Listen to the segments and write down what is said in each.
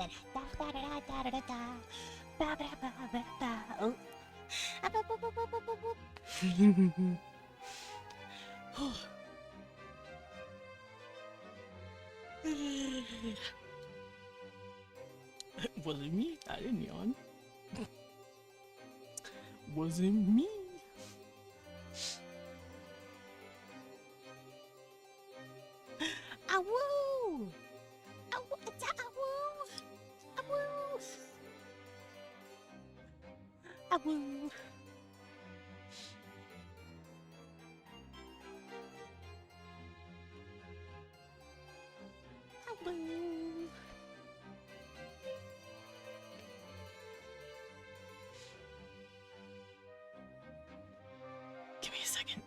Oh. Was it me? I didn't yawn. Was it me? Awoo! Awoo! It's awoo! Awoo! Awoo! Awoo! Give me a second.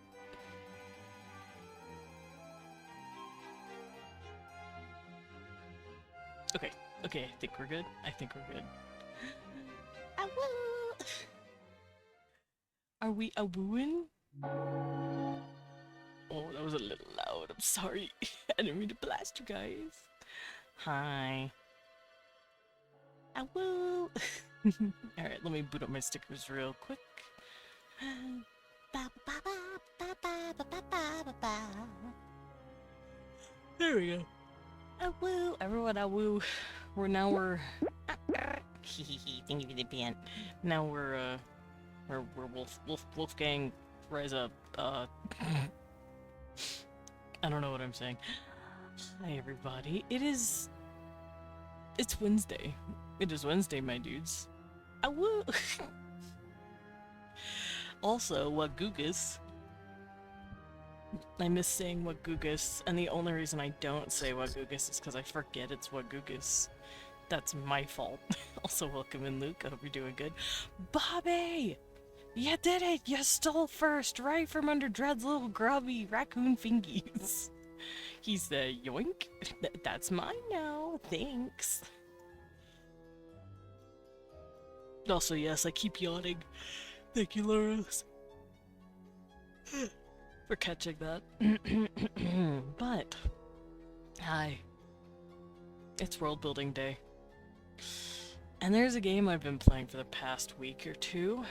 Okay, I think we're good. Awoo! Are we awooing? Oh, that was a little loud. I'm sorry. I didn't mean to blast you guys. Hi. Awoo! Alright, let me boot up my stickers real quick. There we go. Awoo! Everyone awoo. We're thank you for the pant. Now we're Wolfgang rise up. I don't know what I'm saying. Hi everybody. It's Wednesday. It is Wednesday, my dudes. Awoo! Also, Wagoogus. I miss saying Wagoogus, and the only reason I don't say Wagoogus is because I forget it's Wagoogus. That's my fault. Also, welcome in, Luke. I hope you're doing good. Bobby! You did it! You stole first, right from under Dread's little grubby raccoon fingies. He said, yoink. That's mine now. Thanks. Also, yes, I keep yawning. Thank you, Laura, for catching that. But, hi. It's world building day. And there's a game I've been playing for the past week or two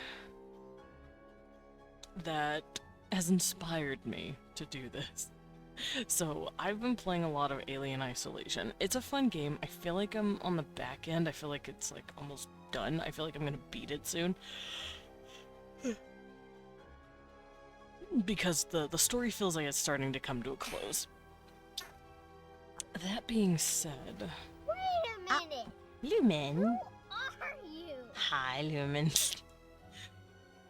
that has inspired me to do this. So, I've been playing a lot of Alien Isolation. It's a fun game. I feel like I'm on the back end. I feel like it's like almost done. I feel like I'm gonna beat it soon. Because the story feels like it's starting to come to a close. That being said... Wait a minute! Lumen! Who are you? Hi, Lumen.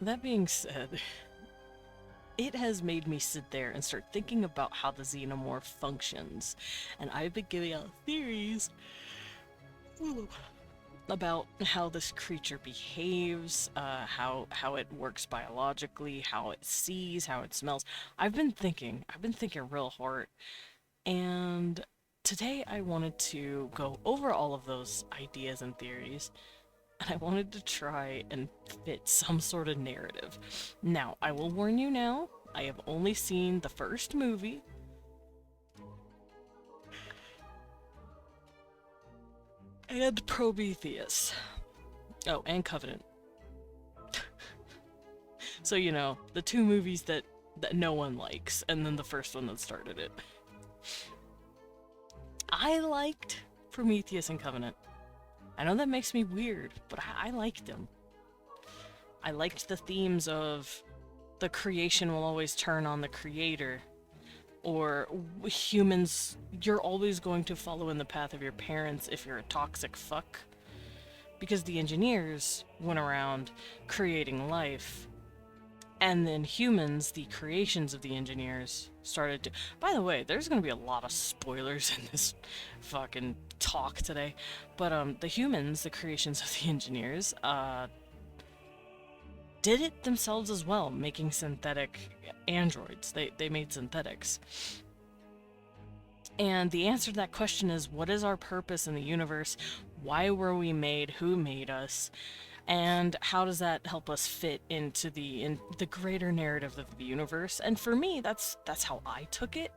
That being said, it has made me sit there and start thinking about how the xenomorph functions. And I've been giving out theories about how this creature behaves, how it works biologically, how it sees, how it smells. I've been thinking real hard, and today I wanted to go over all of those ideas and theories, and I wanted to try and fit some sort of narrative. Now, I will warn you now, I have only seen the first movie. And Prometheus. Oh, and Covenant. So, you know, the two movies that no one likes, and then the first one that started it. I liked Prometheus and Covenant. I know that makes me weird, but I liked them. I liked the themes of the creation will always turn on the creator, or humans, you're always going to follow in the path of your parents if you're a toxic fuck. Because the engineers went around creating life, and then humans, the creations of the engineers, started to... By the way, there's gonna be a lot of spoilers in this fucking talk today, but the humans, the creations of the engineers, did it themselves as well, making synthetic androids. They made synthetics. And the answer to that question is, what is our purpose in the universe? Why were we made? Who made us? And how does that help us fit into the greater narrative of the universe? And for me, that's how I took it.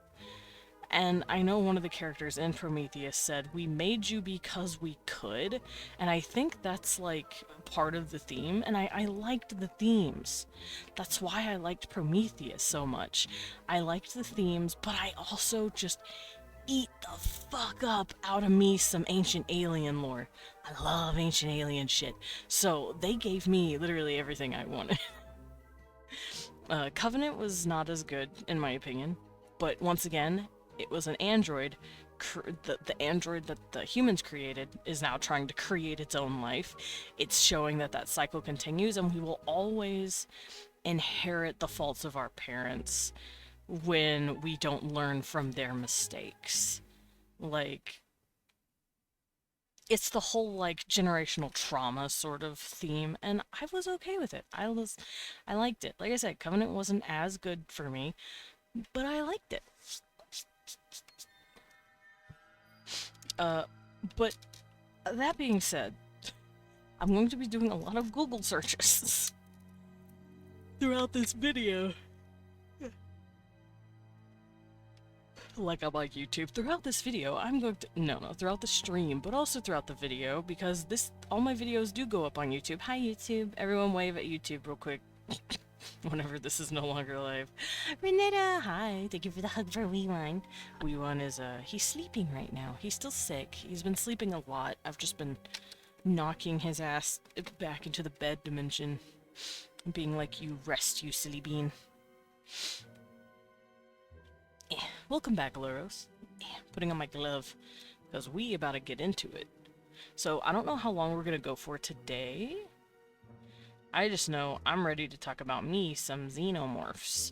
And I know one of the characters in Prometheus said, "We made you because we could," and I think that's like part of the theme, and I liked the themes. That's why I liked Prometheus so much. I liked the themes, but I also just eat the fuck up out of me some ancient alien lore. I love ancient alien shit. So they gave me literally everything I wanted. Covenant was not as good, in my opinion, but once again, it was an android. The android that the humans created is now trying to create its own life. It's showing that that cycle continues, and we will always inherit the faults of our parents when we don't learn from their mistakes. Like, it's the whole like generational trauma sort of theme, and I was okay with it. I liked it. Like I said, Covenant wasn't as good for me, but I liked it. But that being said, I'm going to be doing a lot of Google searches throughout this video. Like I'm on YouTube. Throughout this video, I'm going to... No, throughout the stream, but also throughout the video, because all my videos do go up on YouTube. Hi, YouTube. Everyone wave at YouTube real quick. Whenever this is no longer live. Renetta, hi. Thank you for the hug for Weewan. Weewan is, he's sleeping right now. He's still sick. He's been sleeping a lot. I've just been knocking his ass back into the bed dimension. Being like, you rest, you silly bean. Welcome back, Luros. Putting on my glove, because we about to get into it. So, I don't know how long we're gonna go for today. I just know I'm ready to talk about me some xenomorphs.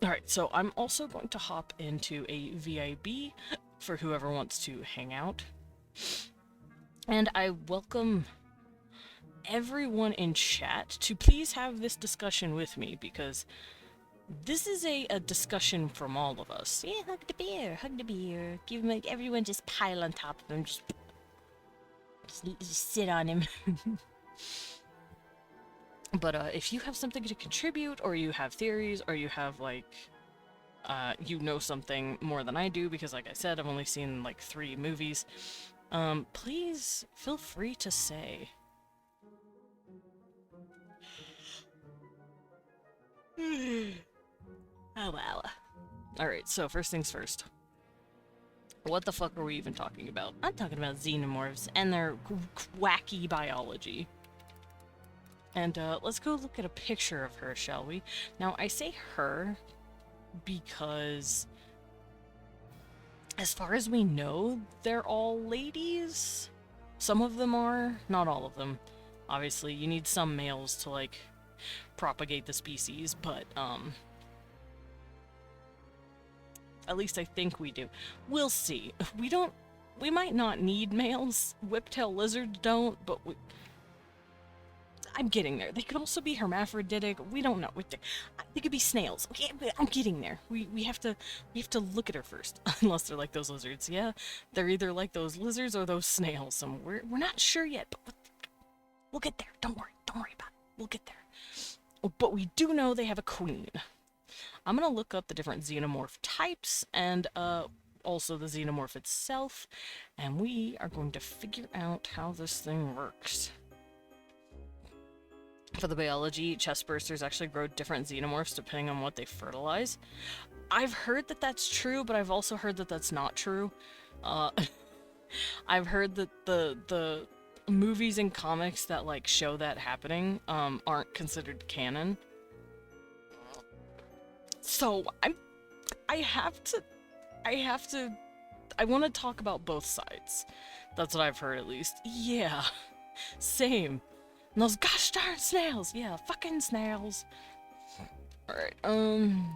Alright, so I'm also going to hop into a VIB for whoever wants to hang out. And I welcome everyone in chat to please have this discussion with me, because this is a discussion from all of us. Yeah, hug the bear, hug the bear. Give him, like, everyone just pile on top of him, just sit on him. But if you have something to contribute, or you have theories, or you have, like, you know something more than I do, because like I said, I've only seen like 3 movies, please feel free to say. Oh wow. Alright, so first things first. What the fuck are we even talking about? I'm talking about xenomorphs and their wacky biology. And let's go look at a picture of her, shall we? Now, I say her because, as far as we know, they're all ladies. Some of them are, not all of them. Obviously, you need some males to, like, propagate the species, but, at least I think we do. We'll see. We might not need males. Whiptail lizards don't, but I'm getting there. They could also be hermaphroditic. We don't know. They could be snails. Okay, I'm getting there. We have to look at her first. Unless they're like those lizards. Yeah, they're either like those lizards or those snails. And we're not sure yet, but we'll get there. Don't worry about it. We'll get there. But we do know they have a queen. I'm gonna look up the different xenomorph types and also the xenomorph itself, and we are going to figure out how this thing works. For the biology, chestbursters actually grow different xenomorphs depending on what they fertilize. I've heard that that's true, but I've also heard that that's not true. I've heard that the movies and comics that like show that happening aren't considered canon. So I want to talk about both sides. That's what I've heard, at least. Yeah, same. And those gosh darn snails! Yeah, fucking snails. Alright, I'm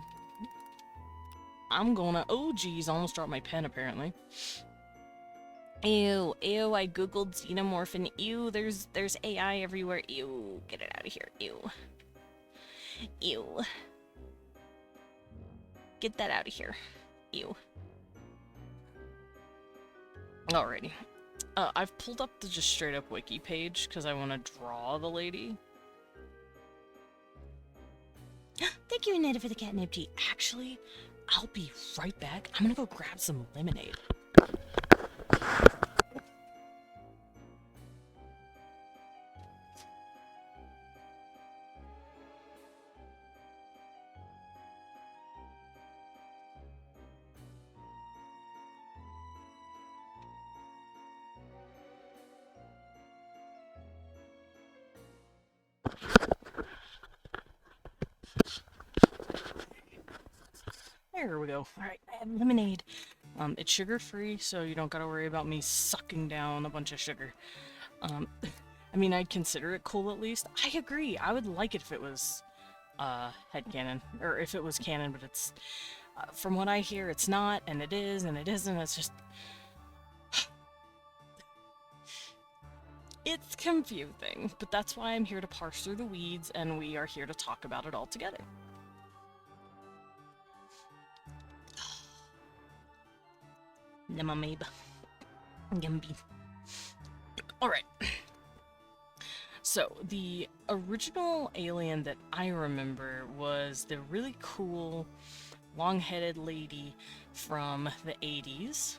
gonna... Oh, geez, almost dropped my pen, apparently. Ew, I googled xenomorph and ew, there's AI everywhere. Ew, get it out of here. Ew. Get that out of here. Ew. Alrighty. I've pulled up the just straight up wiki page because I want to draw the lady. Thank you, Anita, for the catnip tea. Actually, I'll be right back. I'm gonna go grab some lemonade. There we go. Alright, I have lemonade. It's sugar-free, so you don't gotta worry about me sucking down a bunch of sugar. I mean, I'd consider it cool at least. I agree, I would like it if it was, headcanon. Or if it was canon, but it's, from what I hear, it's not, and it is, and it isn't, it's just... It's confusing, but that's why I'm here to parse through the weeds, and we are here to talk about it all together. Lemonade. Yummy. Alright. So, the original alien that I remember was the really cool, long-headed lady from the 80s.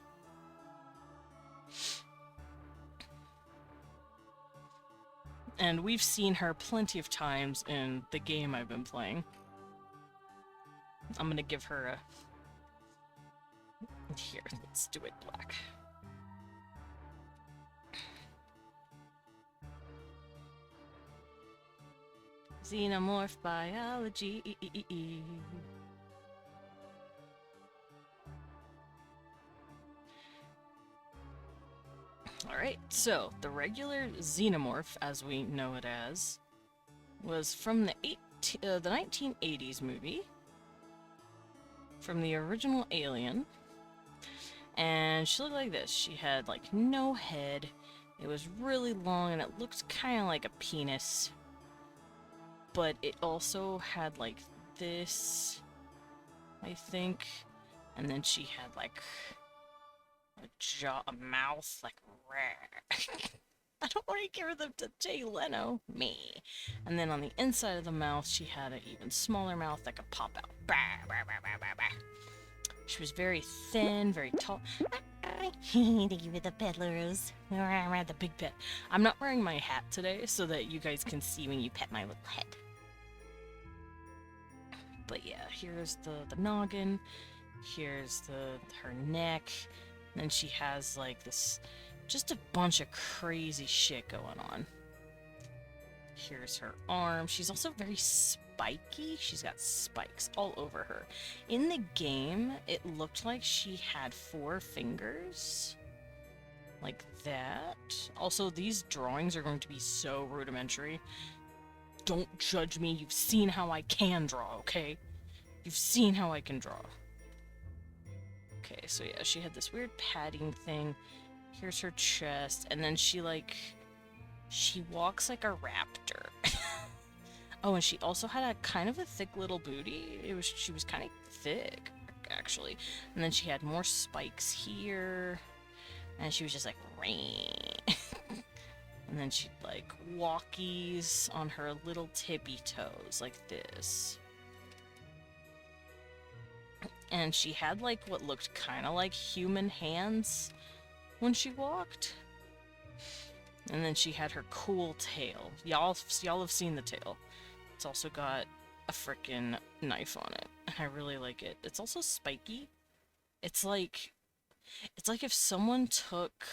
And we've seen her plenty of times in the game I've been playing. I'm gonna give her a... Here, let's do it black. Xenomorph biology. Alright, so the regular Xenomorph, as we know it as, was from the 1980s movie, from the original Alien. And she looked like this. She had, like, no head. It was really long, and it looked kind of like a penis. But it also had, like, this, I think. And then she had, like, a jaw, a mouth, like, I don't want to give them to Jay Leno. Me. And then on the inside of the mouth, she had an even smaller mouth that could pop out. She was very thin, very tall. To give you the peddlers. The big pet. I'm not wearing my hat today so that you guys can see when you pet my little head. But yeah, here's the noggin. Here's her neck. And then she has like this, just a bunch of crazy shit going on. Here's her arm. She's also very spiky. She's got spikes all over her. In the game, it looked like she had 4 fingers. Like that. Also, these drawings are going to be so rudimentary. Don't judge me. You've seen how I can draw, okay? You've seen how I can draw. Okay, so yeah, she had this weird padding thing. Here's her chest, and then she walks like a raptor. Oh, and she also had a kind of a thick little booty. She was kind of thick, actually. And then she had more spikes here, and she was just like, Rah. And then she'd like walkies on her little tippy toes, like this. And she had like what looked kind of like human hands when she walked. And then she had her cool tail. Y'all have seen the tail. It's also got a frickin' knife on it, and I really like it. It's also spiky. It's like if someone took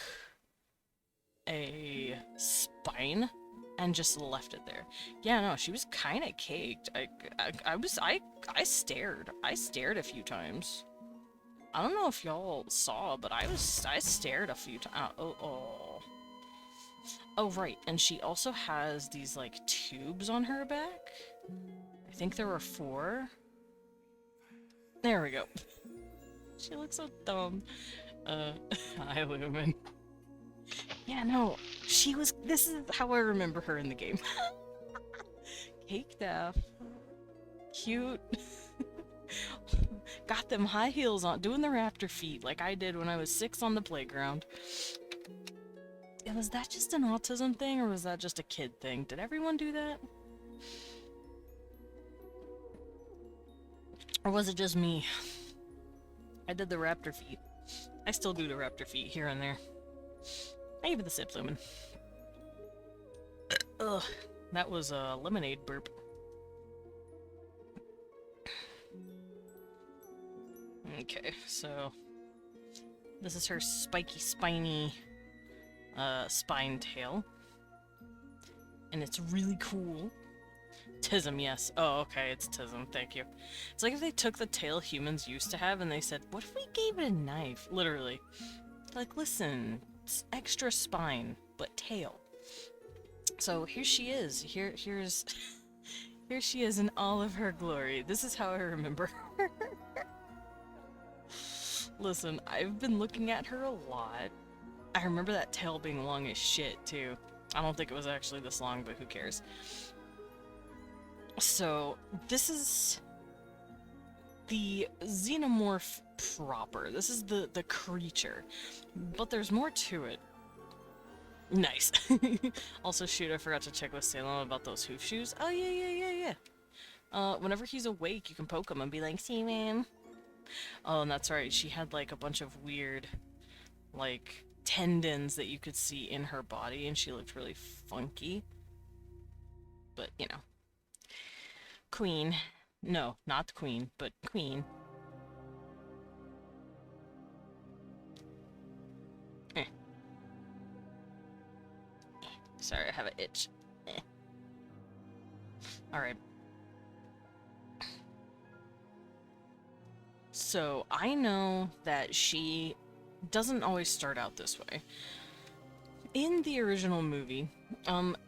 a spine and just left it there. Yeah, no, she was kind of caked. I stared. I stared a few times. I don't know if y'all saw, but I stared a few times. Oh, right, and she also has these, like, tubes on her back. I think there were 4. There we go. She looks so dumb. Hi, Lumen. Yeah, no, this is how I remember her in the game. Caked up. Cute. Got them high heels on, doing the raptor feet like I did when I was 6 on the playground. Was that just an autism thing, or was that just a kid thing? Did everyone do that? Or was it just me? I did the raptor feet. I still do the raptor feet here and there. Maybe the sip lemon. Ugh, that was a lemonade burp. Okay, so this is her spiky, spiny spine tail. And it's really cool. Tism, yes. Oh, okay, it's Tism, thank you. It's like if they took the tail humans used to have and they said, what if we gave it a knife? Literally. Like, listen, it's extra spine, but tail. So here she is. Here's here she is in all of her glory. This is how I remember her. Listen, I've been looking at her a lot. I remember that tail being long as shit, too. I don't think it was actually this long, but who cares? So, this is the xenomorph proper. This is the creature. But there's more to it. Nice. Also, shoot, I forgot to check with Salem about those hoof shoes. Oh, yeah. Whenever he's awake, you can poke him and be like, see, man. Oh, and that's right. She had, like, a bunch of weird, like, tendons that you could see in her body, and she looked really funky. But, you know. Queen. No, not queen, but queen. Sorry, I have an itch. Alright. So, I know that she doesn't always start out this way. In the original movie,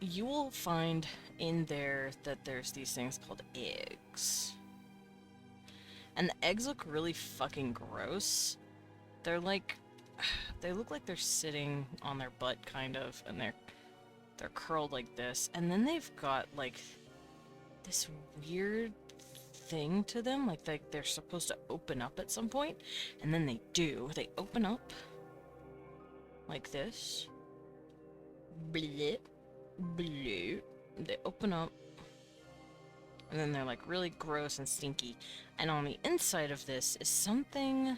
you will find in there that there's these things called eggs. And the eggs look really fucking gross. They're like... They look like they're sitting on their butt, kind of, and they're curled like this. And then they've got, like, this weird thing to them. Like, they're supposed to open up at some point. And then they do. They open up like this. Blip. Blip. They open up. And then they're, like, really gross and stinky. And on the inside of this is something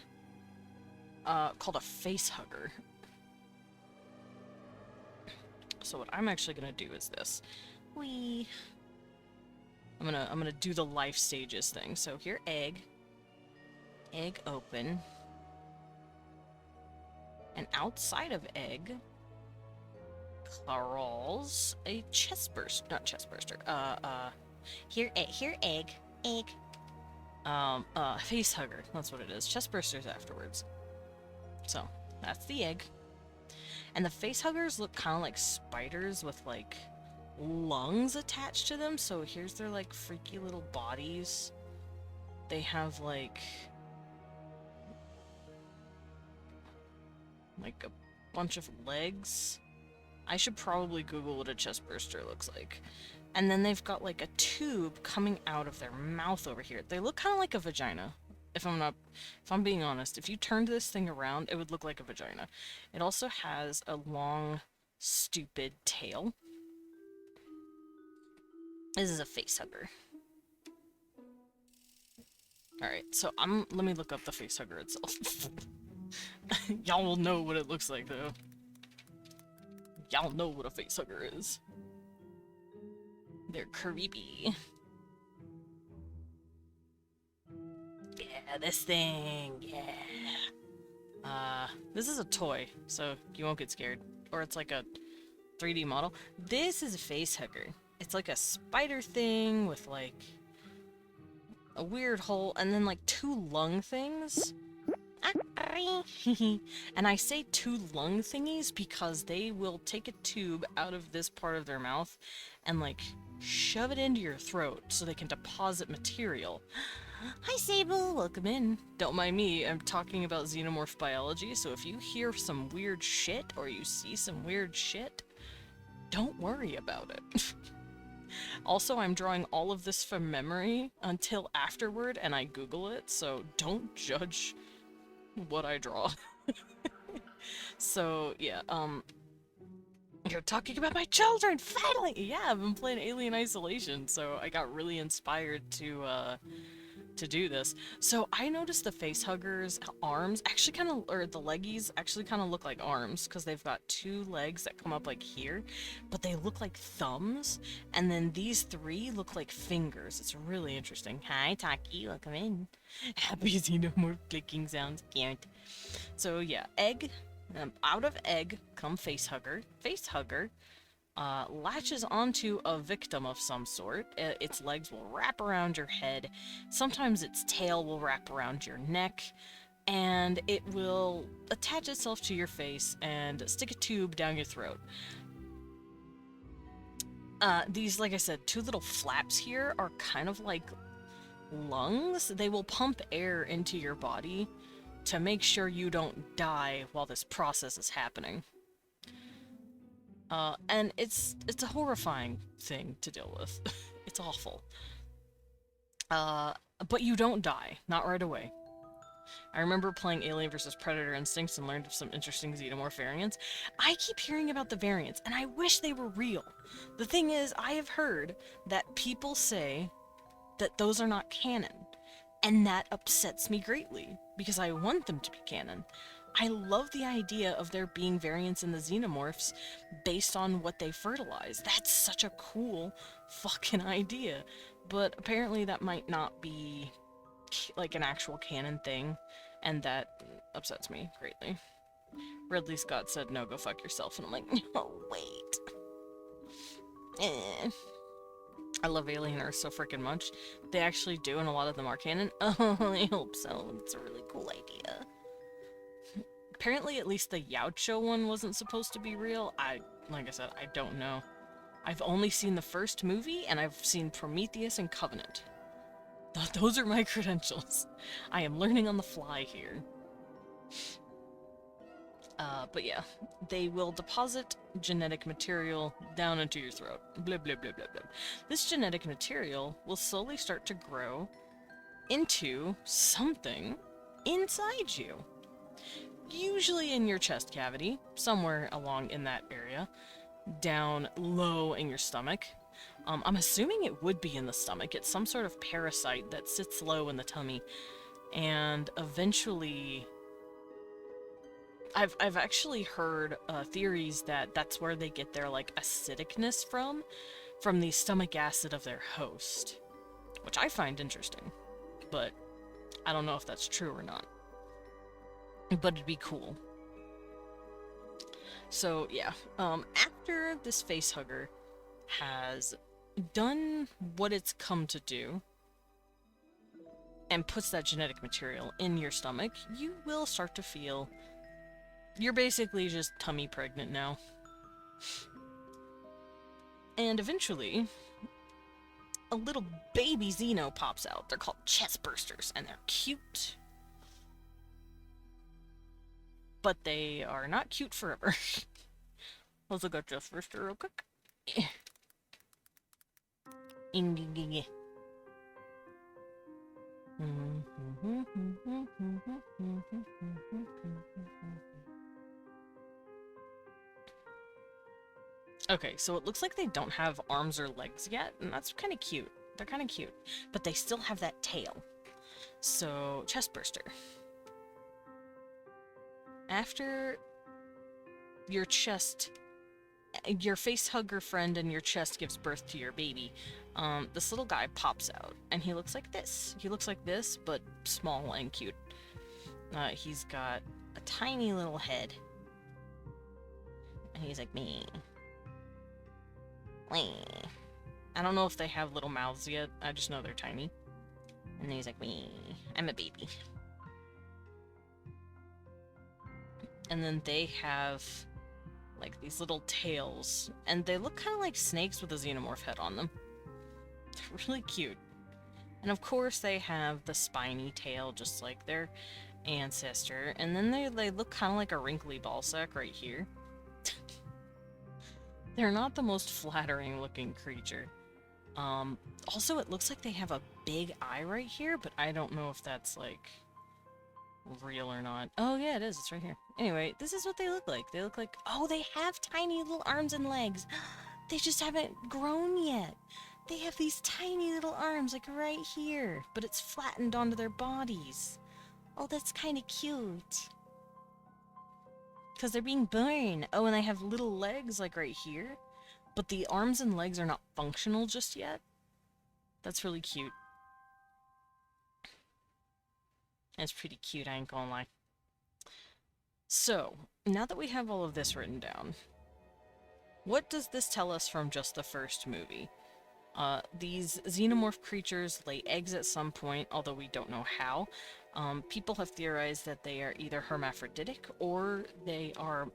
called a face hugger. So what I'm actually gonna do is this. I'm gonna do the life stages thing. So here, egg. Egg open. And outside of egg crawls a chest burster. Not chest burster. Here egg. Egg. Face hugger. That's what it is. Chest bursters afterwards. So, that's the egg. And the face huggers look kind of like spiders with, like, lungs attached to them. So here's their, like, freaky little bodies. They have, like a bunch of legs. I should probably Google what a chest burster looks like. And then they've got, like, a tube coming out of their mouth over here. They look kind of like a vagina. If I'm being honest, if you turned this thing around, it would look like a vagina. It also has a long, stupid tail. This is a face hugger. Alright, so let me look up the face hugger itself. Y'all will know what it looks like, though. Y'all know what a face hugger is. They're creepy. Yeah, this thing, yeah. This is a toy, so you won't get scared. Or it's like a 3D model. This is a face hugger. It's like a spider thing with, like, a weird hole, and then, like, 2 lung things. And I say 2 lung thingies because they will take a tube out of this part of their mouth and, like, shove it into your throat so they can deposit material. Hi, Sable! Welcome in. Don't mind me, I'm talking about xenomorph biology, so if you hear some weird shit or you see some weird shit, don't worry about it. Also, I'm drawing all of this from memory until afterward, and I Google it, so don't judge what I draw. So, yeah, you're talking about my children, finally! Yeah, I've been playing Alien Isolation, so I got really inspired to to do this. So I noticed the face huggers' arms actually kind of, or the leggies actually kind of look like arms because they've got 2 legs that come up like here, but they look like thumbs, and then these 3 look like fingers. It's really interesting. Hi, Taki, welcome in. Happy xenomorph clicking sounds. Cute. So yeah, egg. Out of egg come face hugger. Face hugger latches onto a victim of some sort. Its legs will wrap around your head. Sometimes its tail will wrap around your neck. And it will attach itself to your face and stick a tube down your throat. These, like I said, 2 little flaps here are kind of like lungs. They will pump air into your body to make sure you don't die while this process is happening. And it's a horrifying thing to deal with. It's awful. But you don't die. Not right away. I remember playing Alien vs. Predator Instincts and learned of some interesting xenomorph variants. I keep hearing about the variants, and I wish they were real. The thing is, I have heard that people say that those are not canon, and that upsets me greatly, because I want them to be canon. I love the idea of there being variants in the xenomorphs based on what they fertilize. That's such a cool fucking idea. But apparently that might not be like an actual canon thing, and that upsets me greatly. Ridley Scott said, no, go fuck yourself, and I'm like, no, wait. I love Alien Earth so freaking much. They actually do, and a lot of them are canon. Oh, I hope so. It's a really cool idea. Apparently, at least the Yaocho one wasn't supposed to be real. Like I said, I don't know. I've only seen the first movie, and I've seen Prometheus and Covenant. Those are my credentials. I am learning on the fly here. But yeah, they will deposit genetic material down into your throat. Blah, blah, blah, blah, blah. This genetic material will slowly start to grow into something inside you. Usually in your chest cavity, somewhere along in that area, down low in your stomach. I'm assuming it would be in the stomach. It's some sort of parasite that sits low in the tummy, and eventually I've actually heard theories that that's where they get their like acidicness from the stomach acid of their host, which I find interesting, but I don't know if that's true or not. But it'd be cool. So yeah, after this facehugger has done what it's come to do and puts that genetic material in your stomach, you will start to feel you're basically just tummy pregnant now. And eventually, a little baby Xeno pops out. They're called chest bursters, and they're cute. But they are not cute forever. Let's look at chest burster real quick. Okay, so it looks like they don't have arms or legs yet, and that's kind of cute. They're kind of cute, but they still have that tail. So, chest burster. After your face hugger friend and your chest gives birth to your baby, this little guy pops out, and he looks like this. He looks like this, but small and cute. He's got a tiny little head. And he's like me. I don't know if they have little mouths yet. I just know they're tiny. And he's like me. I'm a baby. And then they have like these little tails, and they look kind of like snakes with a xenomorph head on them. They're really cute. And of course they have the spiny tail just like their ancestor, and then they look kind of like a wrinkly ballsack right here. They're not the most flattering looking creature. Also it looks like they have a big eye right here, but I don't know if that's like real or not. Oh yeah, it is. It's right here. Anyway, this is what they look like. They look like, oh, they have tiny little arms and legs. They just haven't grown yet. They have these tiny little arms, like right here, but it's flattened onto their bodies. Oh, that's kind of cute. Because they're being born. Oh, and they have little legs, like right here. But the arms and legs are not functional just yet. That's really cute. That's pretty cute, I ain't gonna lie. So, now that we have all of this written down, what does this tell us from just the first movie? These xenomorph creatures lay eggs at some point, although we don't know how. People have theorized that they are either hermaphroditic or they are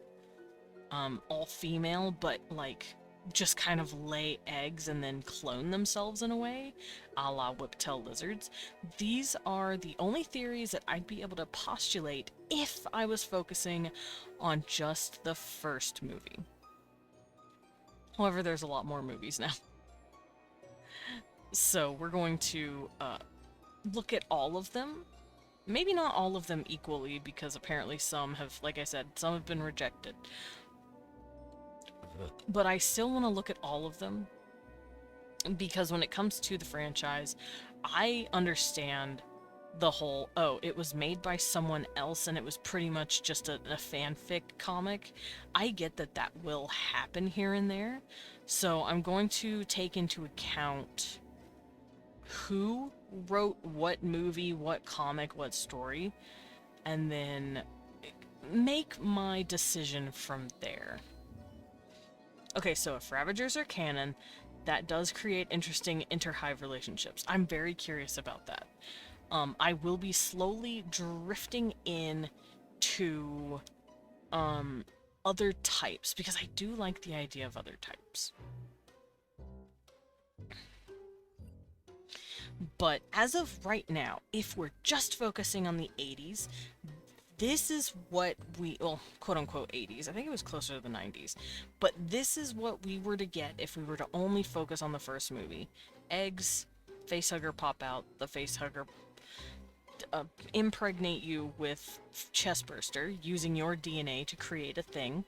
all female, but like just kind of lay eggs and then clone themselves in a way, a la whiptail lizards. These are the only theories that I'd be able to postulate if I was focusing on just the first movie. However, there's a lot more movies now. So we're going to look at all of them. Maybe not all of them equally, because apparently some have, like I said, some have been rejected. But I still want to look at all of them, because when it comes to the franchise, I understand the whole, oh, it was made by someone else and it was pretty much just a fanfic comic. I get that that will happen here and there, so I'm going to take into account who wrote what movie, what comic, what story, and then make my decision from there. Okay, so if Ravagers are canon, that does create interesting inter-hive relationships. I'm very curious about that. I will be slowly drifting in to other types, because I do like the idea of other types. But as of right now, if we're just focusing on the 80s, this is what we, well, quote-unquote 80s, I think it was closer to the 90s, but this is what we were to get if we were to only focus on the first movie. Eggs, facehugger pop out, the facehugger impregnate you with chestburster, using your DNA to create a thing,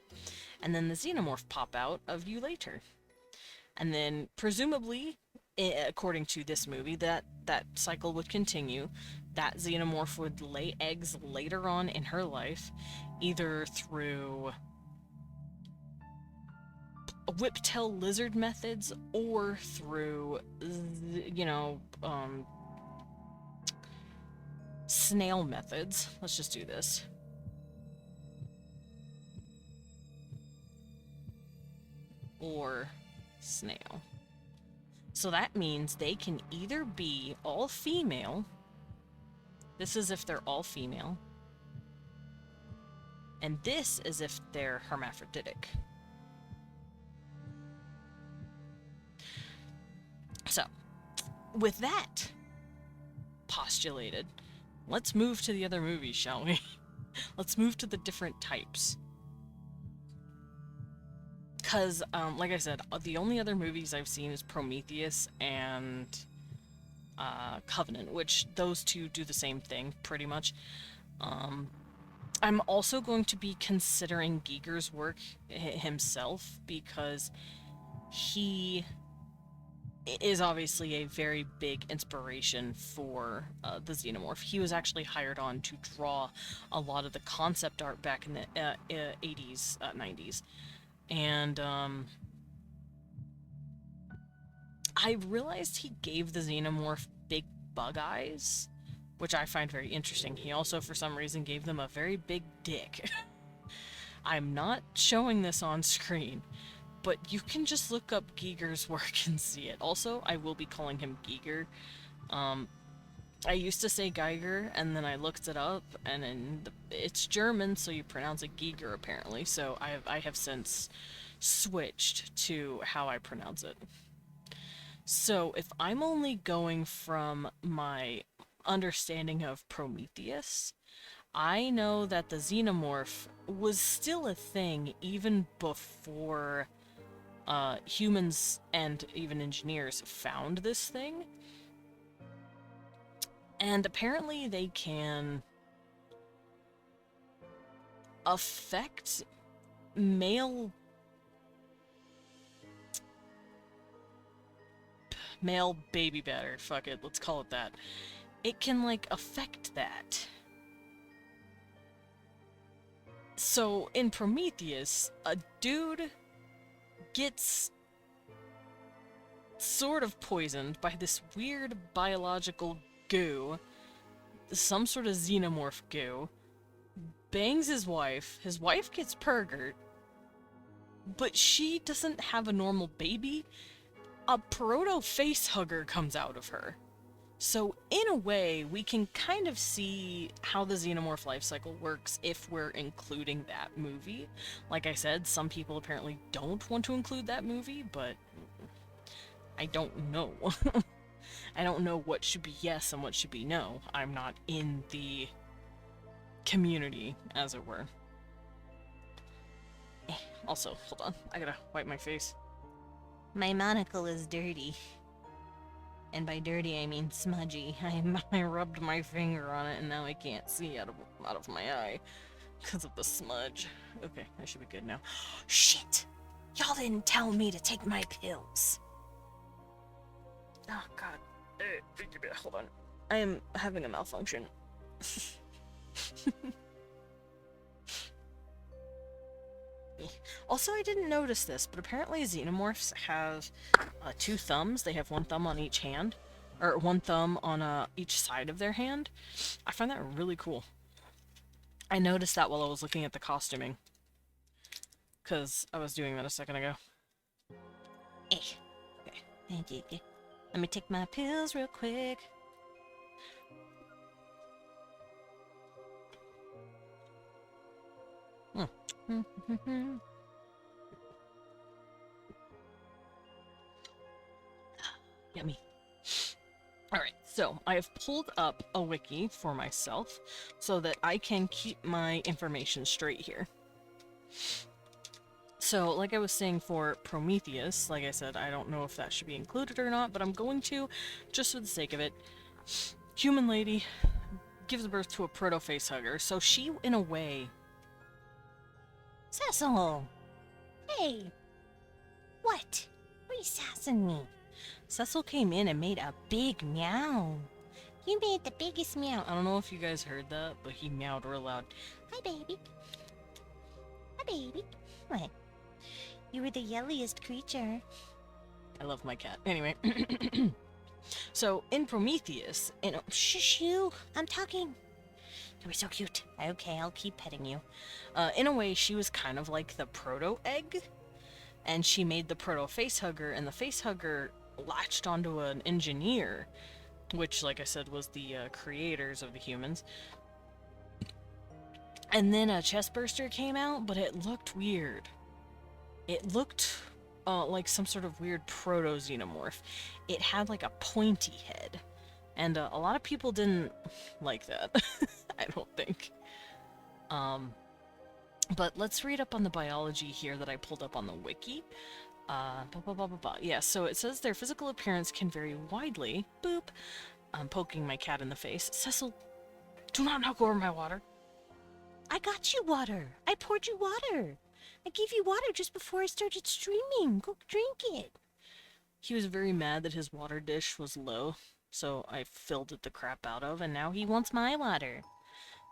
and then the xenomorph pop out of you later. And then, presumably, according to this movie, that cycle would continue. That xenomorph would lay eggs later on in her life, either through whiptail lizard methods or through, you know, snail methods. Let's just do this. Or snail. So that means they can either be all female. This is if they're all female. And this is if they're hermaphroditic. So, with that postulated, let's move to the other movies, shall we? Let's move to the different types. Because, like I said, the only other movies I've seen is Prometheus and Covenant, which those two do the same thing, pretty much. I'm also going to be considering Giger's work himself, because he is obviously a very big inspiration for the Xenomorph. He was actually hired on to draw a lot of the concept art back in the 80s, 90s. And I realized he gave the Xenomorph big bug eyes, which I find very interesting. He also, for some reason, gave them a very big dick. I'm not showing this on screen, but you can just look up Giger's work and see it. Also, I will be calling him Giger. I used to say Geiger, and then I looked it up, and it's German, so you pronounce it Giger, apparently, so I have since switched to how I pronounce it. So, if I'm only going from my understanding of Prometheus, I know that the Xenomorph was still a thing even before humans and even engineers found this thing. And apparently they can affect male male baby batter, fuck it, let's call it that. It can, like, affect that. So, in Prometheus, a dude gets sort of poisoned by this weird biological goo, some sort of xenomorph goo, bangs his wife gets pergert, but she doesn't have a normal baby. A proto-facehugger comes out of her. So in a way, we can kind of see how the xenomorph life cycle works if we're including that movie. Like I said, some people apparently don't want to include that movie, but I don't know. I don't know what should be yes and what should be no. I'm not in the community, as it were. Also, hold on, I gotta wipe my face. My monocle is dirty. And by dirty, I mean smudgy. I rubbed my finger on it and now I can't see out of my eye because of the smudge. Okay, I should be good now. Shit! Y'all didn't tell me to take my pills. Oh, God. Hold on. I am having a malfunction. Also, I didn't notice this, but apparently xenomorphs have 2 thumbs. They have 1 thumb on each hand, or 1 thumb on each side of their hand. I find that really cool. I noticed that while I was looking at the costuming, because I was doing that a second ago. Okay. Let me take my pills real quick. Yummy. Alright, so I have pulled up a wiki for myself so that I can keep my information straight here. So, like I was saying for Prometheus, like I said, I don't know if that should be included or not, but I'm going to, just for the sake of it. Human lady gives birth to a proto-facehugger, so she, in a way... Cecil! Hey! What? Why are you sassing me? Cecil came in and made a big meow. You made the biggest meow. I don't know if you guys heard that, but he meowed real loud. Hi, baby. Hi, baby. What? You were the yelliest creature. I love my cat. Anyway. So, in Prometheus, shush you! I'm talking! You were so cute. Okay, I'll keep petting you. In a way, she was kind of like the proto-egg, and she made the proto-facehugger, and the facehugger latched onto an engineer, which, like I said, was the creators of the humans. And then a chestburster came out, but it looked weird. It looked like some sort of weird proto-xenomorph. It had like a pointy head, and a lot of people didn't like that. I don't think. But let's read up on the biology here that I pulled up on the wiki. Yeah, so it says their physical appearance can vary widely. Boop. I'm poking my cat in the face. Cecil, do not knock over my water. I got you water. I poured you water. I gave you water just before I started streaming. Go drink it. He was very mad that his water dish was low, so I filled it the crap out of, and now he wants my water.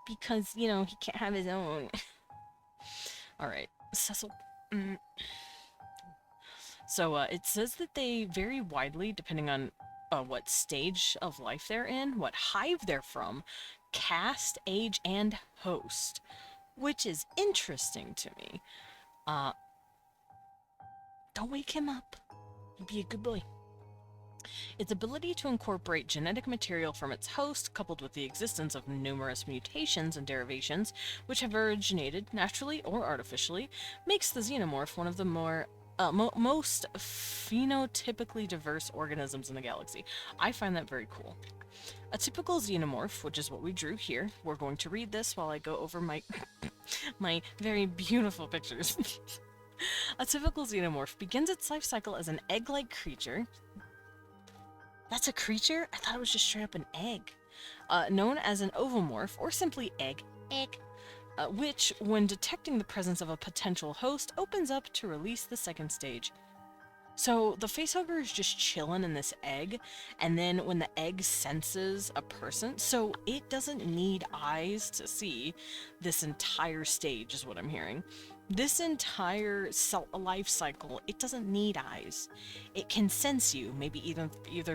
Because, you know, he can't have his own. Alright, Cecil. So, it says that they vary widely depending on what stage of life they're in, what hive they're from, caste, age, and host. Which is interesting to me. Don't wake him up. Be a good boy. Its ability to incorporate genetic material from its host, coupled with the existence of numerous mutations and derivations, which have originated naturally or artificially, makes the xenomorph one of the most phenotypically diverse organisms in the galaxy. I find that very cool. A typical xenomorph, which is what we drew here, we're going to read this while I go over my my very beautiful pictures. A typical xenomorph begins its life cycle as an egg-like creature. That's a creature? I thought it was just straight up an egg. Known as an ovomorph, or simply egg, which, when detecting the presence of a potential host, opens up to release the second stage. So the facehugger is just chilling in this egg, and then when the egg senses a person, so it doesn't need eyes to see this entire stage, is what I'm hearing. This entire life cycle, it doesn't need eyes. It can sense you, maybe either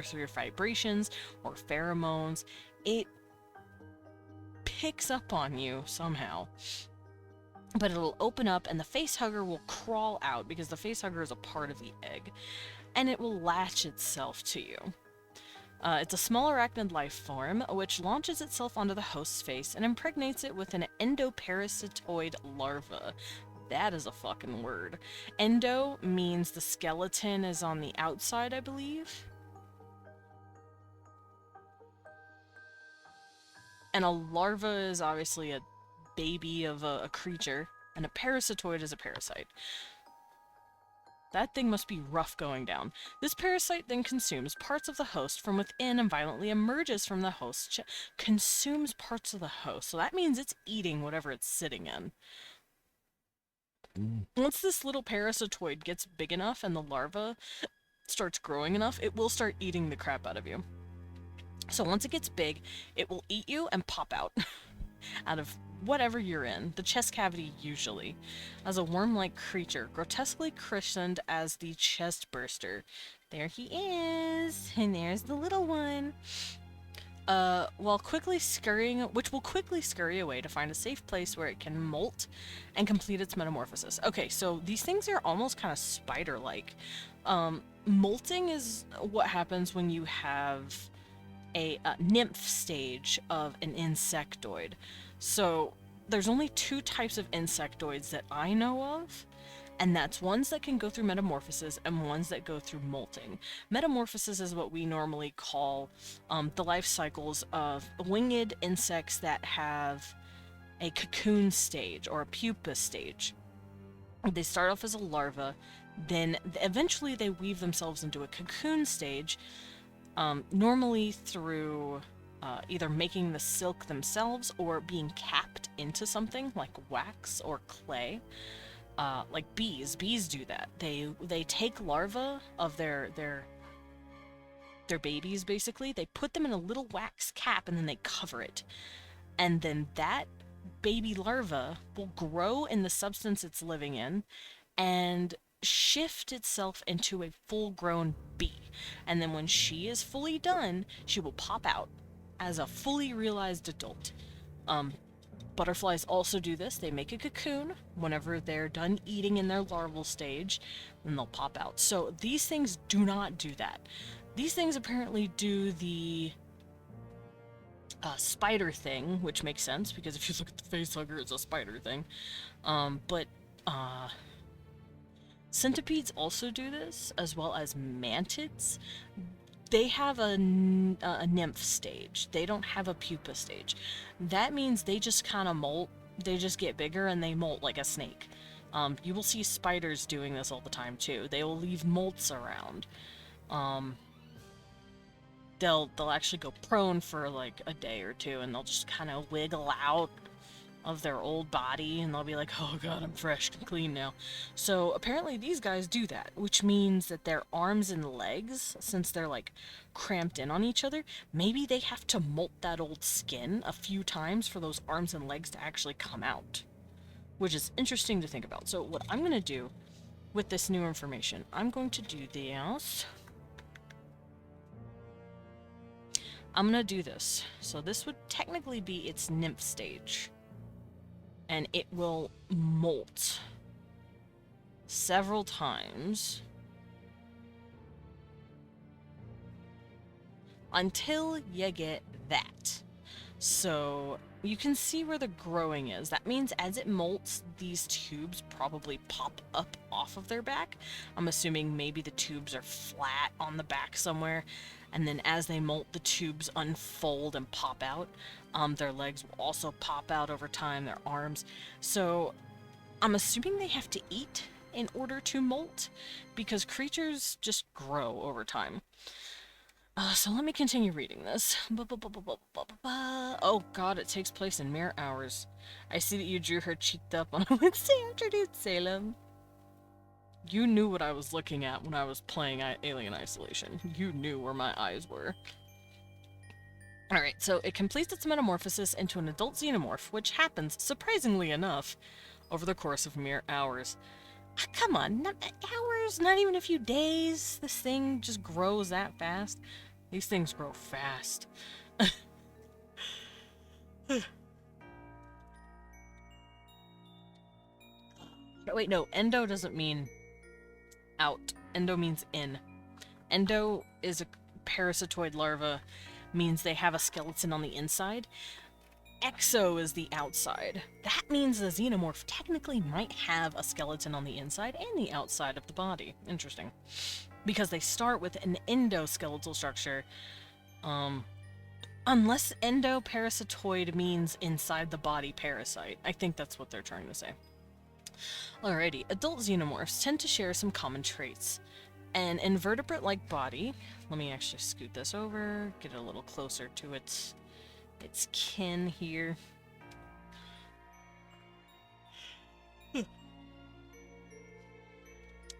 through your vibrations or pheromones. It picks up on you somehow. But it'll open up and the facehugger will crawl out because the facehugger is a part of the egg, and it will latch itself to you. It's a small arachnid life form which launches itself onto the host's face and impregnates it with an endoparasitoid larva. That is a fucking word. Endo means the skeleton is on the outside, I believe. And a larva is obviously a baby of a creature, and a parasitoid is a parasite. That thing must be rough going down. This parasite then consumes parts of the host from within and violently emerges from the host. Consumes parts of the host. So that means it's eating whatever it's sitting in. Once this little parasitoid gets big enough and the larva starts growing enough, it will start eating the crap out of you. So once it gets big, it will eat you and pop out. Out of whatever you're in, the chest cavity usually, as a worm-like creature, grotesquely christened as the chest burster. There he is, and there's the little one. Which will quickly scurry away to find a safe place where it can molt and complete its metamorphosis. Okay, so these things are almost kind of spider-like. Molting is what happens when you have a nymph stage of an insectoid. So there's only two types of insectoids that I know of, and that's ones that can go through metamorphosis and ones that go through molting. Metamorphosis is what we normally call the life cycles of winged insects that have a cocoon stage or a pupa stage. They start off as a larva, then eventually they weave themselves into a cocoon stage, normally through either making the silk themselves or being capped into something like wax or clay. Like bees do that. They take larvae of their babies, basically. They put them in a little wax cap and then they cover it. And then that baby larva will grow in the substance it's living in and shift itself into a full-grown bee. And then when she is fully done, she will pop out as a fully realized adult. Butterflies also do this. They make a cocoon whenever they're done eating in their larval stage, and they'll pop out. So these things do not do that. These things apparently do the spider thing, which makes sense, because if you look at the facehugger, it's a spider thing. But centipedes also do this, as well as mantids. They have a nymph stage. They don't have a pupa stage. That means they just kind of molt. They just get bigger and they molt like a snake. You will see spiders doing this all the time too. They will leave molts around. They'll actually go prone for like a day or two, and they'll just kind of wiggle out of their old body, and they'll be like, oh god, I'm fresh and clean now. So apparently these guys do that, which means that their arms and legs, since they're like cramped in on each other, maybe they have to molt that old skin a few times for those arms and legs to actually come out, which is interesting to think about. So what I'm going to do with this new information, I'm going to do this. I'm going to do this. So this would technically be its nymph stage. And it will molt several times until you get that. So you can see where the growing is. That means as it molts, these tubes probably pop up off of their back. I'm assuming maybe the tubes are flat on the back somewhere, and then as they molt, the tubes unfold and pop out. Their legs will also pop out over time, their arms. So I'm assuming they have to eat in order to molt, because creatures just grow over time. So let me continue reading this. Oh god, it takes place in mere hours. I see that you drew her cheeked up on a Wednesday afternoon, Salem. You knew what I was looking at when I was playing Alien Isolation. You knew where my eyes were. Alright, so it completes its metamorphosis into an adult xenomorph, which happens, surprisingly enough, over the course of mere hours. Ah, come on, not hours, not even a few days. This thing just grows that fast. These things grow fast. Wait, no, endo doesn't mean out. Endo means in. Endo is a parasitoid larva, means they have a skeleton on the inside. Exo is the outside. That means the xenomorph technically might have a skeleton on the inside and the outside of the body. Interesting. Because they start with an endoskeletal structure. Unless endoparasitoid means inside the body parasite. I think that's what they're trying to say. Alrighty, adult xenomorphs tend to share some common traits. An invertebrate-like body. Let me actually scoot this over, get it a little closer to its kin here.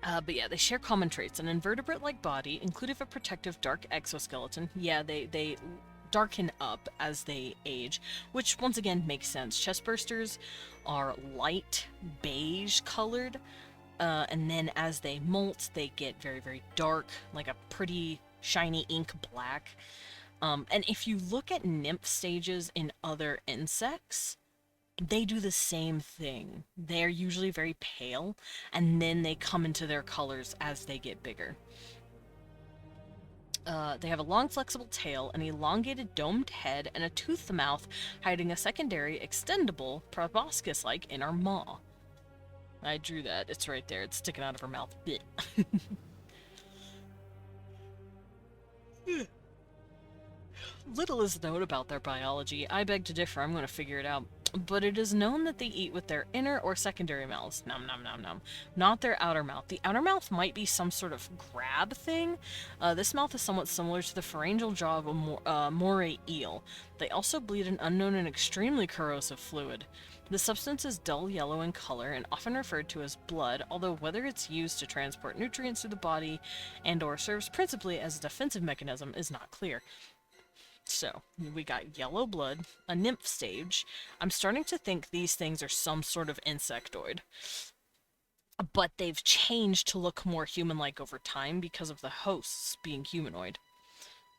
But yeah, they share common traits. An invertebrate-like body, inclusive of a protective dark exoskeleton. Yeah, they darken up as they age, which once again makes sense. Chestbursters are light beige colored, and then as they molt, they get very, very dark, like a pretty shiny ink black. And if you look at nymph stages in other insects, they do the same thing. They're usually very pale, and then they come into their colors as they get bigger. They have a long, flexible tail, an elongated domed head, and a toothed mouth hiding a secondary, extendable, proboscis-like inner maw. I drew that. It's right there. It's sticking out of her mouth. Little is known about their biology. I beg to differ. I'm going to figure it out. But it is known that they eat with their inner or secondary mouths. Nom nom nom nom. Not their outer mouth. The outer mouth might be some sort of grab thing. This mouth is somewhat similar to the pharyngeal jaw of a moray eel. They also bleed an unknown and extremely corrosive fluid. The substance is dull yellow in color and often referred to as blood, although whether it's used to transport nutrients through the body and or serves principally as a defensive mechanism is not clear. So, we got yellow blood, a nymph stage. I'm starting to think these things are some sort of insectoid. But they've changed to look more human-like over time because of the hosts being humanoid.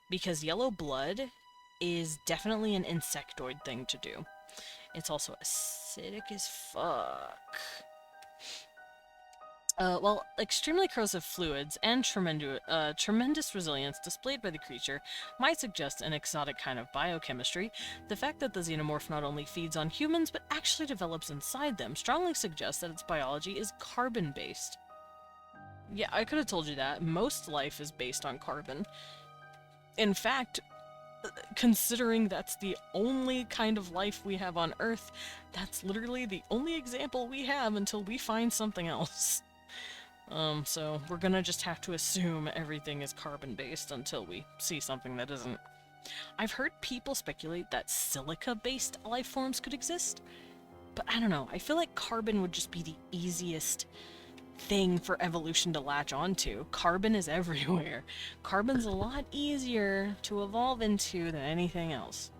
Because yellow blood is definitely an insectoid thing to do. It's also acidic as fuck. Well, extremely corrosive fluids and tremendous resilience displayed by the creature might suggest an exotic kind of biochemistry. The fact that the xenomorph not only feeds on humans, but actually develops inside them strongly suggests that its biology is carbon-based. Yeah, I could have told you that. Most life is based on carbon. In fact, considering that's the only kind of life we have on Earth, that's literally the only example we have until we find something else. So we're gonna just have to assume everything is carbon-based until we see something that isn't. I've heard people speculate that silica-based life forms could exist, but I don't know. I feel like carbon would just be the easiest thing for evolution to latch onto. Carbon is everywhere. Carbon's a lot easier to evolve into than anything else.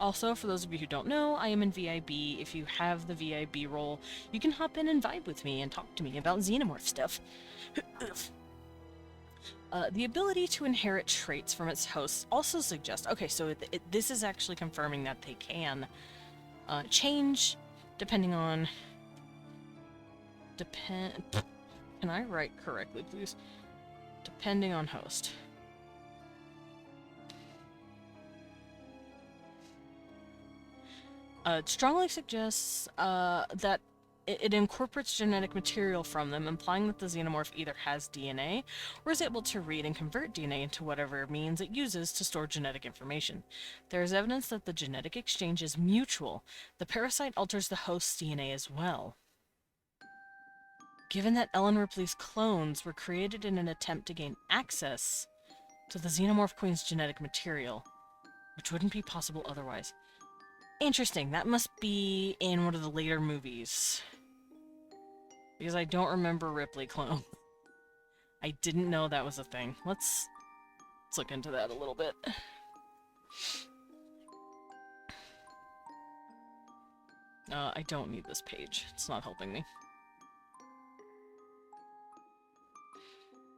Also, for those of you who don't know, I am in VIB. If you have the VIB role, you can hop in and vibe with me and talk to me about xenomorph stuff. The ability to inherit traits from its hosts also suggests... Okay, so this is actually confirming that they can change depending on... Can I write correctly, please? Depending on host. It strongly suggests that it incorporates genetic material from them, implying that the xenomorph either has DNA or is able to read and convert DNA into whatever means it uses to store genetic information. There is evidence that the genetic exchange is mutual. The parasite alters the host's DNA as well. Given that Ellen Ripley's clones were created in an attempt to gain access to the Xenomorph Queen's genetic material, which wouldn't be possible otherwise. Interesting, that must be in one of the later movies. Because I don't remember Ripley clone. I didn't know that was a thing. Let's look into that a little bit. I don't need this page. It's not helping me.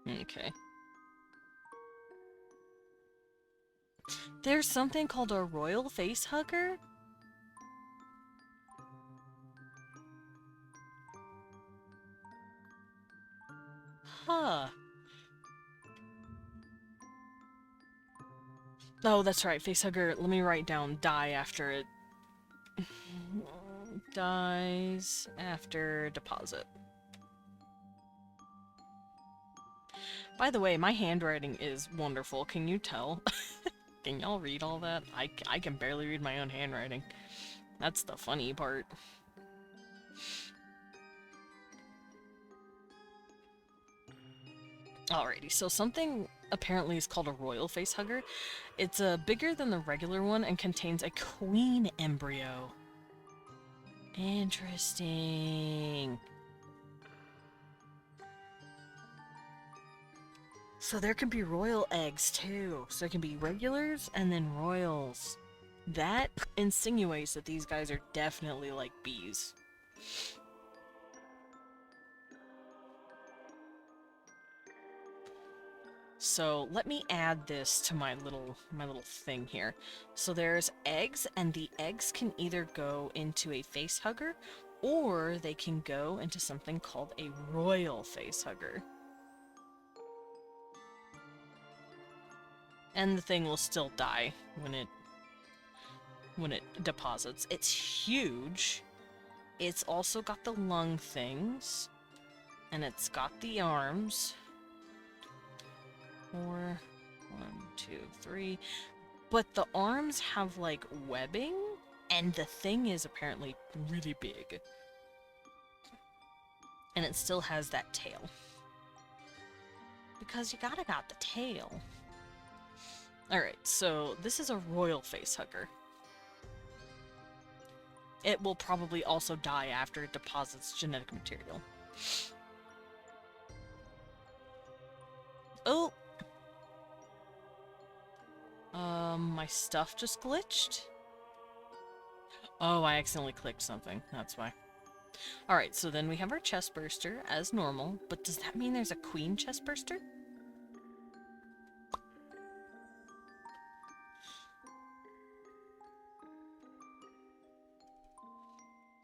Okay. There's something called a royal face hugger? Huh. Oh, that's right. Facehugger. Let me write down die after it. Dies after deposit. By the way, my handwriting is wonderful. Can you tell? Can y'all read all that? I can barely read my own handwriting. That's the funny part. Alrighty, so something apparently is called a royal facehugger. It's bigger than the regular one and contains a queen embryo. Interesting. So there can be royal eggs too. So there can be regulars and then royals. That insinuates that these guys are definitely like bees. So let me add this to my little thing here. So there's eggs, and the eggs can either go into a face hugger, or they can go into something called a royal face hugger. And the thing will still die when it deposits. It's huge. It's also got the lung things, and it's got the arms. 4, 1, 2, 3. But the arms have like webbing, and the thing is apparently really big. And it still has that tail. Because you gotta got the tail. Alright, so this is a royal facehugger. It will probably also die after it deposits genetic material. Oh! My stuff just glitched? Oh, I accidentally clicked something. That's why. Alright, so then we have our chest burster as normal, but does that mean there's a queen chest burster?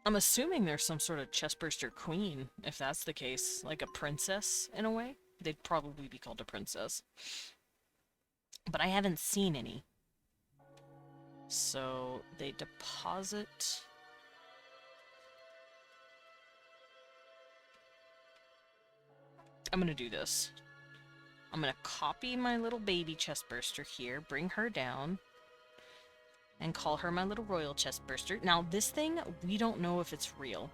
I'm assuming there's some sort of chestburster queen, if that's the case. Like a princess, in a way. They'd probably be called a princess. But I haven't seen any. So, they deposit... I'm gonna do this. I'm gonna copy my little baby chestburster here, bring her down, and call her my little royal chestburster. Now, this thing, we don't know if it's real.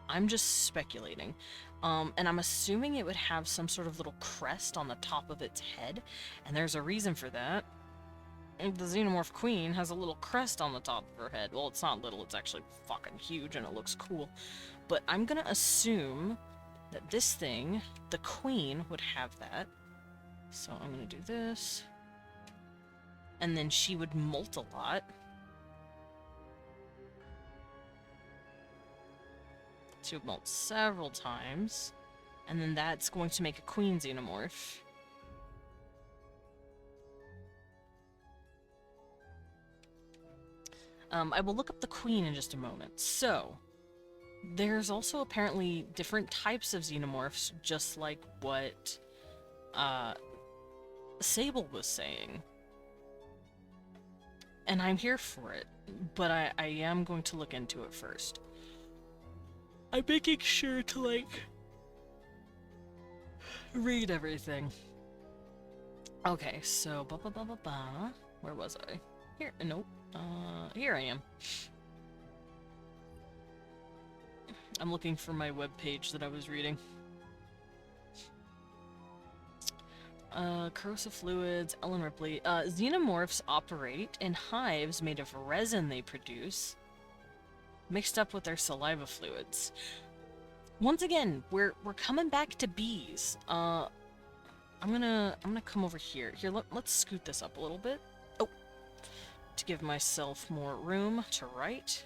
I'm just speculating. And I'm assuming it would have some sort of little crest on the top of its head, and there's a reason for that. The Xenomorph Queen has a little crest on the top of her head. Well, it's not little, it's actually fucking huge, and it looks cool. But I'm gonna assume that this thing, the Queen, would have that. So I'm gonna do this. And then she would molt a lot. She would molt several times. And then that's going to make a Queen Xenomorph. I will look up the Queen in just a moment. So, there's also apparently different types of Xenomorphs, just like what Sable was saying. And I'm here for it, but I am going to look into it first. I'm making sure to, like, read everything. Okay, so, where was I? Here, nope. Here I am. I'm looking for my webpage that I was reading. Corrosive fluids, Ellen Ripley. Xenomorphs operate in hives made of resin they produce, mixed up with their saliva fluids. once again, we're coming back to bees. I'm gonna come over here. Here, let's scoot this up a little bit. Oh, to give myself more room to write.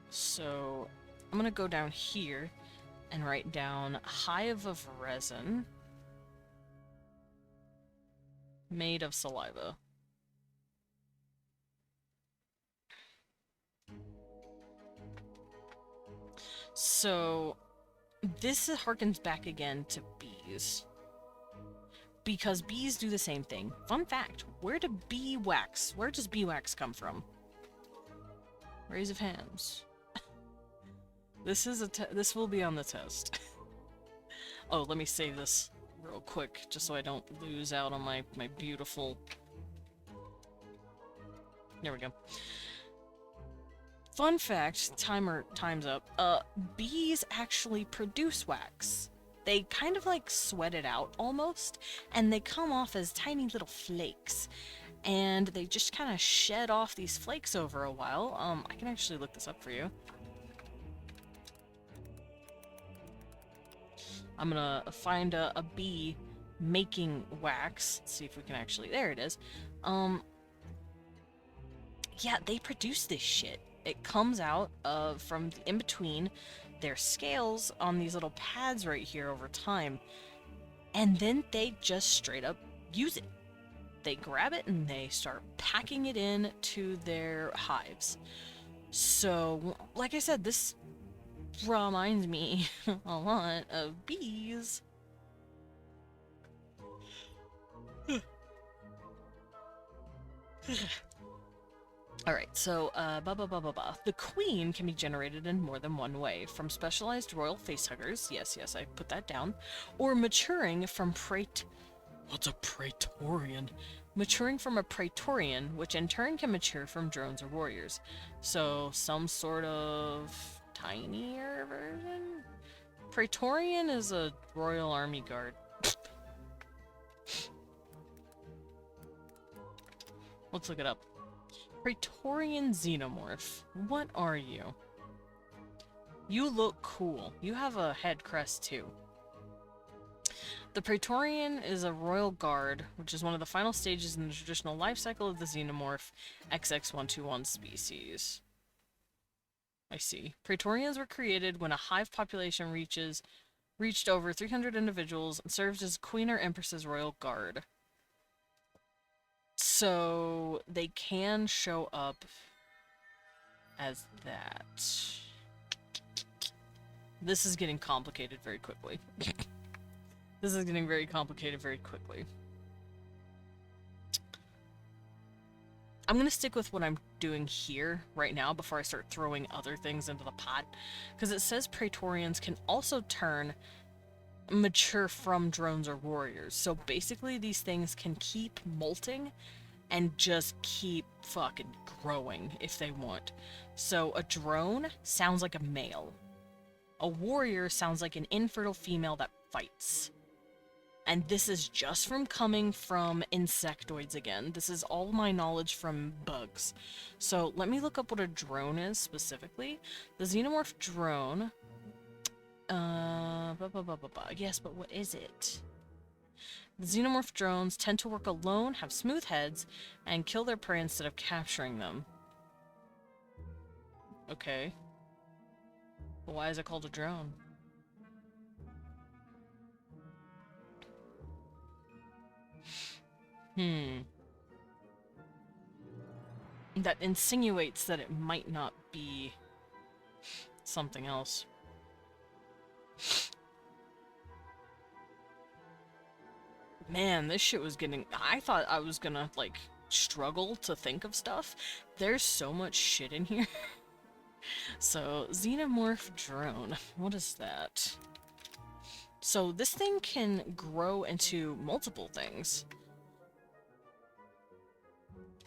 So I'm gonna go down here and write down hive of resin made of saliva. So this harkens back again to bees. Because bees do the same thing. Fun fact, where does bee wax come from? Raise of hands. This will be on the test. Oh, let me save this real quick, just so I don't lose out on my beautiful... There we go. Fun fact, time's up. Bees actually produce wax. They kind of like sweat it out almost, and they come off as tiny little flakes. And they just kind of shed off these flakes over a while. I can actually look this up for you. I'm gonna find a bee making wax. Let's see if we can actually... There it is. Yeah, they produce this shit. It comes out from in between their scales on these little pads right here over time. And then they just straight up use it. They grab it and they start packing it in to their hives. So, like I said, this reminds me a lot of bees. Alright, so, The queen can be generated in more than one way. From specialized royal facehuggers, yes, I put that down, or maturing from What's a Praetorian? Maturing from a Praetorian, which in turn can mature from drones or warriors. So, some sort of tinier version? Praetorian is a Royal Army Guard. Let's look it up. Praetorian Xenomorph. What are you? You look cool. You have a head crest too. The Praetorian is a royal guard, which is one of the final stages in the traditional life cycle of the Xenomorph XX121 species. I see. Praetorians were created when a hive population reached over 300 individuals and served as Queen or Empress's royal guard. So they can show up as that. This is getting complicated very quickly. This is getting very complicated very quickly. I'm going to stick with what I'm doing here right now before I start throwing other things into the pot. Because it says Praetorians can also mature from drones or warriors. So basically these things can keep molting and just keep fucking growing if they want. So a drone sounds like a male. A warrior sounds like an infertile female that fights. And this is just from coming from insectoids again. This is all my knowledge from bugs. So let me look up what a drone is specifically. The Xenomorph drone. Yes, but what is it? The Xenomorph drones tend to work alone, have smooth heads, and kill their prey instead of capturing them. Okay. But why is it called a drone? That insinuates that it might not be something else. Man, this shit was getting... I thought I was gonna, like, struggle to think of stuff. There's so much shit in here. So, Xenomorph drone. What is that? So, this thing can grow into multiple things.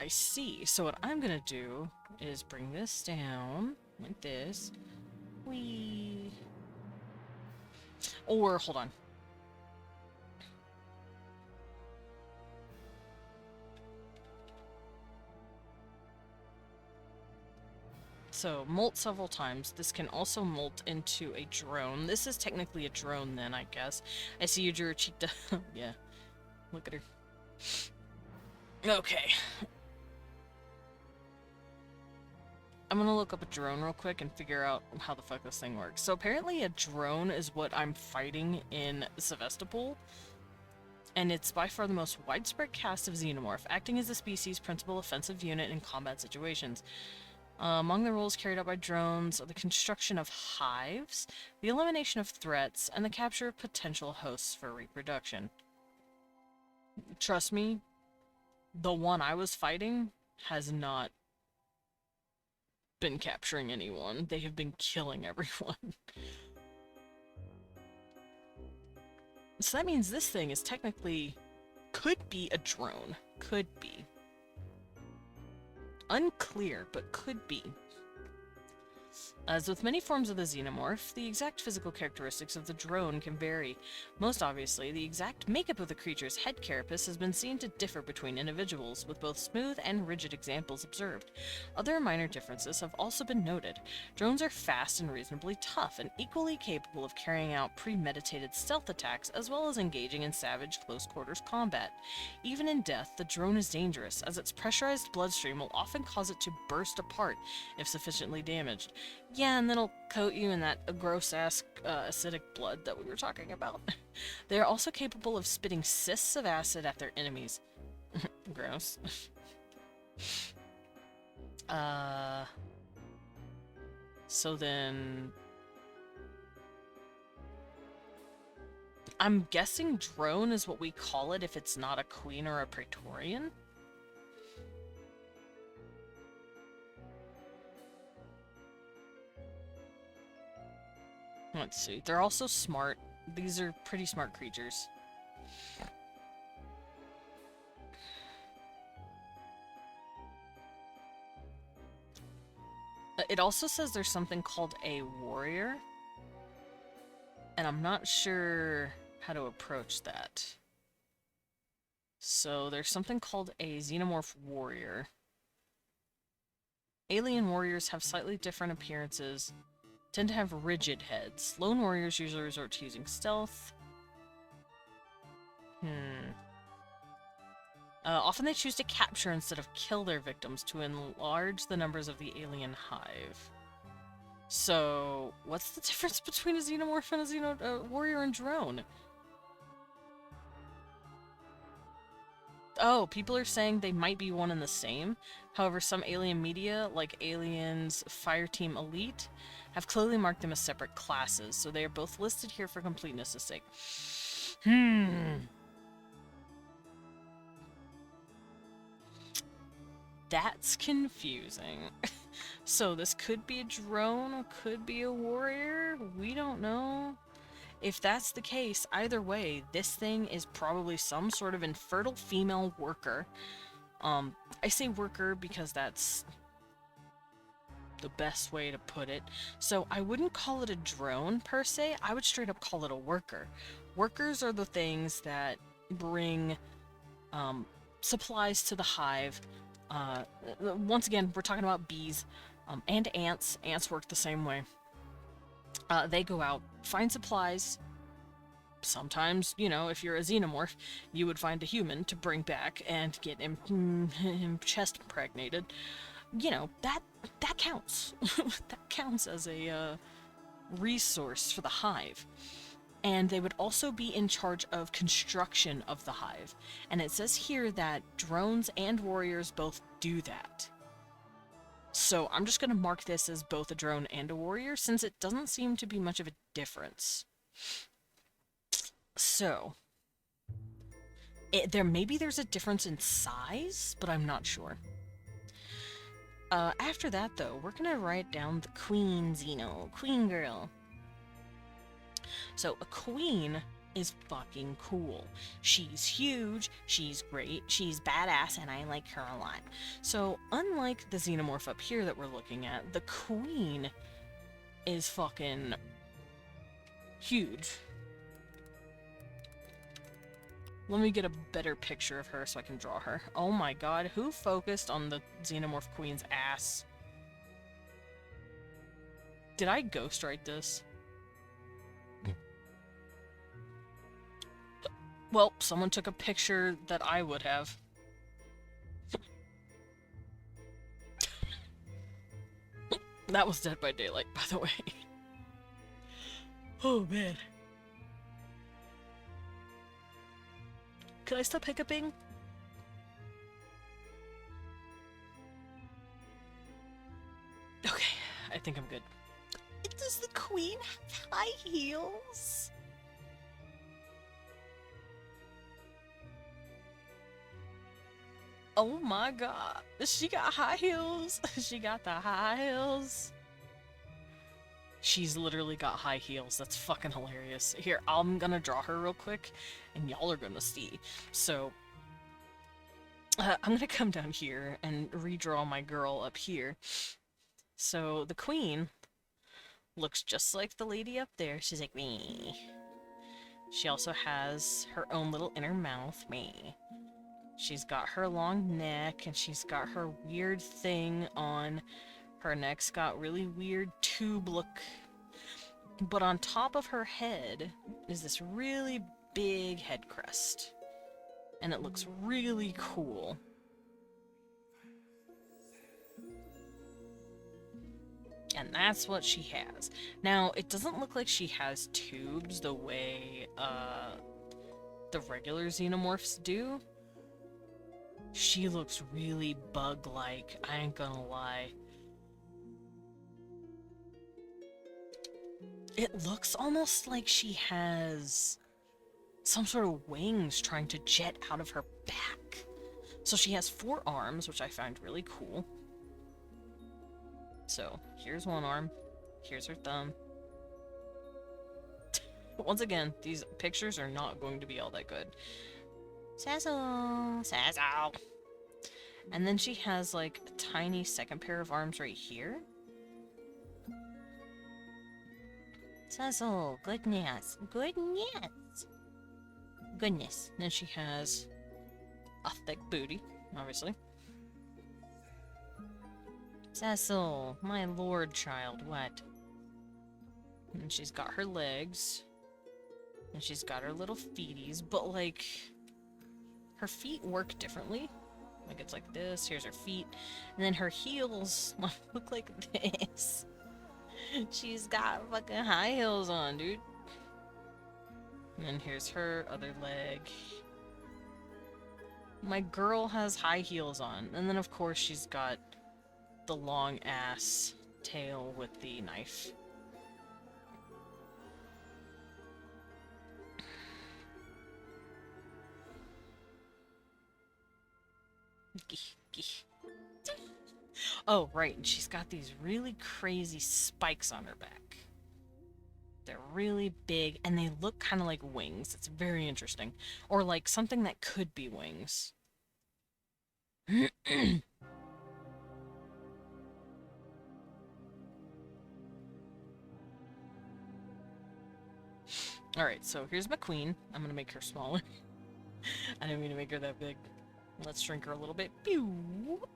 I see. So what I'm gonna do is bring this down, like this. Whee! Or, hold on. So, molt several times. This can also molt into a drone. This is technically a drone then, I guess. I see you drew a cheek to... yeah. Look at her. Okay. I'm gonna look up a drone real quick and figure out how the fuck this thing works. So apparently a drone is what I'm fighting in Sevastopol. And it's by far the most widespread caste of xenomorph, acting as the species' principal offensive unit in combat situations. Among the roles carried out by drones are the construction of hives, the elimination of threats, and the capture of potential hosts for reproduction. Trust me, the one I was fighting has not been capturing anyone. They have been killing everyone. So that means this thing is technically... could be a drone. Could be. Unclear, but could be. As with many forms of the xenomorph, the exact physical characteristics of the drone can vary. Most obviously, the exact makeup of the creature's head carapace has been seen to differ between individuals, with both smooth and rigid examples observed. Other minor differences have also been noted. Drones are fast and reasonably tough, and equally capable of carrying out premeditated stealth attacks, as well as engaging in savage close-quarters combat. Even in death, the drone is dangerous, as its pressurized bloodstream will often cause it to burst apart if sufficiently damaged. Yeah, and then it'll coat you in that gross-ass acidic blood that we were talking about. They are also capable of spitting cysts of acid at their enemies. Gross. So then... I'm guessing drone is what we call it if it's not a queen or a praetorian? Let's see. They're also smart. These are pretty smart creatures. It also says there's something called a warrior. And I'm not sure how to approach that. So there's something called a xenomorph warrior. Alien warriors have slightly different appearances. Tend to have rigid heads. Lone warriors usually resort to using stealth. Often they choose to capture instead of kill their victims to enlarge the numbers of the alien hive. So, what's the difference between a xenomorph and a warrior and drone? Oh, people are saying they might be one and the same. However, some alien media, like Aliens Fireteam Elite, have clearly marked them as separate classes, so they are both listed here for completeness' sake. That's confusing. So this could be a drone, or could be a warrior, we don't know. If that's the case, either way, this thing is probably some sort of infertile female worker. I say worker because that's the best way to put it. So I wouldn't call it a drone per se, I would straight up call it a worker. Workers are the things that bring supplies to the hive. Once again, we're talking about bees and ants. Ants work the same way. They go out, find supplies. Sometimes, you know, if you're a xenomorph, you would find a human to bring back and get him chest impregnated. You know, that counts. That counts as a resource for the hive. And they would also be in charge of construction of the hive. And it says here that drones and warriors both do that. So I'm just going to mark this as both a drone and a warrior, since it doesn't seem to be much of a difference. So, maybe there's a difference in size, but I'm not sure. After that, though, we're going to write down the queen Xeno. Queen girl. So, a queen is fucking cool. She's huge, she's great, she's badass, and I like her a lot. So, unlike the xenomorph up here that we're looking at, the queen is fucking huge. Let me get a better picture of her so I can draw her. Oh my god, who focused on the xenomorph queen's ass? Did I ghostwrite this? Well, someone took a picture that I would have. That was Dead by Daylight, by the way. Oh, man. Can I stop hiccuping? Okay, I think I'm good. Does the queen have high heels? Oh my god. She got high heels. She got the high heels. She's literally got high heels. That's fucking hilarious. Here, I'm gonna draw her real quick, and y'all are gonna see. So, I'm gonna come down here and redraw my girl up here. So, the queen looks just like the lady up there. She's like, me. She also has her own little inner mouth, me. She's got her long neck, and she's got her weird thing on her neck's got really weird tube look. But on top of her head is this really big head crest. And it looks really cool. And that's what she has. Now, it doesn't look like she has tubes the way the regular xenomorphs do. She looks really bug-like, I ain't gonna lie. It looks almost like she has some sort of wings trying to jet out of her back. So she has 4 arms, which I find really cool. So, here's one arm, here's her thumb. Once again, these pictures are not going to be all that good. Sazzle! Sazzle! And then she has, like, a tiny second pair of arms right here. Sazzle! Goodness! Goodness! Goodness. Then she has a thick booty, obviously. Cecil, my lord child, what? And she's got her legs. And she's got her little feeties, but like, her feet work differently. Like, it's like this, here's her feet. And then her heels look like this. She's got fucking high heels on, dude. And then here's her other leg. My girl has high heels on. And then, of course, she's got the long ass tail with the knife. Oh, right, and she's got these really crazy spikes on her back. They're really big, and they look kind of like wings. It's very interesting. Or like something that could be wings. Alright, so here's my queen. I'm gonna make her smaller. I didn't mean to make her that big. Let's shrink her a little bit. Pew!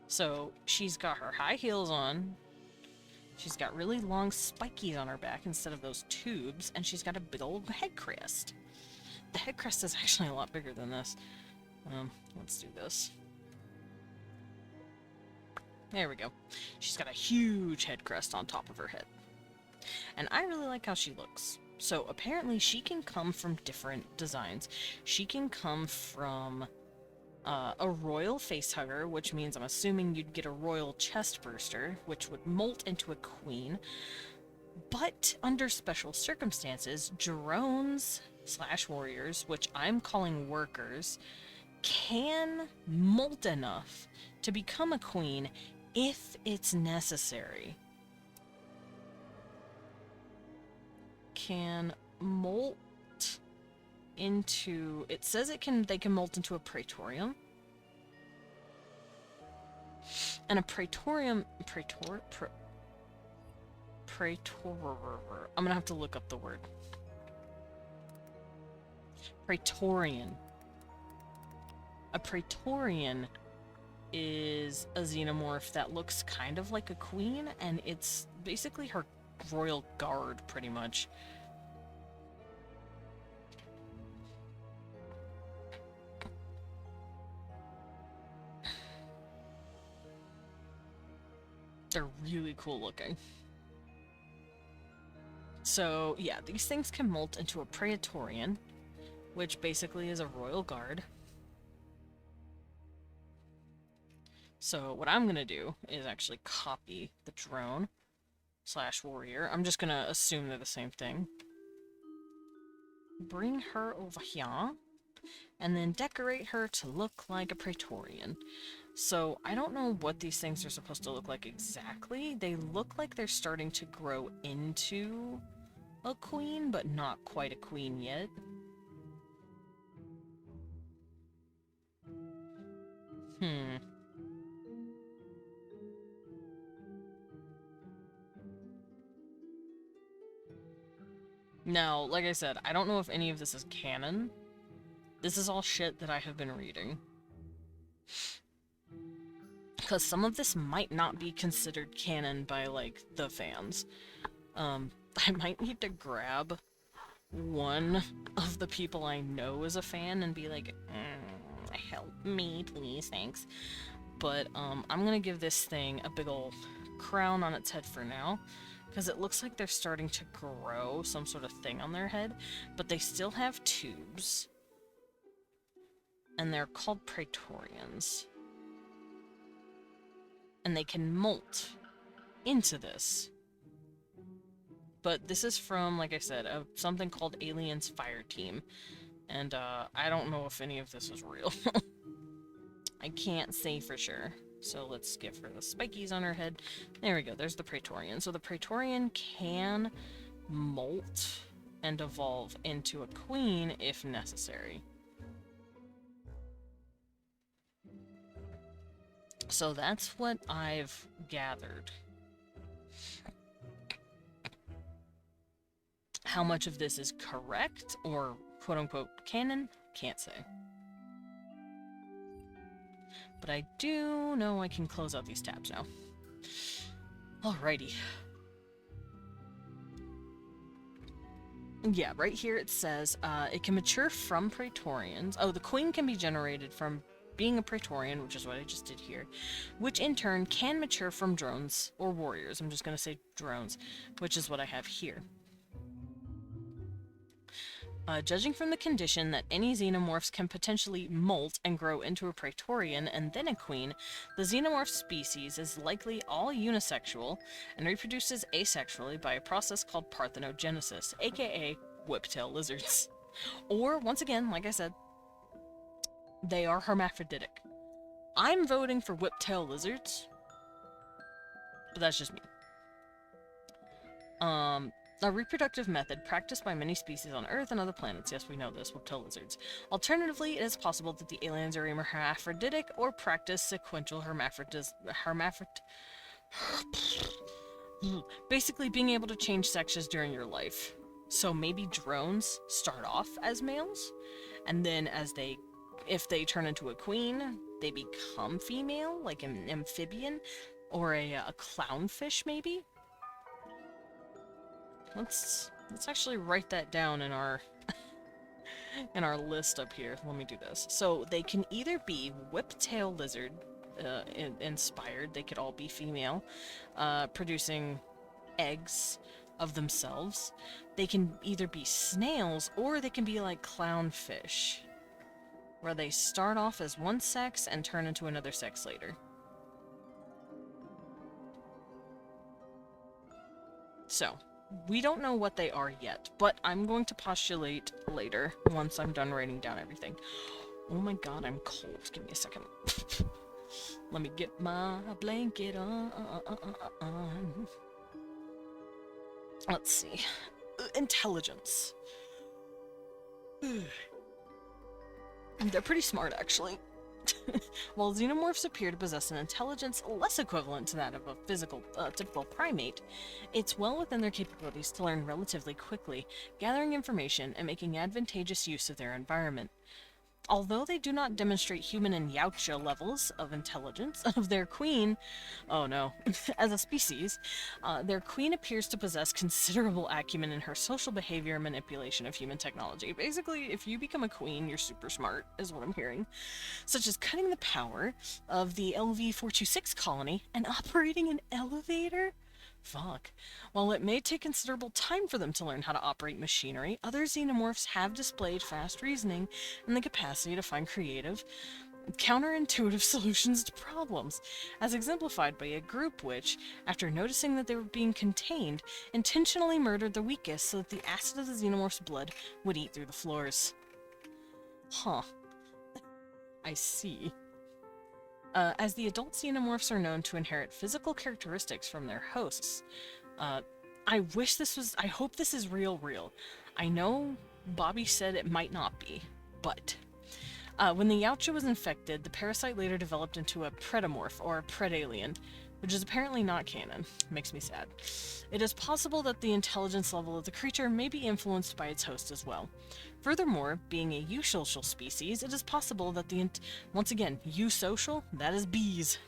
So, she's got her high heels on. She's got really long spikies on her back instead of those tubes, and she's got a big old head crest. The head crest is actually a lot bigger than this. Let's do this. There we go. She's got a huge head crest on top of her head. And I really like how she looks. So apparently she can come from different designs. She can come from a royal facehugger, which means I'm assuming you'd get a royal chest burster, which would molt into a queen. But under special circumstances, drones / warriors, which I'm calling workers, can molt enough to become a queen if it's necessary. Can molt into... It says they can molt into a praetorium. And a praetorium... I'm gonna have to look up the word. Praetorian. A praetorian is a xenomorph that looks kind of like a queen, and it's basically her royal guard, pretty much. They're really cool looking. So, yeah, these things can molt into a Praetorian, which basically is a royal guard. So what I'm gonna do is actually copy the drone / warrior. I'm just gonna assume they're the same thing. Bring her over here, and then decorate her to look like a Praetorian. So I don't know what these things are supposed to look like exactly. They look like they're starting to grow into a queen, but not quite a queen yet. Now, like I said, I don't know if any of this is canon. This is all shit that I have been reading. Because some of this might not be considered canon by, like, the fans. I might need to grab one of the people I know is a fan and be like, help me, please, thanks. But, I'm gonna give this thing a big ol' crown on its head for now, because it looks like they're starting to grow some sort of thing on their head, but they still have tubes. And they're called Praetorians. And they can molt into this. But this is from, like I said, something called Aliens Fire Team. And I don't know if any of this is real. I can't say for sure. So let's give her the spikies on her head. There we go, there's the Praetorian. So the Praetorian can molt and evolve into a queen if necessary. So that's what I've gathered. How much of this is correct or quote-unquote canon? Can't say. But I do know I can close out these tabs now. Alrighty. Yeah, right here it says, it can mature from Praetorians. Oh, the queen can be generated from being a Praetorian, which is what I just did here, which in turn can mature from drones or warriors. I'm just going to say drones, which is what I have here. Judging from the condition that any xenomorphs can potentially molt and grow into a Praetorian and then a queen, the xenomorph species is likely all unisexual and reproduces asexually by a process called parthenogenesis, aka whiptail lizards. Or, once again, like I said, they are hermaphroditic. I'm voting for whiptail lizards, but that's just me. A reproductive method practiced by many species on Earth and other planets. Yes, we know this, whiptail lizards. Alternatively, it is possible that the aliens are hermaphroditic or practice sequential basically being able to change sexes during your life. So maybe drones start off as males, and then if they turn into a queen, they become female, like an amphibian, or a clownfish, maybe? Let's actually write that down in our in our list up here. Let me do this. So they can either be whiptail lizard inspired. They could all be female, producing eggs of themselves. They can either be snails or they can be like clownfish, where they start off as one sex and turn into another sex later. So we don't know what they are yet, but I'm going to postulate later, once I'm done writing down everything. Oh my god, I'm cold. Give me a second. Let me get my blanket on. Let's see. Intelligence. They're pretty smart, actually. While xenomorphs appear to possess an intelligence less equivalent to that of a typical primate, it's well within their capabilities to learn relatively quickly, gathering information and making advantageous use of their environment. Although they do not demonstrate human and Yautja levels of intelligence of their queen, oh no, as a species, their queen appears to possess considerable acumen in her social behavior and manipulation of human technology. Basically, if you become a queen, you're super smart, is what I'm hearing. Such as cutting the power of the LV-426 colony and operating an elevator? Fuck. While it may take considerable time for them to learn how to operate machinery, other xenomorphs have displayed fast reasoning and the capacity to find creative, counterintuitive solutions to problems, as exemplified by a group which, after noticing that they were being contained, intentionally murdered the weakest so that the acid of the xenomorph's blood would eat through the floors. Huh. I see. As the adult xenomorphs are known to inherit physical characteristics from their hosts. I hope this is real. I know Bobby said it might not be, but when the Yautja was infected, the parasite later developed into a predomorph, or a predalien, which is apparently not canon. Makes me sad. It is possible that the intelligence level of the creature may be influenced by its host as well. Furthermore, being a eusocial species, it is possible that once again, eusocial, that is bees.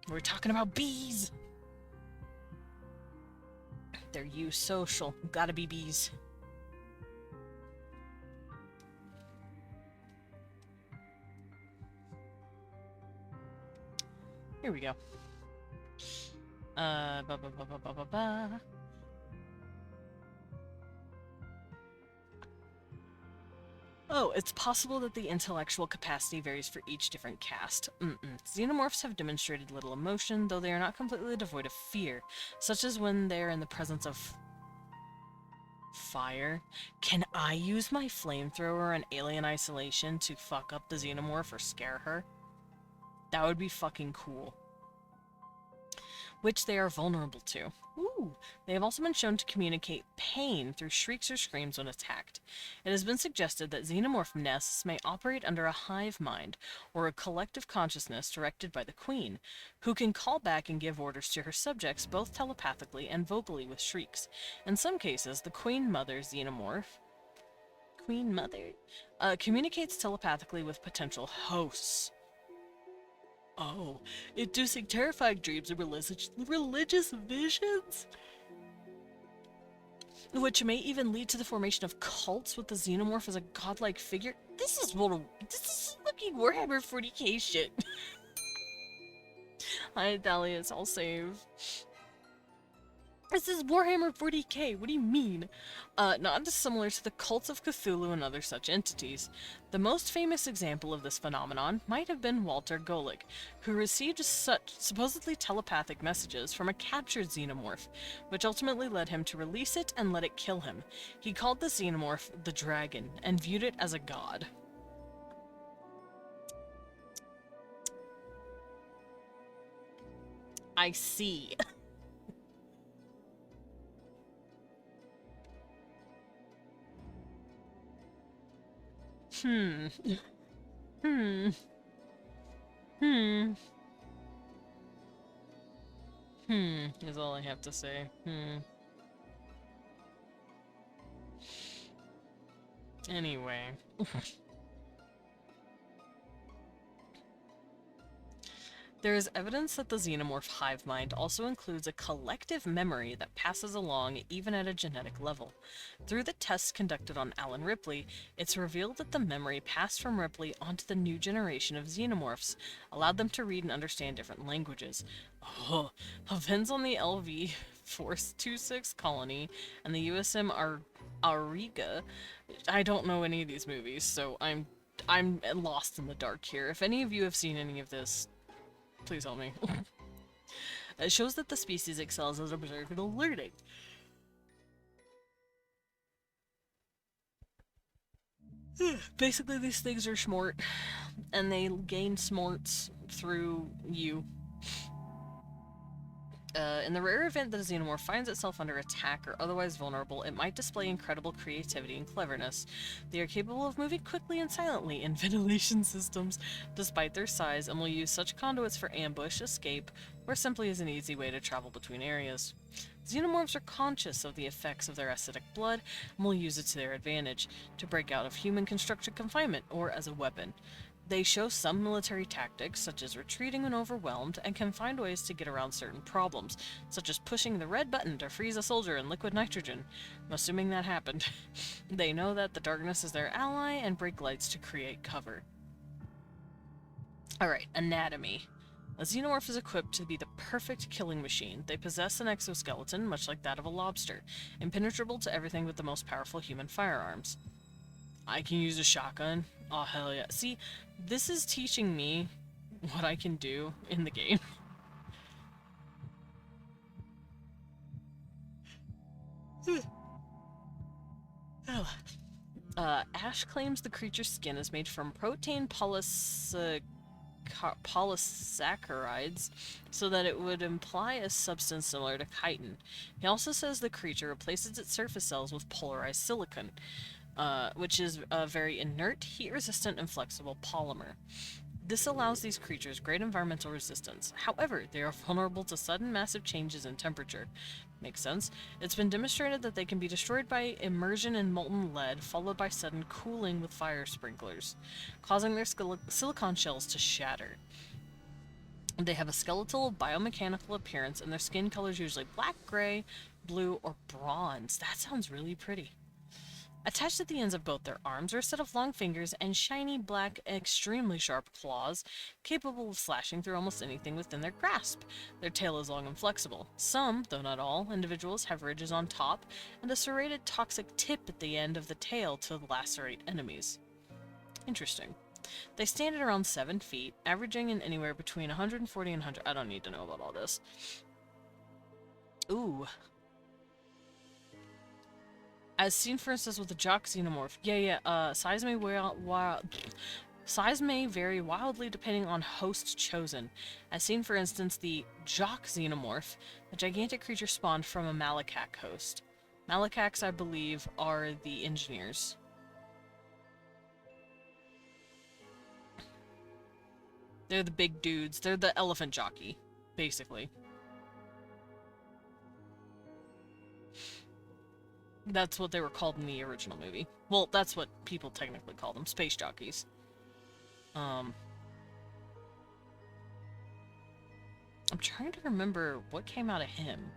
We're talking about bees! They're eusocial. Gotta be bees. Here we go. Oh, it's possible that the intellectual capacity varies for each different caste. Xenomorphs have demonstrated little emotion, though they are not completely devoid of fear, such as when they are in the presence of fire. Can I use my flamethrower on Alien Isolation to fuck up the xenomorph or scare her? That would be fucking cool. Which they are vulnerable to. Ooh. They have also been shown to communicate pain through shrieks or screams when attacked. It has been suggested that xenomorph nests may operate under a hive mind, or a collective consciousness directed by the queen, who can call back and give orders to her subjects both telepathically and vocally with shrieks. In some cases, the queen mother xenomorph communicates telepathically with potential hosts. Oh, inducing terrifying dreams and religious visions? Which may even lead to the formation of cults with the xenomorph as a godlike figure. This is fucking Warhammer 40k shit. Hi, Dahlias, I'll save. This is Warhammer 40k, what do you mean? Not dissimilar to the cults of Cthulhu and other such entities. The most famous example of this phenomenon might have been Walter Golick, who received such supposedly telepathic messages from a captured xenomorph, which ultimately led him to release it and let it kill him. He called the xenomorph the Dragon, and viewed it as a god. I see. Is all I have to say. Anyway. There is evidence that the xenomorph hive mind also includes a collective memory that passes along even at a genetic level. Through the tests conducted on Alan Ripley, it's revealed that the memory passed from Ripley onto the new generation of xenomorphs, allowed them to read and understand different languages. Oh, events on the LV-426 colony and the USM Auriga. I don't know any of these movies, so I'm lost in the dark here. If any of you have seen any of this, please help me. It shows that the species excels at observational learning. Basically, these things are smart, and they gain smarts through you. In the rare event that a xenomorph finds itself under attack or otherwise vulnerable, it might display incredible creativity and cleverness. They are capable of moving quickly and silently in ventilation systems, despite their size, and will use such conduits for ambush, escape, or simply as an easy way to travel between areas. Xenomorphs are conscious of the effects of their acidic blood and will use it to their advantage, to break out of human-constructed confinement, or as a weapon. They show some military tactics, such as retreating when overwhelmed, and can find ways to get around certain problems, such as pushing the red button to freeze a soldier in liquid nitrogen. I'm assuming that happened. They know that the darkness is their ally and break lights to create cover. Alright, anatomy. A xenomorph is equipped to be the perfect killing machine. They possess an exoskeleton, much like that of a lobster, impenetrable to everything but the most powerful human firearms. I can use a shotgun. Oh, hell yeah. See, this is teaching me what I can do in the game. Ash claims the creature's skin is made from protein polysaccharides, so that it would imply a substance similar to chitin. He also says the creature replaces its surface cells with polarized silicon, which is a very inert, heat-resistant, and flexible polymer. This allows these creatures great environmental resistance. However, they are vulnerable to sudden massive changes in temperature. Makes sense. It's been demonstrated that they can be destroyed by immersion in molten lead, followed by sudden cooling with fire sprinklers, causing their silicon shells to shatter. They have a skeletal, biomechanical appearance, and their skin color is usually black, gray, blue, or bronze. That sounds really pretty. Attached at the ends of both their arms are a set of long fingers and shiny, black, extremely sharp claws, capable of slashing through almost anything within their grasp. Their tail is long and flexible. Some, though not all, individuals have ridges on top and a serrated toxic tip at the end of the tail to lacerate enemies. Interesting. They stand at around 7 feet, averaging in anywhere between 140 and 100. I don't need to know about all this. Ooh. As seen, for instance, with the jock xenomorph. Size may vary wildly depending on host chosen. As seen, for instance, the jock xenomorph, a gigantic creature spawned from a macaque host. Macaques, I believe, are the engineers. They're the big dudes. They're the elephant jockey, basically. That's what they were called in the original movie. Well, that's what people technically call them, space jockeys. I'm trying to remember what came out of him.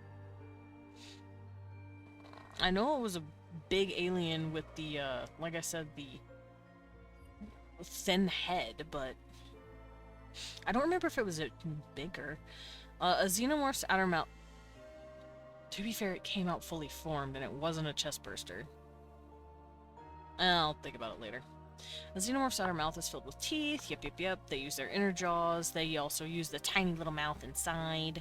I know it was a big alien with the, like I said, the thin head, but I don't remember if it was bigger. A xenomorph's outer mouth. To be fair, it came out fully formed, and it wasn't a chest burster. I'll think about it later. The xenomorph's outer mouth is filled with teeth. Yep. They use their inner jaws. They also use the tiny little mouth inside.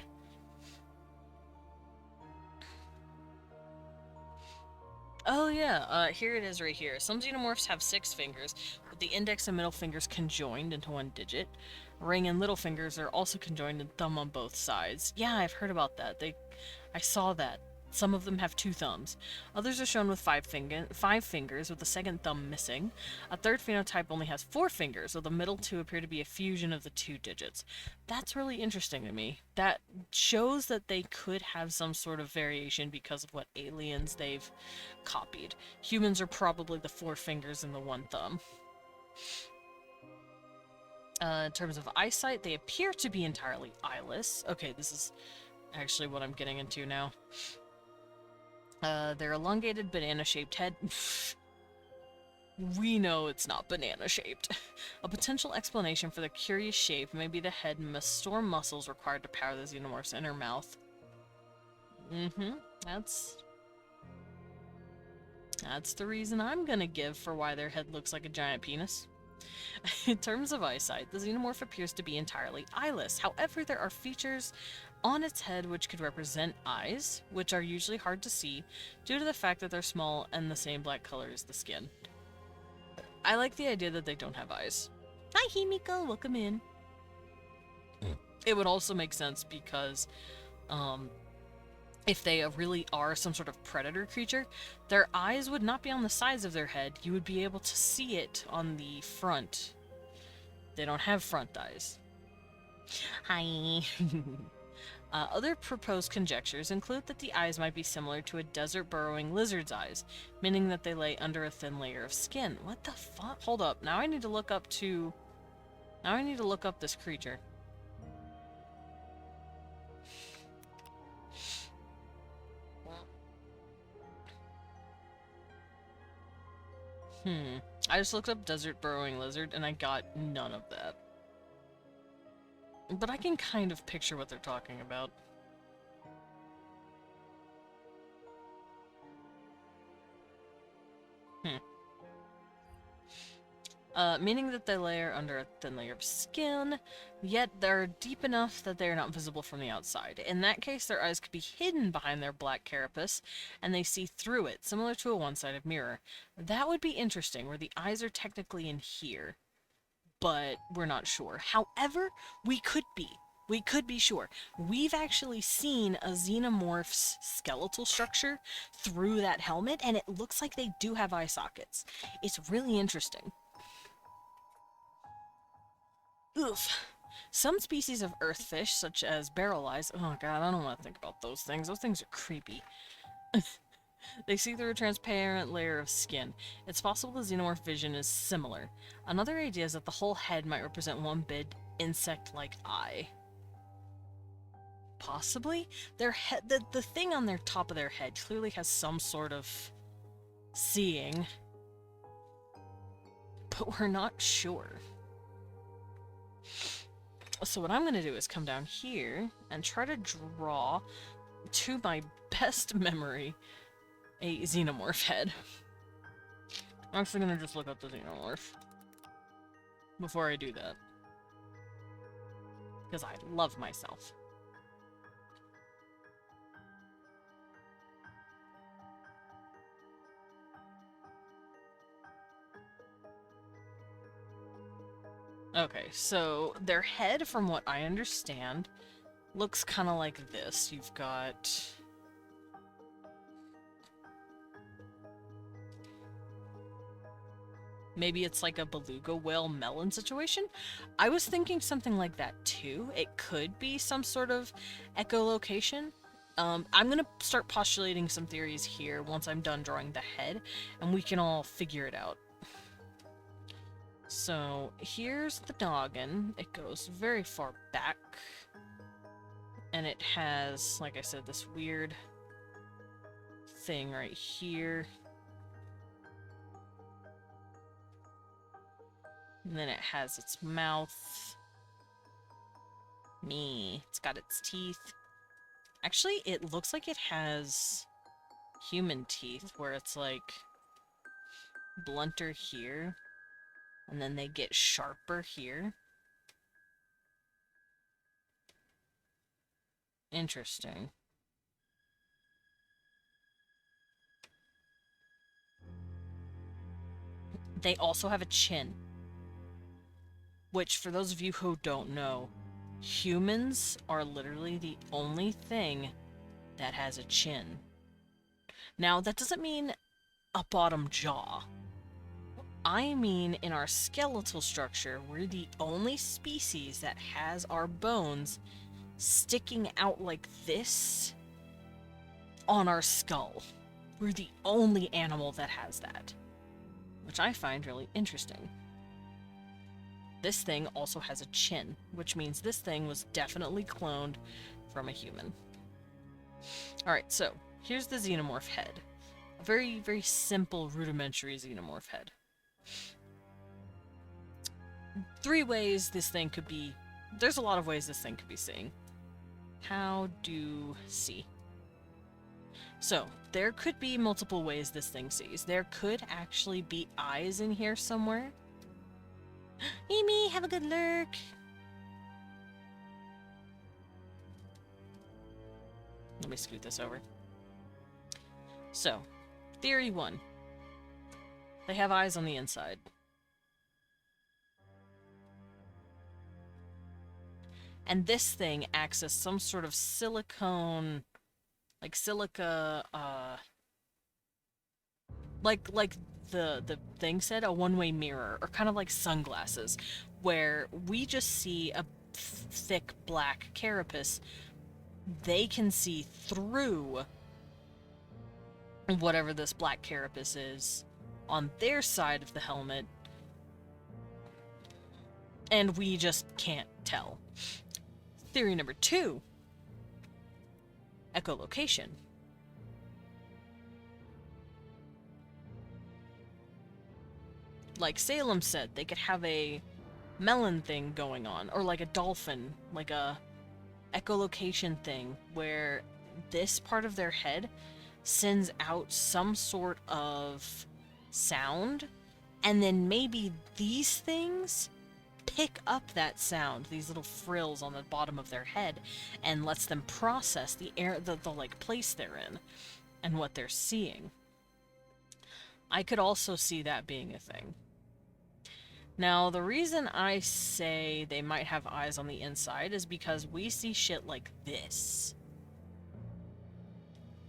Oh yeah, here it is right here. Some xenomorphs have 6 fingers, with the index and middle fingers conjoined into 1 digit. Ring and little fingers are also conjoined and thumb on both sides. Yeah, I've heard about that. I saw that. Some of them have 2 thumbs. Others are shown with 5 fingers, with the second thumb missing. A third phenotype only has 4 fingers, so the middle 2 appear to be a fusion of the 2 digits. That's really interesting to me. That shows that they could have some sort of variation because of what aliens they've copied. Humans are probably the 4 fingers and the 1 thumb. In terms of eyesight, they appear to be entirely eyeless. Okay, this is actually what I'm getting into now. Their elongated banana-shaped head... We know it's not banana-shaped. A potential explanation for the curious shape may be the head must store muscles required to power the xenomorph's inner mouth. That's the reason I'm gonna give for why their head looks like a giant penis. In terms of eyesight, the xenomorph appears to be entirely eyeless. However, there are features on its head which could represent eyes, which are usually hard to see due to the fact that they're small and the same black color as the skin. I like the idea that they don't have eyes. Hi, Himiko, welcome in. It would also make sense because if they really are some sort of predator creature, their eyes would not be on the sides of their head. You would be able to see it on the front. They don't have front eyes. Hi. Other proposed conjectures include that the eyes might be similar to a desert-burrowing lizard's eyes, meaning that they lay under a thin layer of skin. What the fuck? Hold up. Now I need to look up this creature. I just looked up desert-burrowing lizard, and I got none of that. But I can kind of picture what they're talking about. Meaning that they lay under a thin layer of skin, yet they're deep enough that they are not visible from the outside. In that case, their eyes could be hidden behind their black carapace, and they see through it, similar to a one-sided mirror. That would be interesting, where the eyes are technically in here, but we're not sure. However, we could be. We could be sure. We've actually seen a xenomorph's skeletal structure through that helmet, and it looks like they do have eye sockets. It's really interesting. Oof. Some species of earthfish, such as barrel eyes— oh god, I don't want to think about those things. Those things are creepy. They see through a transparent layer of skin. It's possible the xenomorph vision is similar. Another idea is that the whole head might represent one big insect-like eye. Possibly? Their head— the thing on their top of their head clearly has some sort of seeing. But we're not sure. So what I'm going to do is come down here and try to draw, to my best memory, a xenomorph head. I'm actually going to just look up the xenomorph before I do that, because I love myself. Okay, so their head, from what I understand, looks kind of like this. You've got... maybe it's like a beluga whale melon situation? I was thinking something like that too. It could be some sort of echolocation. I'm gonna start postulating some theories here once I'm done drawing the head, and we can all figure it out. So, here's the noggin. It goes very far back. And it has, like I said, this weird thing right here. And then it has its mouth. It's got its teeth. Actually, it looks like it has human teeth, where it's like blunter here. And then they get sharper here. Interesting. They also have a chin. Which, for those of you who don't know, humans are literally the only thing that has a chin. Now, that doesn't mean a bottom jaw. I mean, in our skeletal structure, we're the only species that has our bones sticking out like this on our skull. We're the only animal that has that, which I find really interesting. This thing also has a chin, which means this thing was definitely cloned from a human. Alright, so here's the xenomorph head. A very, very simple, rudimentary xenomorph head. 3 ways this thing could be... there's a lot of ways this thing could be seeing. How do see? So, there could be multiple ways this thing sees. There could actually be eyes in here somewhere. Mimi, have a good lurk! Let me scoot this over. So, theory 1. They have eyes on the inside. And this thing acts as some sort of silicone, like silica, like the thing said, a one-way mirror, or kind of like sunglasses, where we just see a thick black carapace. They can see through whatever this black carapace is on their side of the helmet, and we just can't tell. Theory number 2, echolocation. Like Salem said, they could have a melon thing going on, or like a dolphin, like a echolocation thing, where this part of their head sends out some sort of sound, and then maybe these things pick up that sound, these little frills on the bottom of their head, and lets them process the air, the like place they're in, and what they're seeing. I could also see that being a thing. Now, the reason I say they might have eyes on the inside is because we see shit like this.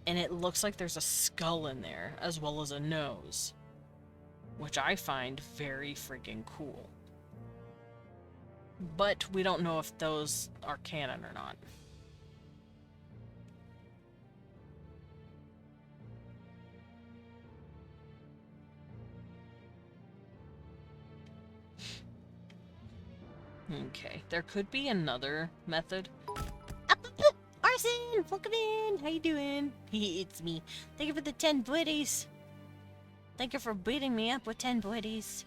And it looks like there's a skull in there, as well as a nose. Which I find very freaking cool. But we don't know if those are canon or not. Okay, there could be another method. Arson! Welcome in! How you doing? It's me. Thank you for the 10 buddies. Thank you for beating me up with 10 buddies.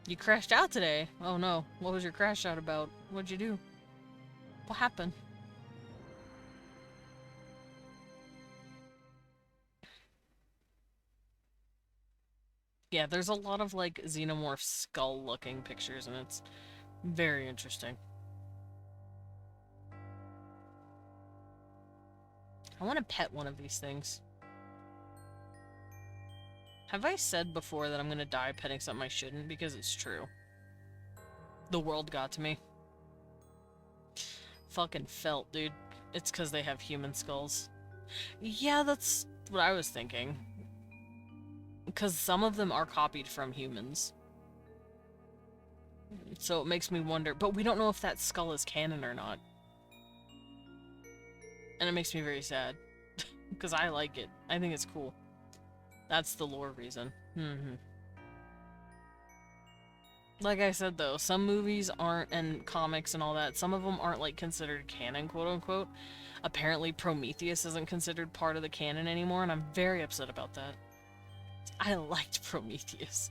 You crashed out today? Oh no. What was your crash out about? What'd you do? What happened? Yeah, there's a lot of, like, xenomorph skull-looking pictures, and it's very interesting. I want to pet one of these things. Have I said before that I'm gonna die petting something I shouldn't? Because it's true. The world got to me. Fucking felt, dude. It's because they have human skulls. Yeah, that's what I was thinking. Because some of them are copied from humans. So it makes me wonder. But we don't know if that skull is canon or not. And it makes me very sad. Because I like it. I think it's cool. That's the lore reason. Like I said though, some movies aren't, and comics and all that, some of them aren't like considered canon, quote unquote. Apparently Prometheus isn't considered part of the canon anymore, and I'm very upset about that. I liked Prometheus.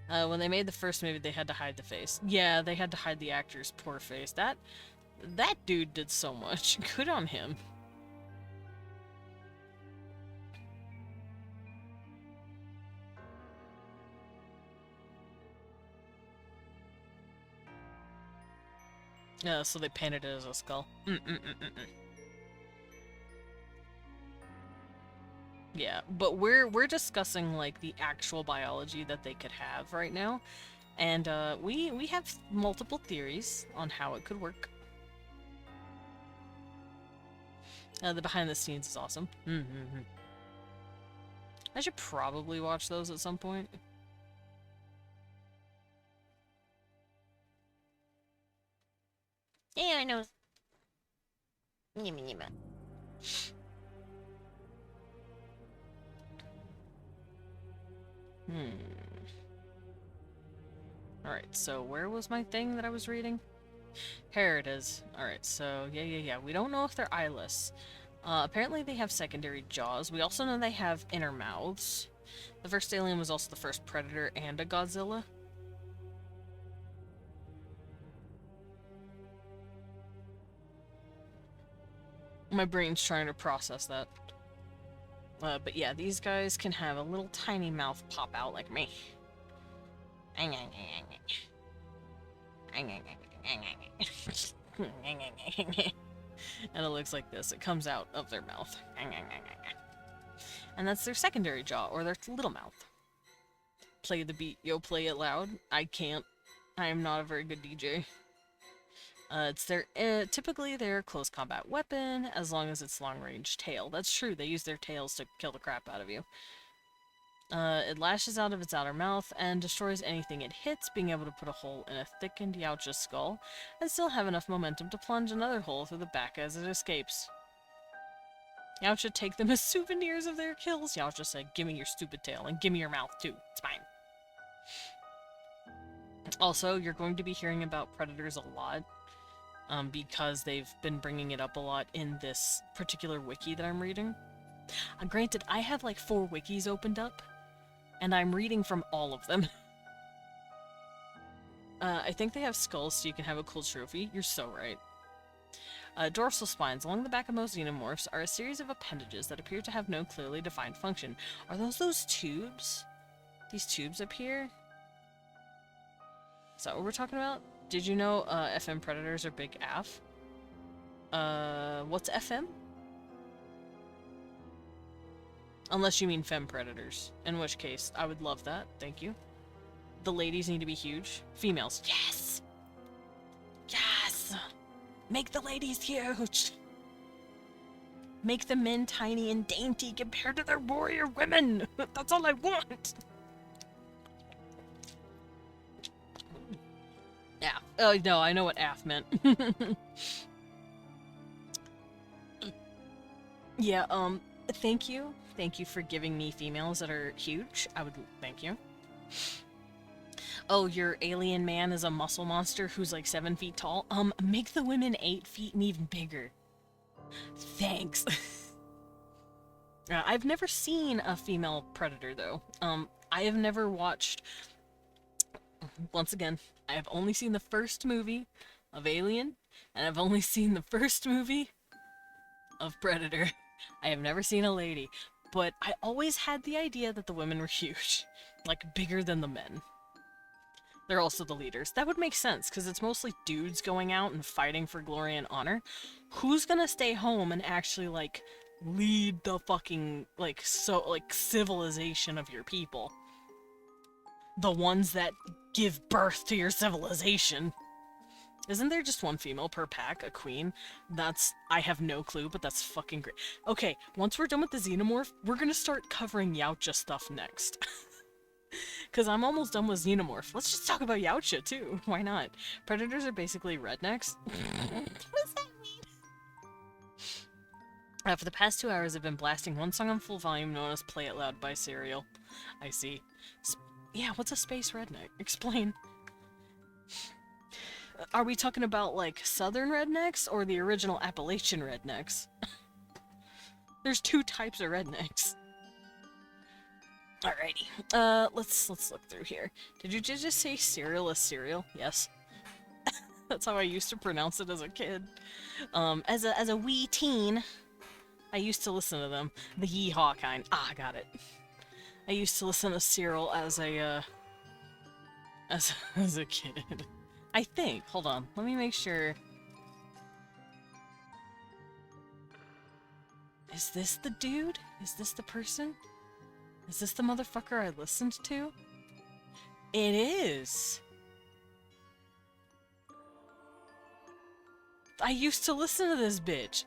When they made the first movie, they had to hide the face. Yeah, they had to hide the actor's poor face. That dude did so much. Good on him. Yeah, so they painted it as a skull. Yeah, but we're discussing like the actual biology that they could have right now, and we have multiple theories on how it could work. The behind the scenes is awesome. I should probably watch those at some point. Yeah, I know. Alright, so where was my thing that I was reading? Here it is. Alright, so yeah. We don't know if they're eyeless. Apparently they have secondary jaws. We also know they have inner mouths. The first alien was also the first predator and a Godzilla. My brain's trying to process that. But yeah, these guys can have a little tiny mouth pop out like me. And it looks like this. It comes out of their mouth. And that's their secondary jaw, or their little mouth. Play the beat, yo, play it loud. I can't. I am not a very good DJ. It's their typically their close combat weapon, as long as it's long-range tail. That's true, they use their tails to kill the crap out of you. It lashes out of its outer mouth and destroys anything it hits, being able to put a hole in a thickened Yautja's skull, and still have enough momentum to plunge another hole through the back as it escapes. Yautja take them as souvenirs of their kills. Yautja said, "Gimme your stupid tail, and gimme your mouth too, it's mine." Also, you're going to be hearing about predators a lot, because they've been bringing it up a lot in this particular wiki that I'm reading. Granted, I have like 4 wikis opened up, and I'm reading from all of them. I think they have skulls so you can have a cool trophy. You're so right. Dorsal spines along the back of most xenomorphs are a series of appendages that appear to have no clearly defined function. Are those tubes? These tubes up here? Is that what we're talking about? Did you know FM predators are big AF? What's FM? Unless you mean femme predators, in which case I would love that, thank you. The ladies need to be huge. Females, yes! Yes! Make the ladies huge! Make the men tiny and dainty compared to their warrior women! That's all I want! Yeah. Oh, no, I know what AF meant. Yeah, thank you. Thank you for giving me females that are huge. Thank you. Oh, your alien man is a muscle monster who's like 7 feet tall? Make the women 8 feet and even bigger. Thanks. I've never seen a female predator, though. I have never watched... Once again, I have only seen the first movie of Alien, and I've only seen the first movie of Predator. I have never seen a lady, but I always had the idea that the women were huge. Like, bigger than the men. They're also the leaders. That would make sense, because it's mostly dudes going out and fighting for glory and honor. Who's gonna stay home and actually, like, lead the fucking, like, civilization of your people? The ones that give birth to your civilization. Isn't there just one female per pack, a queen? I have no clue, but that's fucking great. Okay, once we're done with the xenomorph, we're gonna start covering Yautja stuff next. Because I'm almost done with xenomorph. Let's just talk about Yautja, too. Why not? Predators are basically rednecks. What does that mean? For the past 2 hours, I've been blasting one song on full volume known as Play It Loud by Serial. I see. Yeah, what's a space redneck? Explain. Are we talking about, like, southern rednecks or the original Appalachian rednecks? There's 2 types of rednecks. Alrighty. Let's look through here. Did you just say cereal as cereal? Yes. That's how I used to pronounce it as a kid. As a wee teen, I used to listen to them. The yeehaw kind. Ah, got it. I used to listen to Cyril as a kid. I think. Hold on. Let me make sure. Is this the dude? Is this the person? Is this the motherfucker I listened to? It is. I used to listen to this bitch.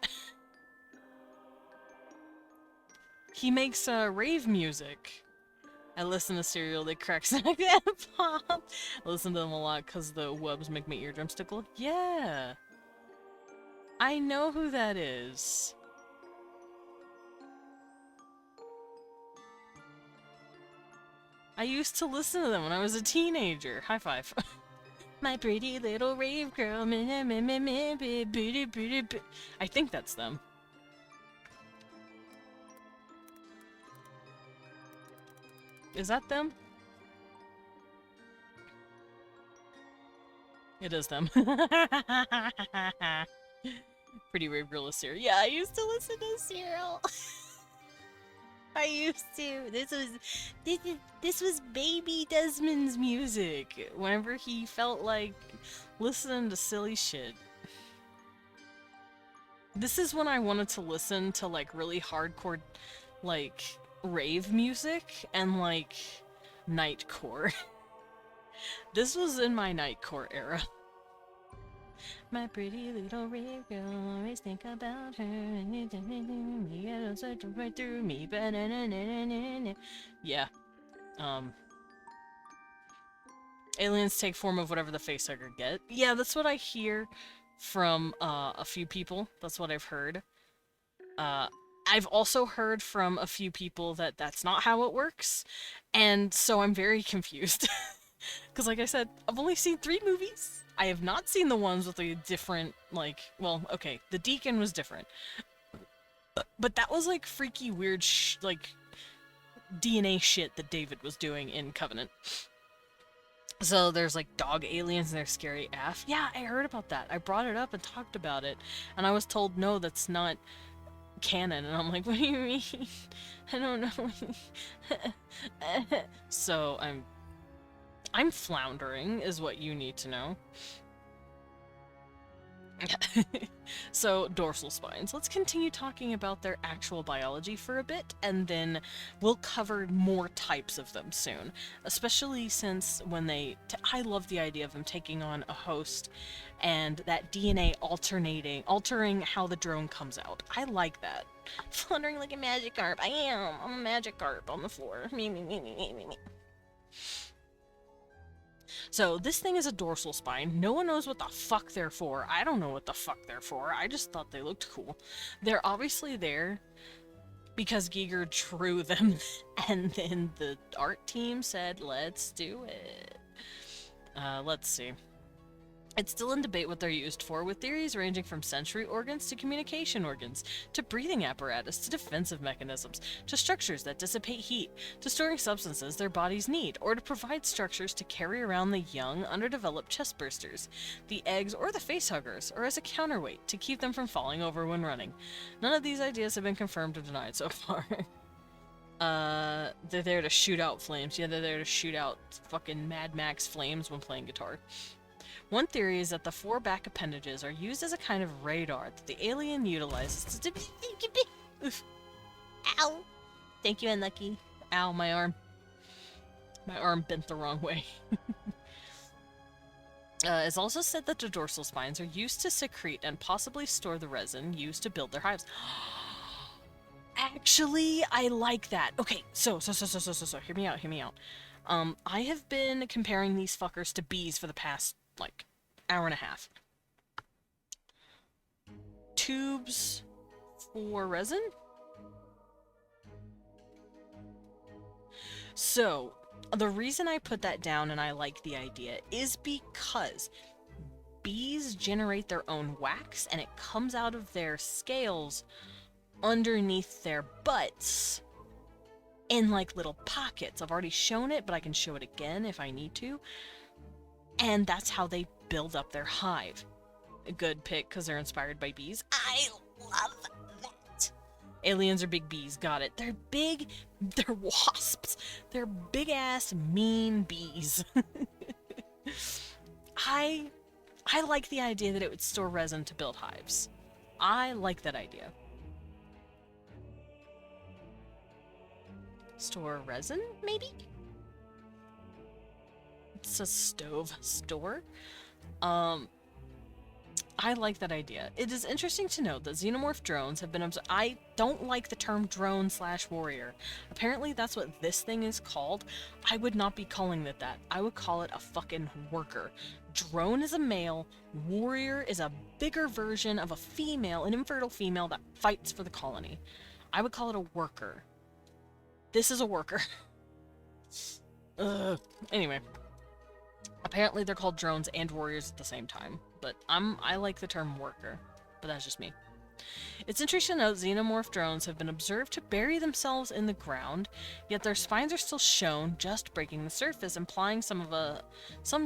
He makes rave music. I listen to Serial, they crack snack and pop. I listen to them a lot because the wubs make my eardrums tickle. Yeah. I know who that is. I used to listen to them when I was a teenager. High five. My pretty little rave girl. I think that's them. Is that them? It is them. Pretty rave girl is Serial. Yeah, I used to listen to Serial. I used to. This was baby Desmond's music. Whenever he felt like listening to silly shit. This is when I wanted to listen to like really hardcore, like rave music and like nightcore. This was in my nightcore era. My pretty little red girl, always think about her. You gotta search right through me. Yeah. Aliens take form of whatever the facehugger get. Yeah, that's what I hear from a few people. That's what I've heard. I've also heard from a few people that that's not how it works, and so I'm very confused. Because like I said, I've only seen 3 movies. I have not seen the ones with a different, like, well, okay, the Deacon was different. But that was like freaky weird like DNA shit that David was doing in Covenant. So there's like dog aliens and they're scary AF. Yeah, I heard about that. I brought it up and talked about it, and I was told no, that's not canon, and I'm like, what do you mean? I don't know. So I'm floundering is what you need to know. So, dorsal spines. Let's continue talking about their actual biology for a bit, and then we'll cover more types of them soon. Especially since when I love the idea of them taking on a host, and that DNA altering how the drone comes out. I like that. Fluttering like a Magikarp. I'm a Magikarp on the floor. Me. So this thing is a dorsal spine. No one knows what the fuck they're for. I don't know what the fuck they're for. I just thought they looked cool. They're obviously there because Giger drew them, and then the art team said, let's do it. Let's see. It's still in debate what they're used for, with theories ranging from sensory organs to communication organs, to breathing apparatus, to defensive mechanisms, to structures that dissipate heat, to storing substances their bodies need, or to provide structures to carry around the young, underdeveloped chestbursters, the eggs, or the facehuggers, or as a counterweight to keep them from falling over when running. None of these ideas have been confirmed or denied so far. They're there to shoot out flames. Yeah, they're there to shoot out fucking Mad Max flames when playing guitar. One theory is that the 4 back appendages are used as a kind of radar that the alien utilizes to... Oof. Ow! Thank you, Unlucky. Ow, my arm. My arm bent the wrong way. It's also said that the dorsal spines are used to secrete and possibly store the resin used to build their hives. Actually, I like that. Okay, so, hear me out. I have been comparing these fuckers to bees for the past, like, hour and a half. Tubes for resin? So, the reason I put that down and I like the idea is because bees generate their own wax and it comes out of their scales underneath their butts in like little pockets. I've already shown it, but I can show it again if I need to. And that's how they build up their hive. A good pick because they're inspired by bees. I love that. Aliens are big bees, got it. They're big, they're wasps. They're big ass mean bees. I like the idea that it would store resin to build hives. I like that idea. Store resin, maybe? It's a stove store. I like that idea. It is interesting to note that xenomorph drones have been observed. I don't like the term drone/warrior. Apparently that's what this thing is called. I would not be calling it that. I would call it a fucking worker. Drone is a male, warrior is a bigger version of a female, an infertile female that fights for the colony. I would call it a worker. This is a worker. Anyway. Apparently they're called drones and warriors at the same time, but I like the term worker, but that's just me. It's interesting to note xenomorph drones have been observed to bury themselves in the ground, yet their spines are still shown just breaking the surface, implying some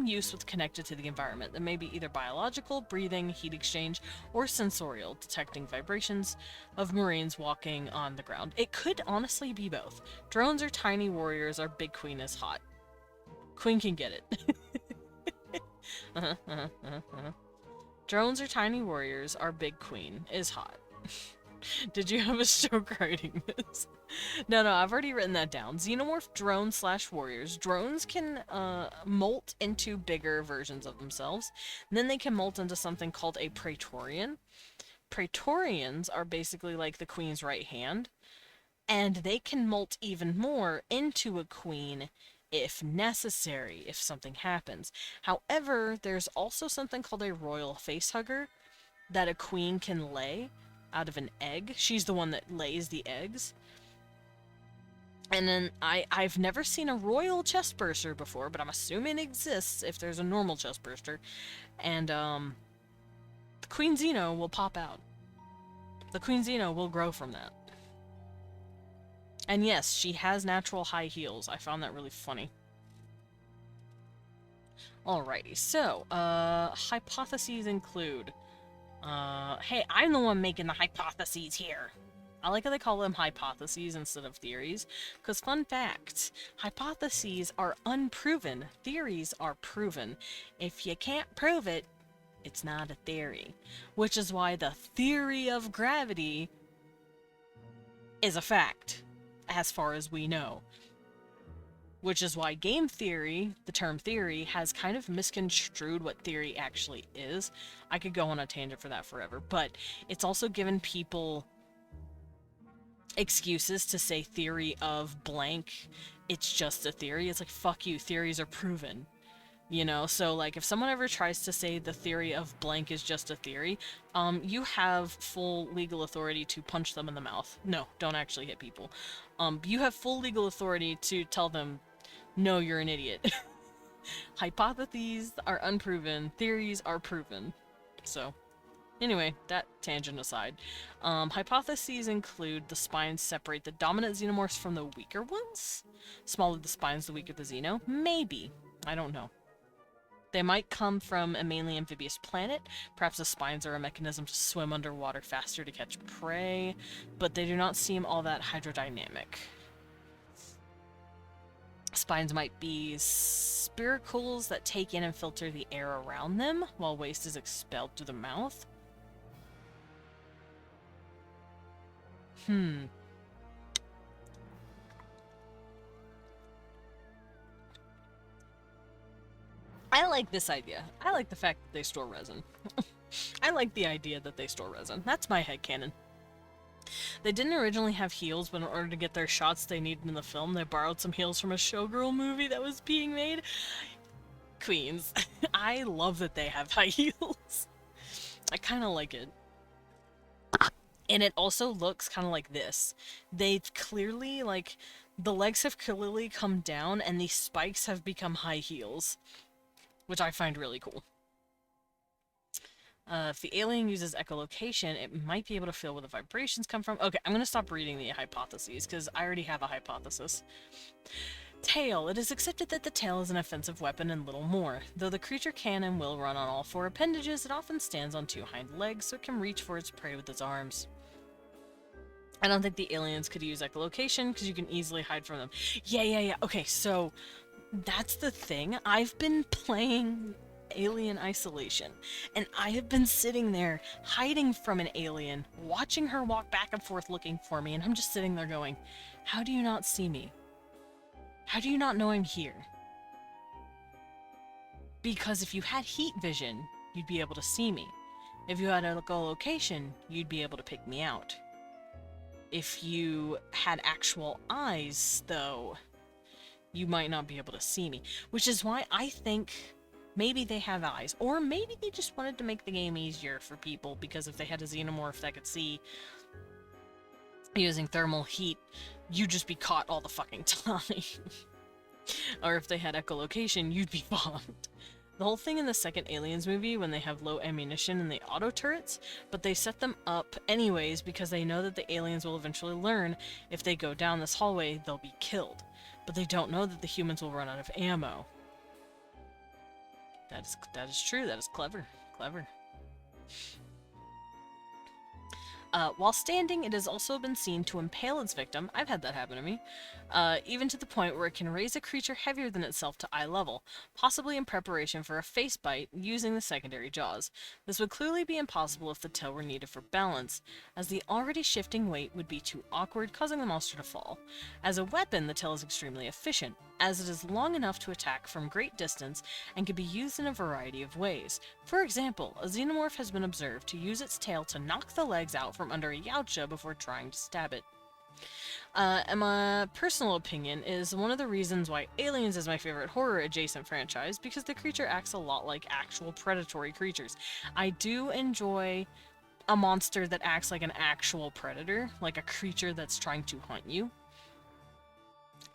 use with connected to the environment that may be either biological, breathing, heat exchange, or sensorial, detecting vibrations of marines walking on the ground. It could honestly be both. Drones are tiny warriors, our big queen is hot. Queen can get it. Drones are tiny warriors, our big queen is hot. Did you have a stroke writing this? No, I've already written that down. Xenomorph drone slash warriors. Drones can molt into bigger versions of themselves. Then they can molt into something called a Praetorian. Praetorians are basically like the queen's right hand, and they can molt even more into a queen if necessary, if something happens. However, there's also something called a royal facehugger that a queen can lay out of an egg. She's the one that lays the eggs. And then I've never seen a royal chestburster before, but I'm assuming it exists if there's a normal chestburster. And the Queen Xeno will pop out. The Queen Xeno will grow from that. And yes, she has natural high heels. I found that really funny. Alrighty, so, hypotheses include... hey, I'm the one making the hypotheses here. I like how they call them hypotheses instead of theories, because fun fact, hypotheses are unproven, theories are proven. If you can't prove it, it's not a theory. Which is why the theory of gravity is a fact, as far as we know. Which is why game theory, the term theory, has kind of misconstrued what theory actually is. I could go on a tangent for that forever, but it's also given people excuses to say theory of blank, it's just a theory. It's like, fuck you, theories are proven. You know, so like if someone ever tries to say the theory of blank is just a theory, you have full legal authority to punch them in the mouth. No, don't actually hit people. You have full legal authority to tell them, no, you're an idiot. Hypotheses are unproven, theories are proven. So, anyway, that tangent aside. Hypotheses include the spines separate the dominant xenomorphs from the weaker ones? Smaller the spines, the weaker the xeno? Maybe. I don't know. They might come from a mainly amphibious planet. Perhaps the spines are a mechanism to swim underwater faster to catch prey, but they do not seem all that hydrodynamic. Spines might be spiracles that take in and filter the air around them, while waste is expelled through the mouth. I like this idea. I like the fact that they store resin. I like the idea that they store resin. That's my headcanon. They didn't originally have heels, but in order to get their shots they needed in the film, they borrowed some heels from a showgirl movie that was being made. Queens. I love that they have high heels. I kind of like it. And it also looks kind of like this. They've clearly, like, the legs have clearly come down and these spikes have become high heels, which I find really cool. If the alien uses echolocation, it might be able to feel where the vibrations come from. Okay, I'm going to stop reading the hypotheses, because I already have a hypothesis. Tail. It is accepted that the tail is an offensive weapon and little more. Though the creature can and will run on all four appendages, it often stands on two hind legs, so it can reach for its prey with its arms. I don't think the aliens could use echolocation, because you can easily hide from them. Yeah. Okay, so that's the thing. I've been playing Alien Isolation, and I have been sitting there hiding from an alien, watching her walk back and forth looking for me, and I'm just sitting there going, how do you not see me? How do you not know I'm here? Because if you had heat vision, you'd be able to see me. If you had echolocation, you'd be able to pick me out. If you had actual eyes, though, you might not be able to see me. Which is why I think maybe they have eyes. Or maybe they just wanted to make the game easier for people, because if they had a xenomorph that could see using thermal heat, you'd just be caught all the fucking time. Or if they had echolocation, you'd be bombed. The whole thing in the second Aliens movie, when they have low ammunition in the auto turrets, but they set them up anyways because they know that the aliens will eventually learn if they go down this hallway, they'll be killed. But they don't know that the humans will run out of ammo. That is true. That is clever. Clever. While standing, it has also been seen to impale its victim. I've had that happen to me. Even to the point where it can raise a creature heavier than itself to eye level, possibly in preparation for a face bite using the secondary jaws. This would clearly be impossible if the tail were needed for balance, as the already shifting weight would be too awkward, causing the monster to fall. As a weapon, the tail is extremely efficient, as it is long enough to attack from great distance and can be used in a variety of ways. For example, a xenomorph has been observed to use its tail to knock the legs out from under a yautja before trying to stab it. And my personal opinion is one of the reasons why Aliens is my favorite horror-adjacent franchise, because the creature acts a lot like actual predatory creatures. I do enjoy a monster that acts like an actual predator, like a creature that's trying to hunt you.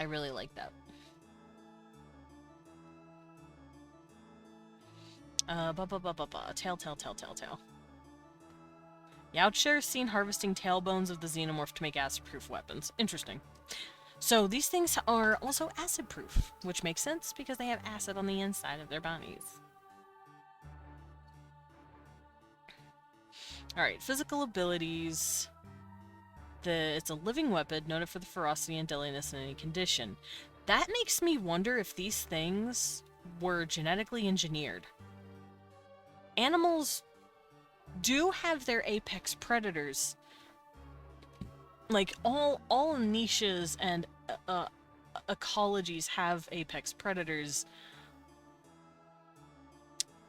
I really like that. Tail. Yautja are seen harvesting tailbones of the xenomorph to make acid-proof weapons. Interesting. So these things are also acid-proof, which makes sense because they have acid on the inside of their bodies. Alright, physical abilities. It's a living weapon, noted for the ferocity and deadliness in any condition. That makes me wonder if these things were genetically engineered. Animals do have their apex predators. Like, all niches and ecologies have apex predators.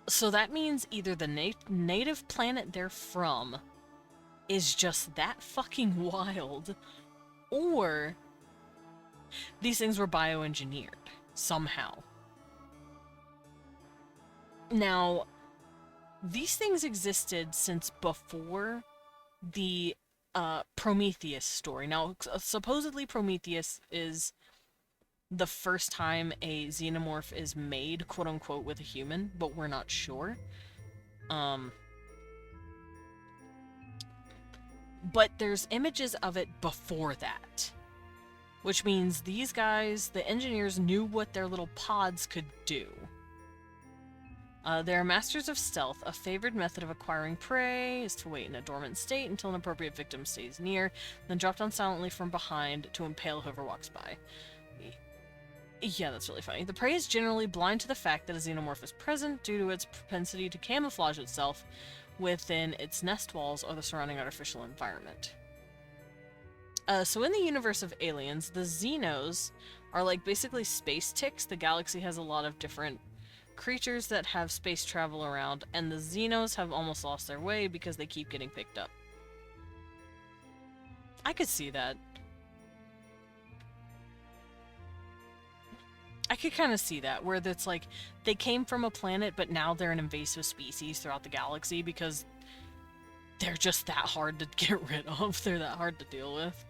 So that means either the native planet they're from is just that fucking wild, or these things were bioengineered somehow. Now, these things existed since before the Prometheus story. Now, supposedly Prometheus is the first time a xenomorph is made, quote-unquote, with a human, but we're not sure. But there's images of it before that. Which means these guys, the engineers, knew what their little pods could do. They are masters of stealth. A favored method of acquiring prey is to wait in a dormant state until an appropriate victim stays near, then drop down silently from behind to impale whoever walks by. Yeah, that's really funny. The prey is generally blind to the fact that a xenomorph is present due to its propensity to camouflage itself within its nest walls or the surrounding artificial environment. So in the universe of Aliens, the Xenos are like basically space ticks. The galaxy has a lot of different creatures that have space travel around, and the Xenos have almost lost their way because they keep getting picked up. I could see that. I could kind of see that, where it's like, they came from a planet, but now they're an invasive species throughout the galaxy because they're just that hard to get rid of. They're that hard to deal with.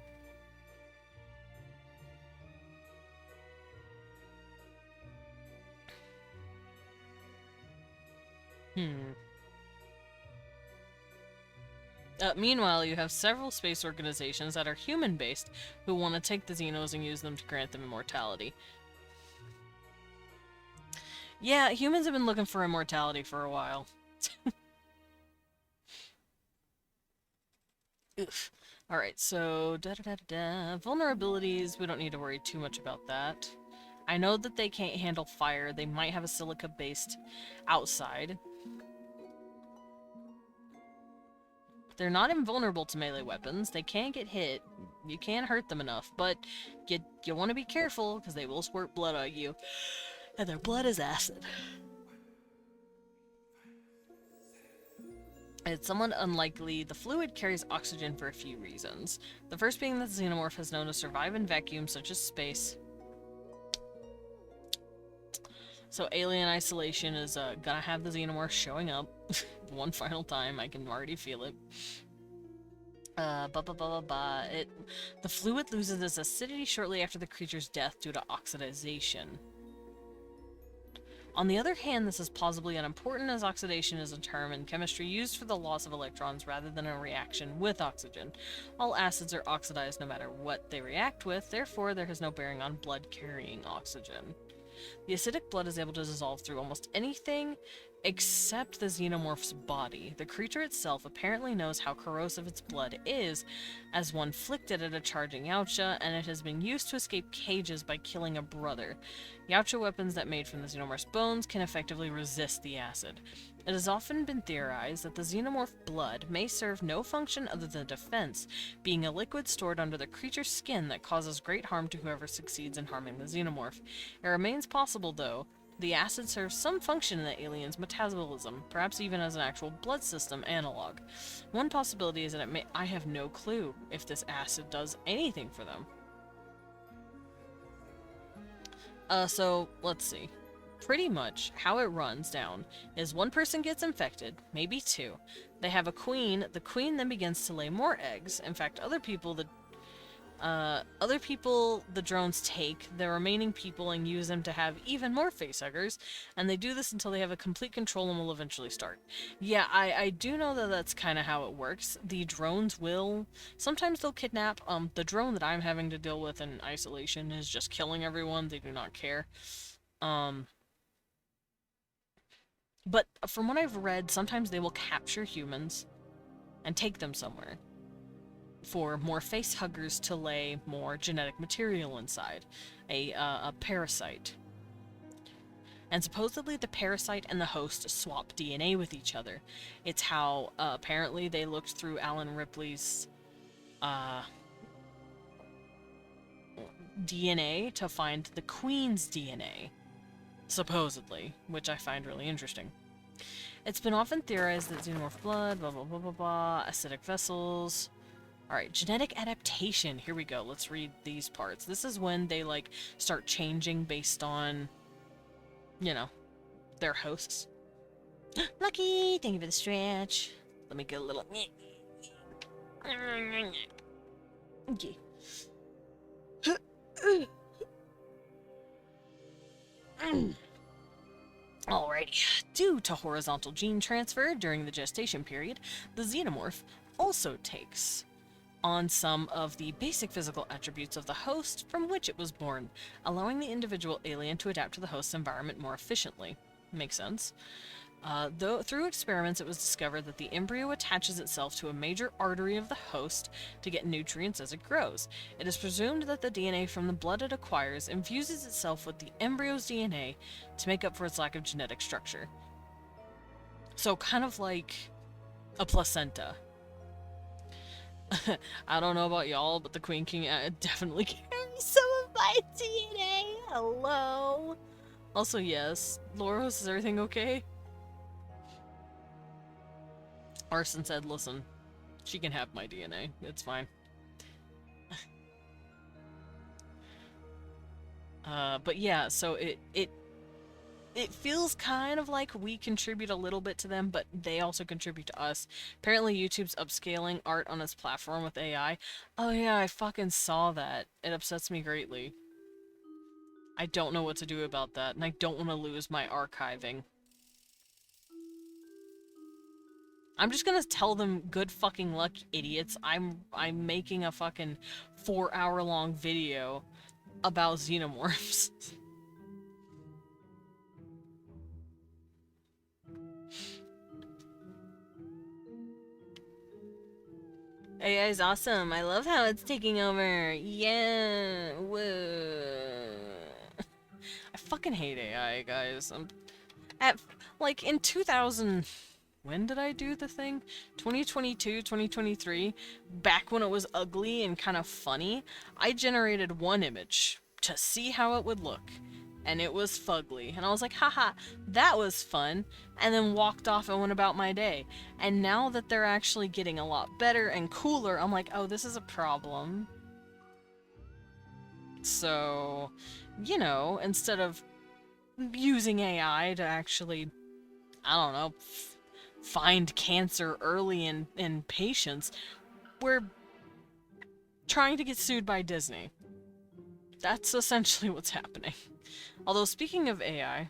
Meanwhile, you have several space organizations that are human-based who want to take the Xenos and use them to grant them immortality. Yeah, humans have been looking for immortality for a while. Oof. Alright, so vulnerabilities, we don't need to worry too much about that. I know that they can't handle fire. They might have a silica-based outside. They're not invulnerable to melee weapons. They can get hit. You can't hurt them enough, but you want to be careful because they will squirt blood on you. And their blood is acid. It's somewhat unlikely. The fluid carries oxygen for a few reasons. The first being that the xenomorph has known to survive in vacuums such as space. So alien isolation is gonna have the xenomorph showing up one final time. I can already feel it. The fluid loses its acidity shortly after the creature's death due to oxidization. On the other hand, this is plausibly unimportant, as oxidation is a term in chemistry used for the loss of electrons rather than a reaction with oxygen. All acids are oxidized no matter what they react with, therefore there has no bearing on blood carrying oxygen. The acidic blood is able to dissolve through almost anything, except the xenomorph's body. The creature itself apparently knows how corrosive its blood is, as one flicked it at a charging Yautja, and it has been used to escape cages by killing a brother. Yautja weapons that made from the xenomorph's bones can effectively resist the acid. It has often been theorized that the xenomorph blood may serve no function other than defense, being a liquid stored under the creature's skin that causes great harm to whoever succeeds in harming the xenomorph. It remains possible, though, the acid serves some function in the alien's metabolism, perhaps even as an actual blood system analog. One possibility is that it may— I have no clue if this acid does anything for them. So, let's see. Pretty much how it runs down is one person gets infected, maybe two. They have a queen, the queen then begins to lay more eggs. In fact, other people the drones take the remaining people and use them to have even more facehuggers, and they do this until they have a complete control and will eventually start. Yeah, I do know that that's kind of how it works. The drones will— sometimes they'll kidnap. The drone that I'm having to deal with in isolation is just killing everyone. They do not care. But from what I've read, sometimes they will capture humans and take them somewhere for more facehuggers to lay more genetic material inside. A parasite. And supposedly the parasite and the host swap DNA with each other. It's how, apparently they looked through Alan Ripley's, DNA to find the Queen's DNA. Supposedly, which I find really interesting. It's been often theorized that xenomorph blood, blah blah blah blah blah, acidic vessels. Alright, genetic adaptation. Here we go. Let's read these parts. This is when they, like, start changing based on, you know, their hosts. Lucky! Thank you for the stretch. Let me get a little... Okay. Alrighty. Due to horizontal gene transfer during the gestation period, the xenomorph also takes on some of the basic physical attributes of the host from which it was born, allowing the individual alien to adapt to the host's environment more efficiently. Makes sense. Though through experiments it was discovered that the embryo attaches itself to a major artery of the host to get nutrients as it grows. It is presumed that the DNA from the blood it acquires infuses itself with the embryo's DNA to make up for its lack of genetic structure. So kind of like a placenta. I don't know about y'all, but the Queen King definitely carries some of my DNA. Hello. Also, yes. Loros, is everything okay? Arson said, listen, she can have my DNA. It's fine. But yeah, so it feels kind of like we contribute a little bit to them, but they also contribute to us. Apparently YouTube's upscaling art on its platform with AI. Oh yeah, I fucking saw that. It upsets me greatly. I don't know what to do about that, and I don't want to lose my archiving. I'm just gonna tell them good fucking luck, idiots. I'm making a fucking 4-hour-long video about xenomorphs. AI is awesome. I love how it's taking over. Yeah. Whoa. I fucking hate AI, guys. Like, in 2000... When did I do the thing? 2022, 2023? Back when it was ugly and kind of funny, I generated one image to see how it would look. And it was fugly. And I was like, haha, that was fun. And then walked off and went about my day. And now that they're actually getting a lot better and cooler, I'm like, oh, this is a problem. So, you know, instead of using AI to actually, I don't know, find cancer early in patients, we're trying to get sued by Disney. That's essentially what's happening. Although, speaking of AI,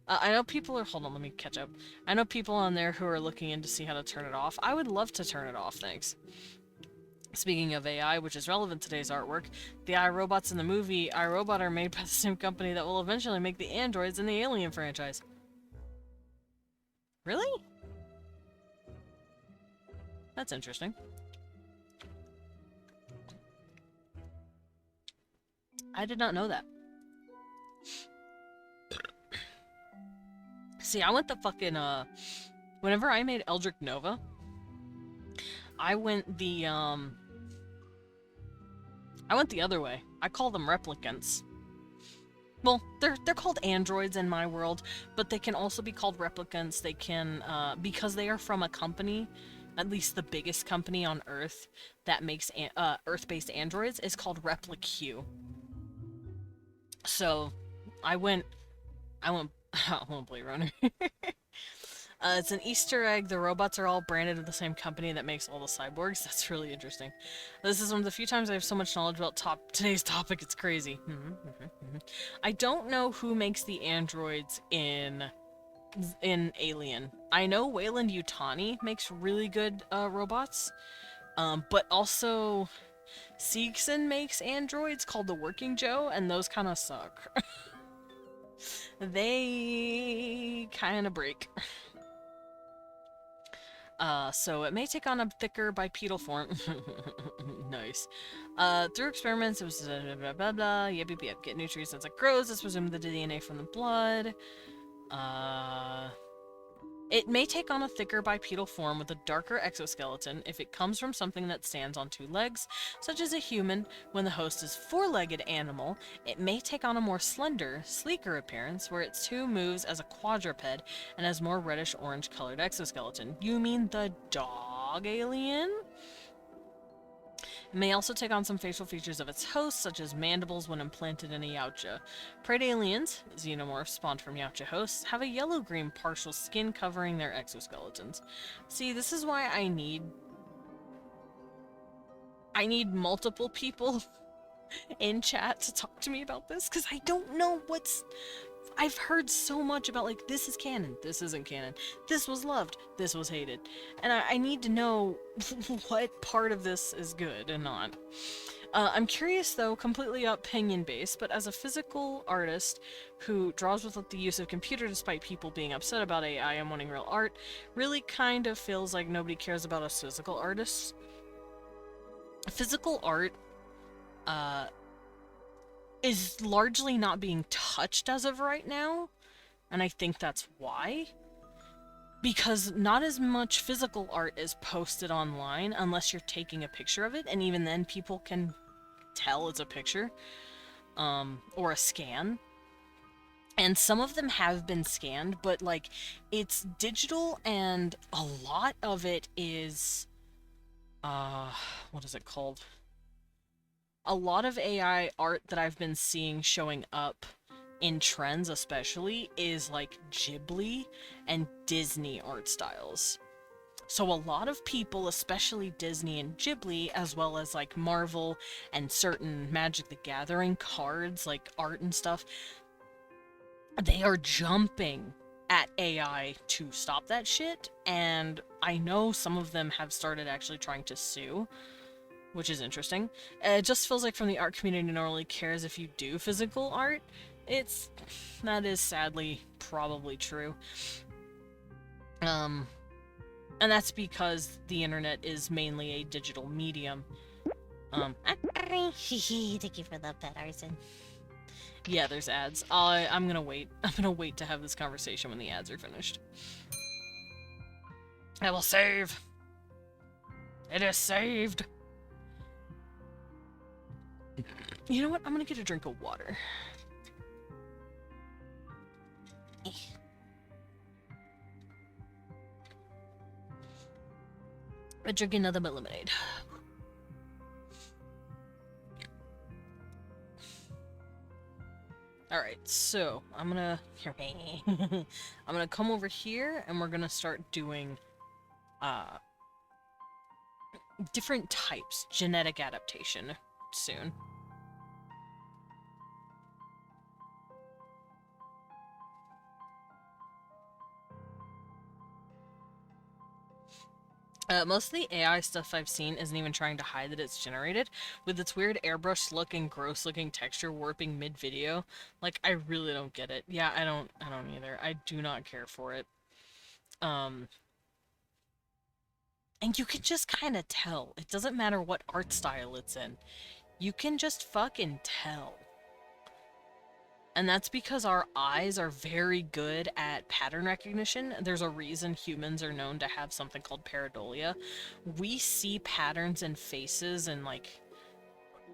I know people are— hold on, let me catch up. I know people on there who are looking in to see how to turn it off. I would love to turn it off, thanks. Speaking of AI, which is relevant to today's artwork, the iRobots in the movie iRobot are made by the same company that will eventually make the androids in the Alien franchise. Really? That's interesting. I did not know that. See, I went the fucking, whenever I made Eldritch Nova, I went the other way. I call them replicants. Well, they're called androids in my world, but they can also be called replicants. They can, because they are from a company, at least the biggest company on Earth that makes Earth-based androids, is called RepliQ. So, I went Blade Runner. It's an Easter egg. The robots are all branded to the same company that makes all the cyborgs. That's really interesting. This is one of the few times I have so much knowledge about today's topic. It's crazy. I don't know who makes the androids in Alien. I know Wayland Yutani makes really good robots, but also Seegson makes androids called the Working Joe, and those kind of suck. They kind of break. So it may take on a thicker bipedal form. Nice. Through experiments, it was blah blah blah, yep, get nutrients as it grows, let's resume the DNA from the blood. It may take on a thicker bipedal form with a darker exoskeleton if it comes from something that stands on two legs, such as a human. When the host is four-legged animal, it may take on a more slender, sleeker appearance where its two moves as a quadruped and has more reddish-orange colored exoskeleton. You mean the dog alien? It may also take on some facial features of its host, such as mandibles when implanted in a Yautja. Preyed aliens, xenomorphs spawned from Yautja hosts, have a yellow-green partial skin covering their exoskeletons. See, this is why I need multiple people in chat to talk to me about this, because I don't know what's... I've heard so much about, like, this is canon, this isn't canon, this was loved, this was hated, and I need to know what part of this is good and not. I'm curious, though, completely opinion-based, but as a physical artist who draws with the use of computer despite people being upset about AI and wanting real art, really kind of feels like nobody cares about us physical artists. Physical art, is largely not being touched as of right now, and I think that's why. Because not as much physical art is posted online unless you're taking a picture of it, and even then people can tell it's a picture, or a scan. And some of them have been scanned, but, like, it's digital, and a lot of it is, what is it called? A lot of AI art that I've been seeing showing up in trends especially is like Ghibli and Disney art styles. So a lot of people, especially Disney and Ghibli, as well as like Marvel and certain Magic the Gathering cards, like art and stuff, they are jumping at AI to stop that shit, and I know some of them have started actually trying to sue, which is interesting. It just feels like from the art community no one really cares if you do physical art. That is sadly probably true. And that's because the internet is mainly a digital medium. Thank you for the pet, Arson. Yeah, there's ads. I'm gonna wait. I'm gonna wait to have this conversation when the ads are finished. I will save. It is saved. You know what? I'm gonna get a drink of water. I drink another lemonade. Alright, so I'm gonna come over here and we're gonna start doing different types, genetic adaptation soon. Most of the AI stuff I've seen isn't even trying to hide that it's generated, with its weird airbrush look and gross looking texture warping mid-video. Like, I really don't get it. Yeah, I don't either. I do not care for it. And you can just kind of tell. It doesn't matter what art style it's in. You can just fucking tell. And that's because our eyes are very good at pattern recognition. There's a reason humans are known to have something called pareidolia. We see patterns in faces and, like,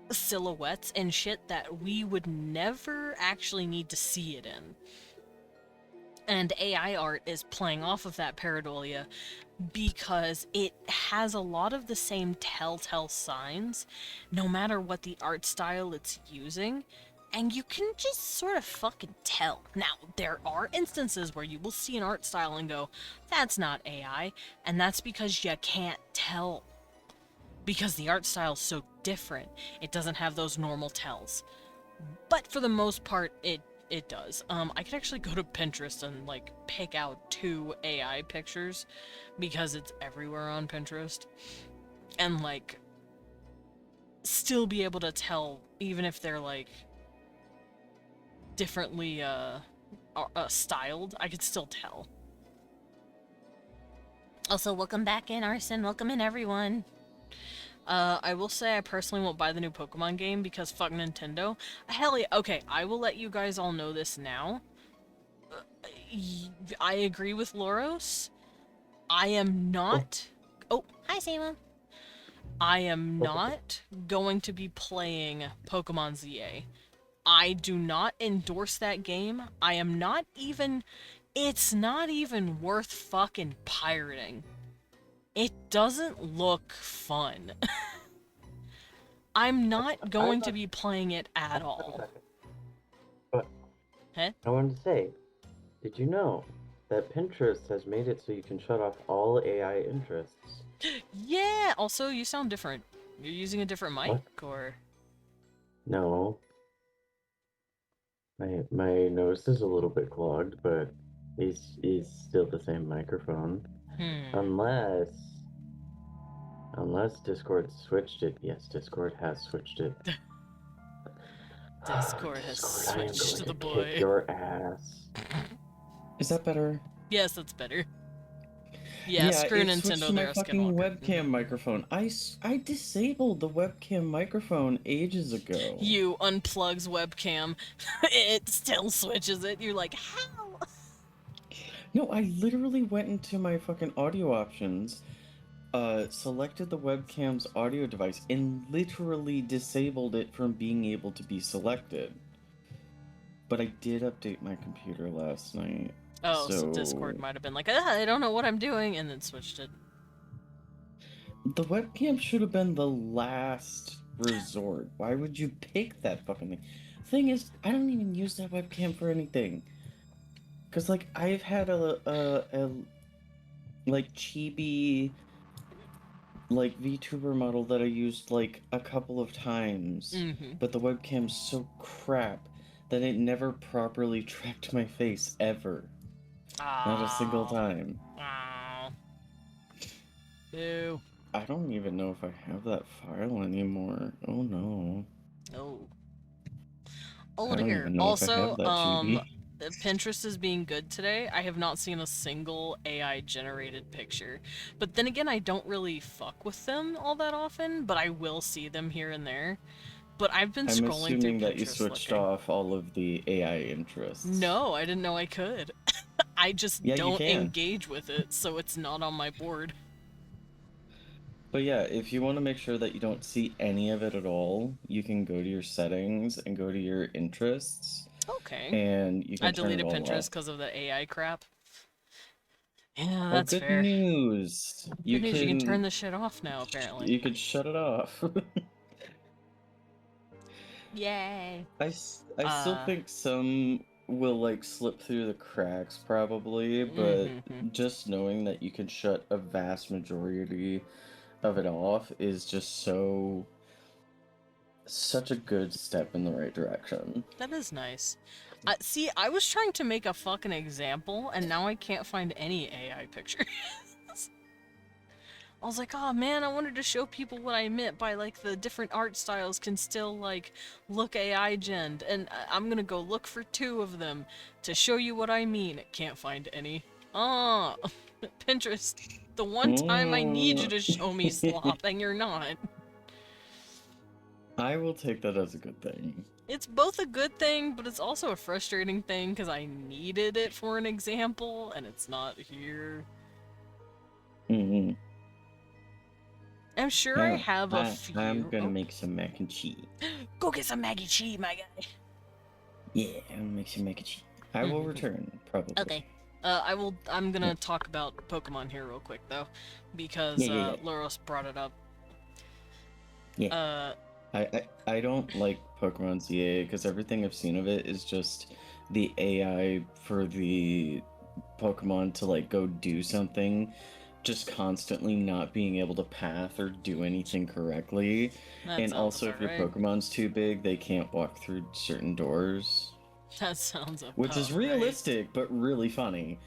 silhouettes and shit that we would never actually need to see it in. And AI art is playing off of that pareidolia because it has a lot of the same telltale signs, no matter what the art style it's using. And you can just sort of fucking tell. Now, there are instances where you will see an art style and go, that's not AI, and that's because you can't tell. Because the art style is so different, it doesn't have those normal tells. But for the most part, it does. I could actually go to Pinterest and, like, pick out 2 AI pictures, because it's everywhere on Pinterest. And, like, still be able to tell, even if they're, like, differently styled, I could still tell. Also, welcome back in, Arson. Welcome in, everyone. I will say I personally won't buy the new Pokemon game because fuck Nintendo. Hell yeah, okay, I will let you guys all know this now. I agree with Loros. I am not... Oh, Hi, Sama. I am not going to be playing Pokemon ZA. I do not endorse that game. I am not even... It's not even worth fucking pirating. It doesn't look fun. I'm not going to be playing it at all. But Huh? I wanted to say, did you know that Pinterest has made it so you can shut off all AI interests? Yeah! Also, you sound different. You're using a different mic, What? or... No. My nose is a little bit clogged, but he's still the same microphone. Unless Discord switched it. Yes, Discord has switched it. Discord has Discord, I am switched going the to boy. kick your ass. Is that better? Yes, that's better. Yeah, screw it Nintendo, switched to they're my a fucking skinwalker. webcam microphone. I disabled the webcam microphone ages ago. You unplugs webcam, it still switches it. You're like, how? No, I literally went into my fucking audio options, selected the webcam's audio device, and literally disabled it from being able to be selected. But I did update my computer last night. Oh, so Discord might have been like, I don't know what I'm doing, and then switched it. The webcam should have been the last resort. Why would you pick that fucking thing? Thing is, I don't even use that webcam for anything. Cause like I've had a like chibi like VTuber model that I used like a couple of times, but the webcam's so crap that it never properly tracked my face ever. Not a single time. Oh. Ew. I don't even know if I have that file anymore. Oh no. Oh. I Oh don't dear. even know Also, if I have that chibi. Pinterest is being good today. I have not seen a single AI generated picture. But then again, I don't really fuck with them all that often, but I will see them here and there. But I've been I'm scrolling assuming through that you Pinterest switched looking. off all of the AI interests. No, I didn't know I could. I just Yeah, you don't can. engage with it, so it's not on my board. But yeah, if you want to make sure that you don't see any of it at all, you can go to your settings and go to your interests. Okay. And you can I turn it deleted all Pinterest off. because of the AI crap. Yeah, Oh, that's good fair. news! Good news, you can turn this shit off now, apparently. You could shut it off. Yay! I still think some will like slip through the cracks probably, but just knowing that you can shut a vast majority of it off is just such a good step in the right direction. That is nice. See, I was trying to make a fucking example, and now I can't find any AI pictures. I was like, oh man, I wanted to show people what I meant by, like, the different art styles can still, like, look AI-gened, and I'm gonna go look for 2 of them to show you what I mean. Can't find any. Oh. Pinterest, the one time I need you to show me slop, and you're not. I will take that as a good thing. It's both a good thing, but it's also a frustrating thing, because I needed it for an example, and it's not here. Mm-hmm. I'm sure I have a few. I'm gonna make some mac and cheese. Go get some Maggie cheese, my guy. Yeah, I'm gonna make some mac and cheese. I will return, probably. Okay. I'm gonna talk about Pokemon here real quick, though, because Loros brought it up. Yeah. I don't like Pokemon ZA because everything I've seen of it is just the AI for the Pokemon to like go do something, just constantly not being able to path or do anything correctly. And also, if your Pokemon's too big, they can't walk through certain doors. That sounds about which is realistic, but really funny.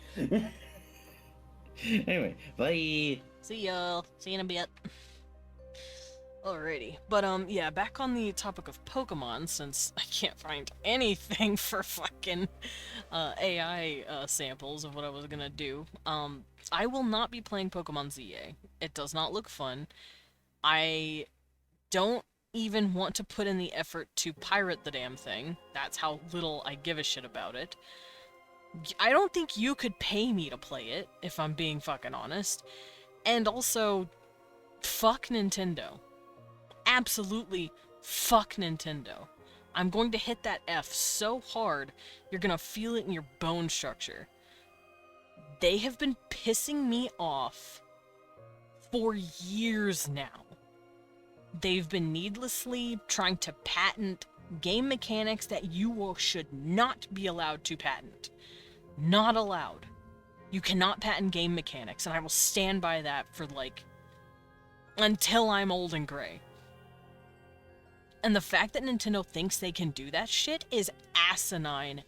Anyway, bye! See y'all. See you in a bit. Alrighty, but yeah, back on the topic of Pokemon, since I can't find anything for fucking AI samples of what I was gonna do, I will not be playing Pokemon ZA. It does not look fun. I don't even want to put in the effort to pirate the damn thing. That's how little I give a shit about it. I don't think you could pay me to play it, if I'm being fucking honest. And also, fuck Nintendo. Absolutely fuck Nintendo. I'm going to hit that F so hard, you're gonna feel it in your bone structure. They have been pissing me off for years now. They've been needlessly trying to patent game mechanics that you should not be allowed to patent. Not allowed. You cannot patent game mechanics, and I will stand by that for, like, until I'm old and gray. And the fact that Nintendo thinks they can do that shit is asinine,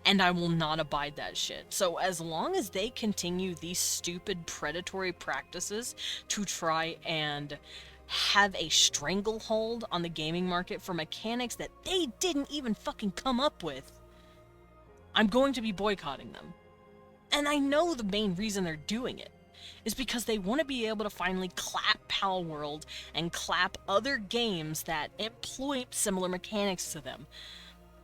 and I will not abide that shit. So as long as they continue these stupid predatory practices to try and have a stranglehold on the gaming market for mechanics that they didn't even fucking come up with, I'm going to be boycotting them. And I know the main reason they're doing it is because they want to be able to finally clap Pal World and clap other games that employ similar mechanics to them,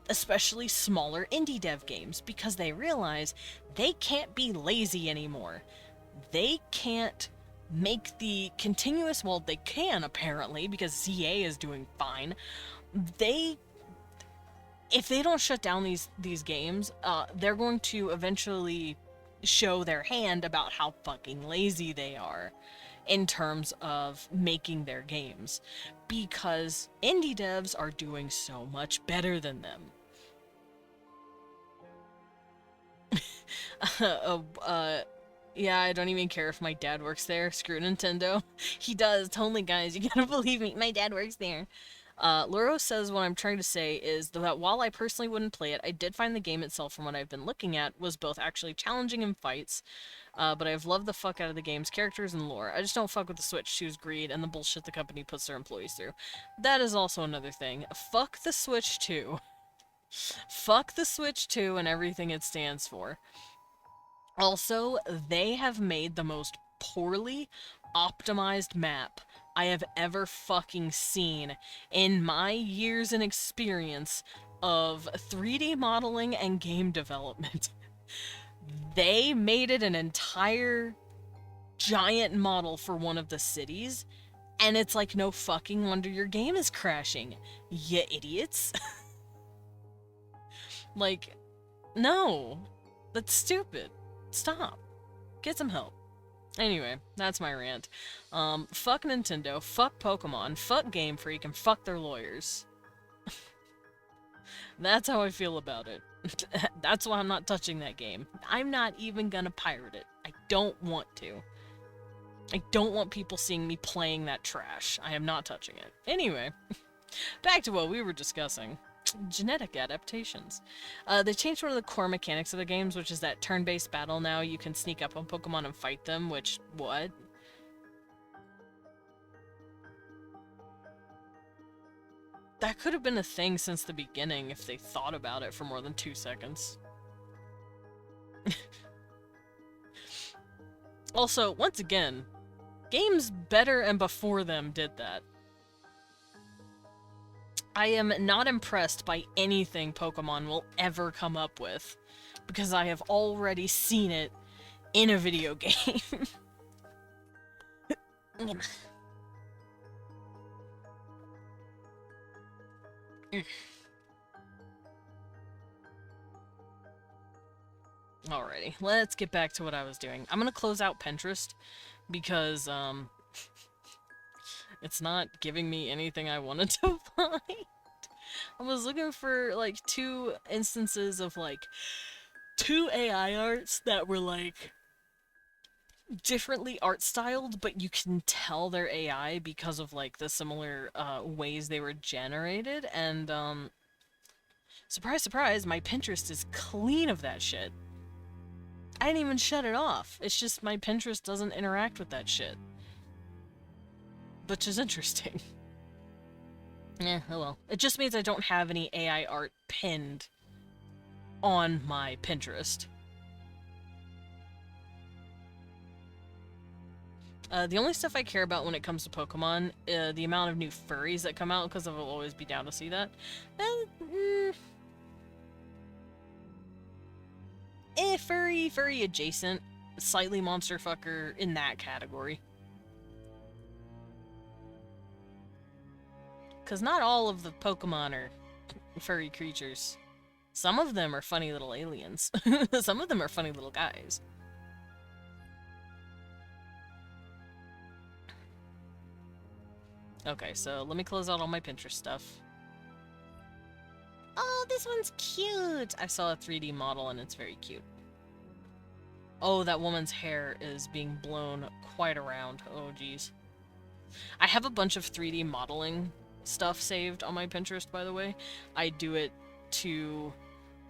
especially smaller indie dev games, because they realize they can't be lazy anymore. They can't make the continuous, well, they can apparently, because ZA is doing fine. If they don't shut down these games, they're going to eventually show their hand about how fucking lazy they are in terms of making their games, because indie devs are doing so much better than them. Yeah, I don't even care if my dad works there. Screw Nintendo. He does. Totally, guys. You gotta believe me. My dad works there. Luro says what I'm trying to say is that while I personally wouldn't play it, I did find the game itself, from what I've been looking at, was both actually challenging in fights, but I've loved the fuck out of the game's characters and lore. I just don't fuck with the Switch 2's greed and the bullshit the company puts their employees through. That is also another thing. Fuck the Switch 2. Fuck the Switch 2 and everything it stands for. Also, they have made the most poorly optimized map I have ever fucking seen in my years and experience of 3D modeling and game development. They made it an entire giant model for one of the cities, and it's like, no fucking wonder your game is crashing, you idiots. Like, no, that's stupid. Stop. Get some help. Anyway, that's my rant. Fuck Nintendo, fuck Pokemon, fuck Game Freak, and fuck their lawyers. That's how I feel about it. That's why I'm not touching that game. I'm not even gonna pirate it. I don't want to. I don't want people seeing me playing that trash. I am not touching it. Anyway, back to what we were discussing. Genetic adaptations. They changed one of the core mechanics of the games, which is that turn-based battle now. You can sneak up on Pokemon and fight them, which, what? That could have been a thing since the beginning if they thought about it for more than 2 seconds. Also, once again, games better and before them did that. I am not impressed by anything Pokemon will ever come up with, because I have already seen it in a video game. Alrighty, let's get back to what I was doing. I'm gonna close out Pinterest because, it's not giving me anything I wanted to find. I was looking for, like, 2 instances of, like, 2 AI arts that were, like, differently art styled, but you can tell they're AI because of, like, the similar, ways they were generated, and, surprise, surprise, my Pinterest is clean of that shit. I didn't even shut it off. It's just my Pinterest doesn't interact with that shit. Which is interesting. Eh, oh well. It just means I don't have any AI art pinned on my Pinterest. The only stuff I care about when it comes to Pokemon, the amount of new furries that come out, because I will always be down to see that. Furry adjacent, slightly monster fucker in that category. Because not all of the Pokemon are furry creatures. Some of them are funny little aliens. Some of them are funny little guys. Okay, so let me close out all my Pinterest stuff. Oh, this one's cute! I saw a 3D model and it's very cute. Oh, that woman's hair is being blown quite around. Oh, geez. I have a bunch of 3D modeling stuff saved on my Pinterest, by the way. I do it to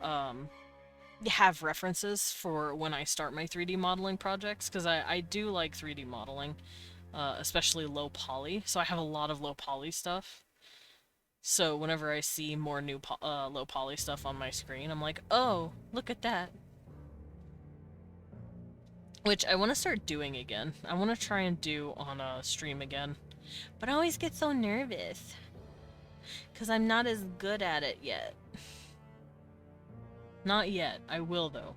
have references for when I start my 3D modeling projects, because I do like 3D modeling, especially low poly, so I have a lot of low poly stuff. So whenever I see more new low poly stuff on my screen, I'm like, oh, look at that. Which I want to start doing again. I want to try and do on a stream again. But I always get so nervous. Because I'm not as good at it yet. Not yet. I will, though.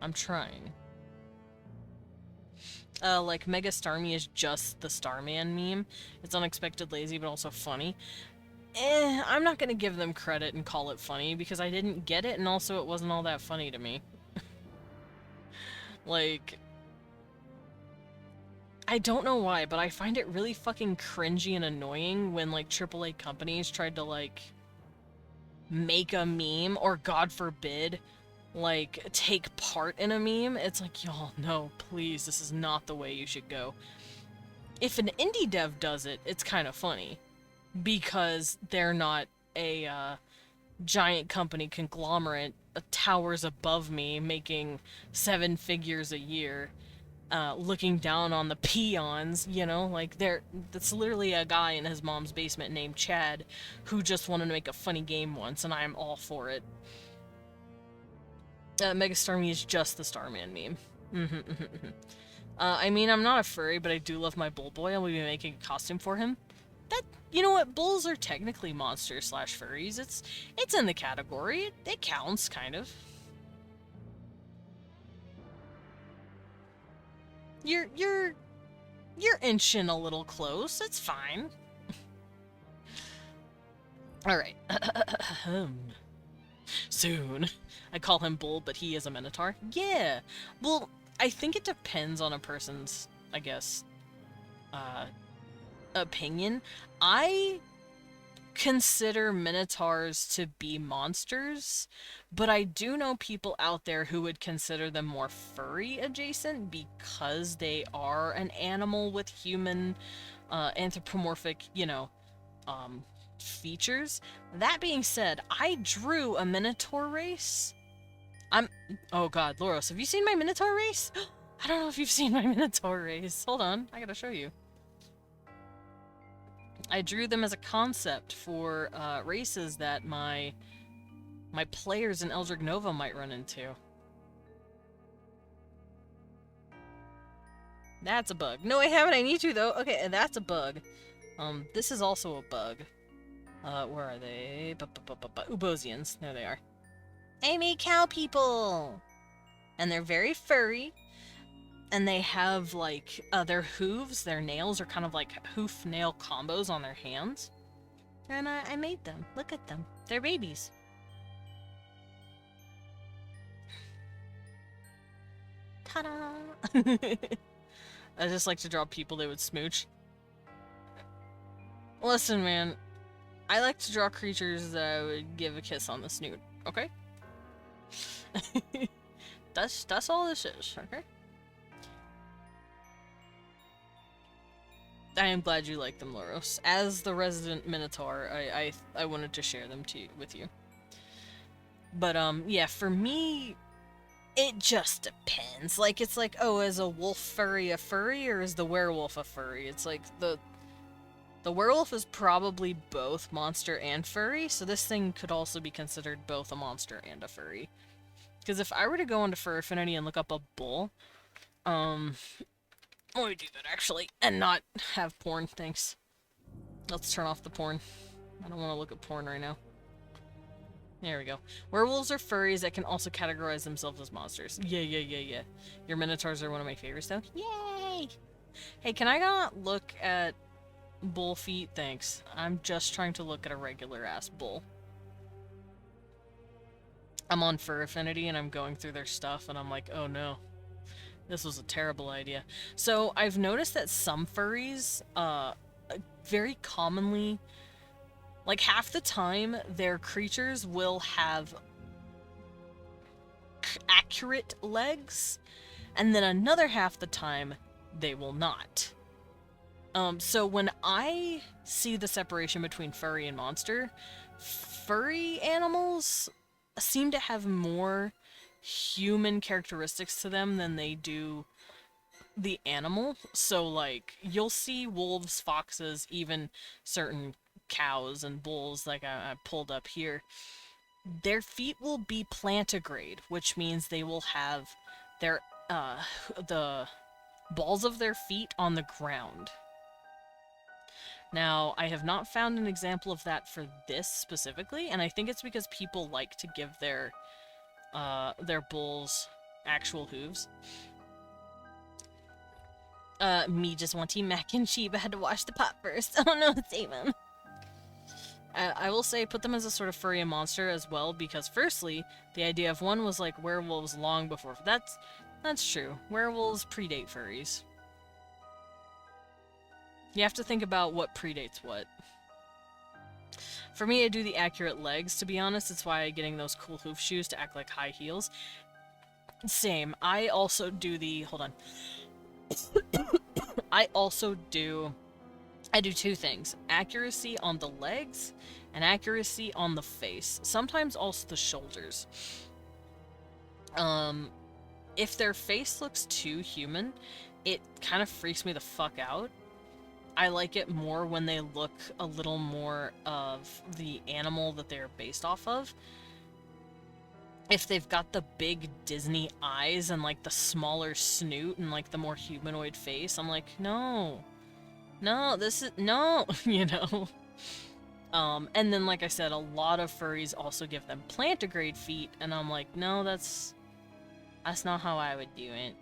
I'm trying. Like, Mega Starmie is just the Starman meme. It's unexpected, lazy, but also funny. I'm not gonna give them credit and call it funny, because I didn't get it, and also it wasn't all that funny to me. Like, I don't know why, but I find it really fucking cringy and annoying when, like, AAA companies tried to, like, make a meme, or God forbid, like, take part in a meme. It's like, y'all, no, please, this is not the way you should go. If an indie dev does it, it's kind of funny, because they're not a, giant company conglomerate towers above me making 7 figures a year, looking down on the peons, you know, like that's literally a guy in his mom's basement named Chad who just wanted to make a funny game once, and I am all for it. Mega Starmie is just the Starman meme. I mean, I'm not a furry, but I do love my bull boy, and we'll be making a costume for him. You know what? Bulls are technically monsters / furries. It's in the category. It counts, kind of. You're inching a little close. It's fine. All right. Soon. I call him Bull, but he is a Minotaur. Yeah. Well, I think it depends on a person's, I guess, opinion. I consider Minotaurs to be monsters, but I do know people out there who would consider them more furry adjacent because they are an animal with human, anthropomorphic, you know, features. That being said, I drew a Minotaur race. Oh god, Loros, have you seen my Minotaur race? I don't know if you've seen my Minotaur race. Hold on, I gotta show you. I drew them as a concept for races that my players in Eldritch Nova might run into. That's a bug. No, I haven't. I need to, though. Okay, that's a bug. This is also a bug. Where are they? Ubosians. There they are. I made cow people! And they're very furry. And they have, like, their hooves, their nails are kind of like hoof-nail combos on their hands. And I made them. Look at them. They're babies. Ta-da! I just like to draw people they would smooch. Listen, man. I like to draw creatures that I would give a kiss on the snoot, okay? That's all this is, okay? I am glad you like them, Loros. As the resident Minotaur, I wanted to share them with you. But yeah, for me, it just depends. Like, it's like, oh, is a wolf furry a furry, or is the werewolf a furry? It's like, the werewolf is probably both monster and furry, so this thing could also be considered both a monster and a furry. Because if I were to go onto Fur Affinity and look up a bull, let me do that, actually, and not have porn, thanks. Let's turn off the porn. I don't want to look at porn right now. There we go. Werewolves are furries that can also categorize themselves as monsters. Yeah. Your minotaurs are one of my favorites, though. Yay! Hey, can I not look at bull feet? Thanks. I'm just trying to look at a regular-ass bull. I'm on Fur Affinity, and I'm going through their stuff, and I'm like, oh no. This was a terrible idea. So, I've noticed that some furries, very commonly, like half the time, their creatures will have accurate legs, and then another half the time, they will not. So when I see the separation between furry and monster, furry animals seem to have more human characteristics to them than they do the animal. So, like, you'll see wolves, foxes, even certain cows and bulls, like I pulled up here. Their feet will be plantigrade, which means they will have their, the balls of their feet on the ground. Now, I have not found an example of that for this specifically, and I think it's because people like to give their bulls actual hooves. Me just wanting mac and cheese, but had to wash the pot first. Oh no, save him. I will say put them as a sort of furry monster as well, because firstly, the idea of one was like werewolves long before. That's true. Werewolves predate furries. You have to think about what predates what. For me, I do the accurate legs, to be honest. It's why I'm getting those cool hoof shoes to act like high heels. Same. I also do the... Hold on. I do two things. Accuracy on the legs, and accuracy on the face. Sometimes also the shoulders. If their face looks too human, it kind of freaks me the fuck out. I like it more when they look a little more of the animal that they're based off of. If they've got the big Disney eyes and like the smaller snoot and like the more humanoid face, I'm like, no, this is, no, you know? And then like I said, a lot of furries also give them plantigrade feet, and I'm like, no, that's not how I would do it.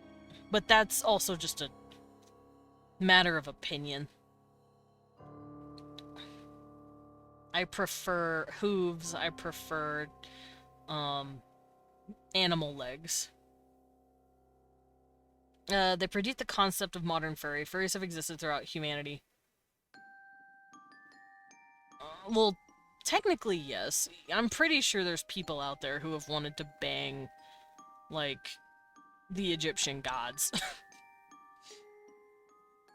But that's also just a matter of opinion. I prefer hooves, I prefer, animal legs. They predate the concept of modern furry. Furries have existed throughout humanity. Well, technically, yes. I'm pretty sure there's people out there who have wanted to bang, like, the Egyptian gods.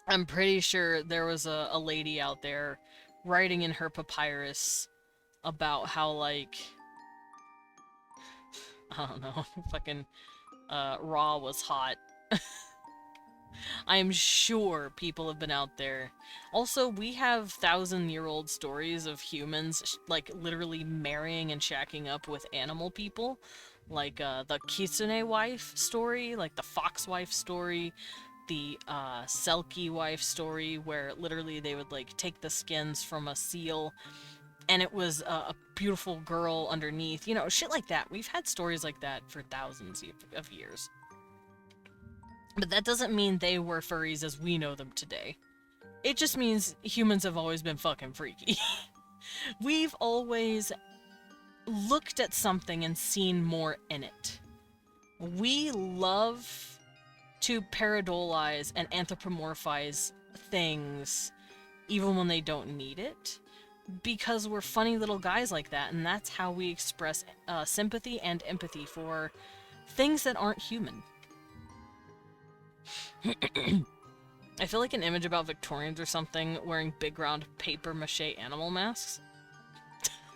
I'm pretty sure there was a lady out there writing in her papyrus about how, like, I don't know, fucking, Ra was hot. I'm sure people have been out there. Also, we have 1,000-year-old stories of humans, like, literally marrying and shacking up with animal people. Like, the Kitsune wife story, like the fox wife story. the Selkie wife story where literally they would like take the skins from a seal and it was a beautiful girl underneath, you know, shit like that. We've had stories like that for thousands of years. But that doesn't mean they were furries as we know them today. It just means humans have always been fucking freaky. We've always looked at something and seen more in it. We love to paradolize and anthropomorphize things even when they don't need it, because we're funny little guys like that, and that's how we express sympathy and empathy for things that aren't human. I feel like an image about Victorians or something wearing big round paper mache animal masks.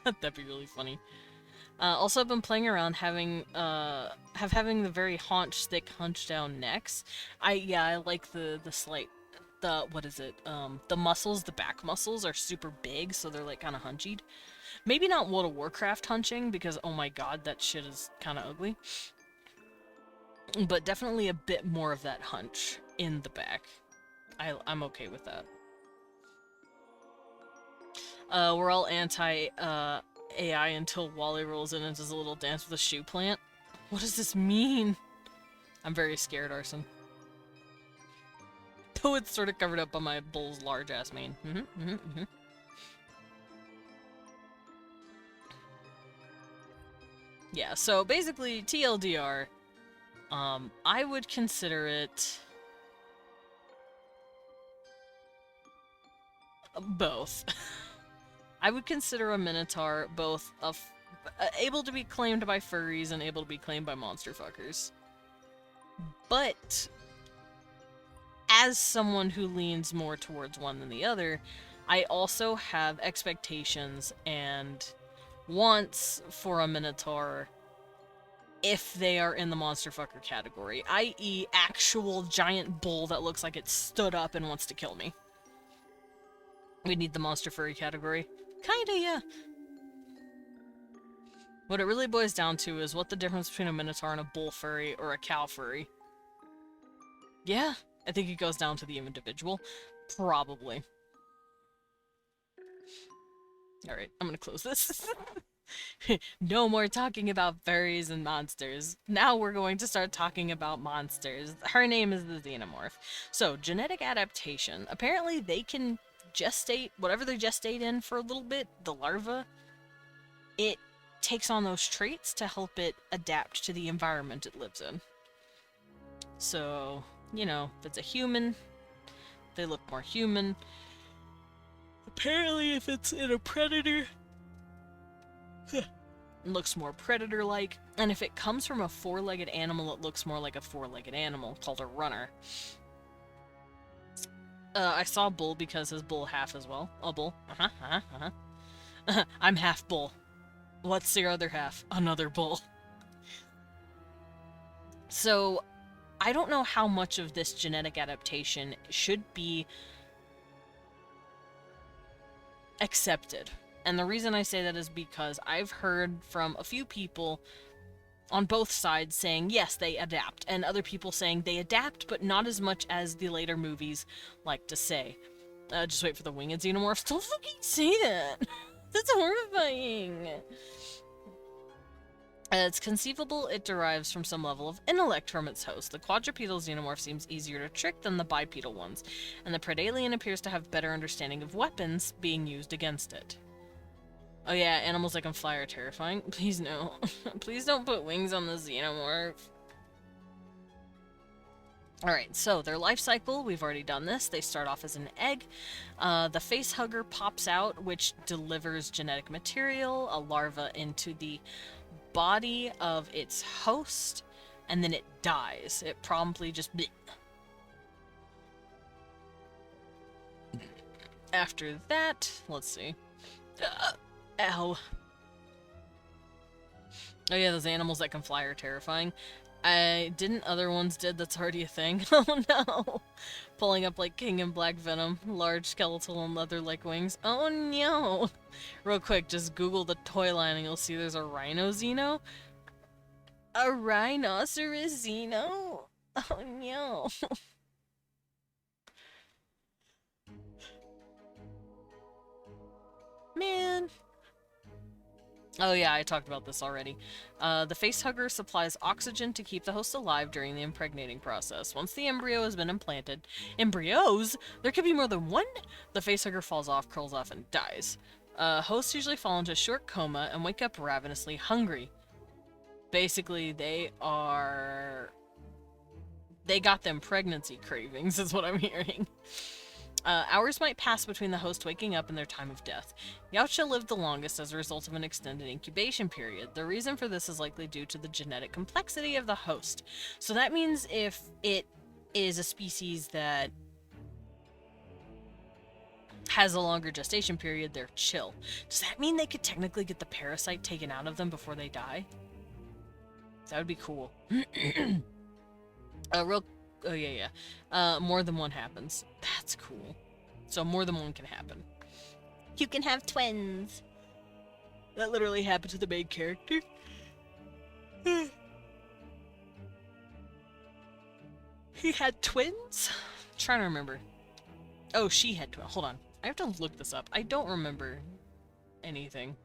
That'd be really funny. Also, I've been playing around having the very thick hunch down necks. I like the slight, what is it? The muscles, the back muscles are super big, so they're like kind of hunchied. Maybe not World of Warcraft hunching, because oh my god, that shit is kind of ugly. But definitely a bit more of that hunch in the back. I'm okay with that. We're all anti AI until Wally rolls in and does a little dance with a shoe plant. What does this mean? I'm very scared, Arson. Though it's sort of covered up by my bull's large ass mane. Yeah, so basically, TLDR, I would consider it both. I would consider a Minotaur both able to be claimed by furries and able to be claimed by monster fuckers. But as someone who leans more towards one than the other, I also have expectations and wants for a Minotaur if they are in the monster fucker category, i.e. actual giant bull that looks like it stood up and wants to kill me. We need the monster furry category. Kinda, yeah. What it really boils down to is what the difference between a Minotaur and a bull furry or a cow furry. Yeah, I think it goes down to the individual. Probably. Alright, I'm gonna close this. No more talking about furries and monsters. Now we're going to start talking about monsters. Her name is the Xenomorph. So, genetic adaptation. Apparently they can gestate, whatever they gestate in for a little bit, the larva, it takes on those traits to help it adapt to the environment it lives in. So, you know, if it's a human, they look more human. Apparently if it's in a predator, it looks more predator-like. And if it comes from a four-legged animal, it looks more like a four-legged animal, called a runner. I saw a bull because his bull half as well. A bull. I'm half bull. What's your other half? Another bull. So, I don't know how much of this genetic adaptation should be accepted. And the reason I say that is because I've heard from a few people on both sides saying, yes, they adapt, and other people saying they adapt, but not as much as the later movies like to say. Just wait for the winged xenomorphs. Don't fucking say that! That's horrifying! It's conceivable it derives from some level of intellect from its host. The quadrupedal xenomorph seems easier to trick than the bipedal ones, and the predalien appears to have better understanding of weapons being used against it. Oh yeah, animals that can fly are terrifying. Please no. Please don't put wings on the xenomorph. Alright, so their life cycle, we've already done this. They start off as an egg. The face hugger pops out, which delivers genetic material, a larva into the body of its host, and then it dies. It promptly just... bleh. After that, let's see. Ow. Oh yeah, those animals that can fly are terrifying. Didn't other ones did that's already a thing? Oh no! Pulling up like King in Black Venom, large skeletal and leather-like wings. Oh no! Real quick, just Google the toy line and you'll see there's a rhino xeno. A rhinoceros xeno? Oh no! Oh yeah, I talked about this already. The facehugger supplies oxygen to keep the host alive during the impregnating process. Once the embryo has been implanted, embryos? There could be more than one? The facehugger falls off, curls off, and dies. Hosts usually fall into a short coma and wake up ravenously hungry. Basically, they got them pregnancy cravings, is what I'm hearing. Hours might pass between the host waking up and their time of death. Yautja lived the longest as a result of an extended incubation period. The reason for this is likely due to the genetic complexity of the host. So that means if it is a species that has a longer gestation period, they're chill. Does that mean they could technically get the parasite taken out of them before they die? That would be cool. Oh, yeah. More than one happens. That's cool. So more than one can happen. You can have twins. That literally happened to the main character. He had twins? I'm trying to remember. Oh, she had twins. Hold on. I have to look this up. I don't remember anything.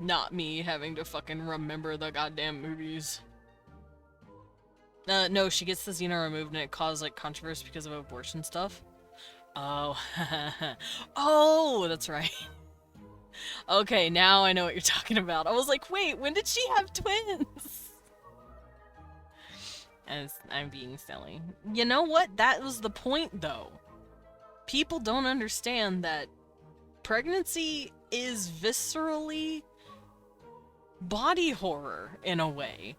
Not me having to fucking remember the goddamn movies. No, she gets the xeno removed and it caused, like, controversy because of abortion stuff. Oh. Oh, that's right. Okay, now I know what you're talking about. I was like, wait, when did she have twins? As I'm being silly. You know what? That was the point, though. People don't understand that pregnancy is viscerally body horror in a way.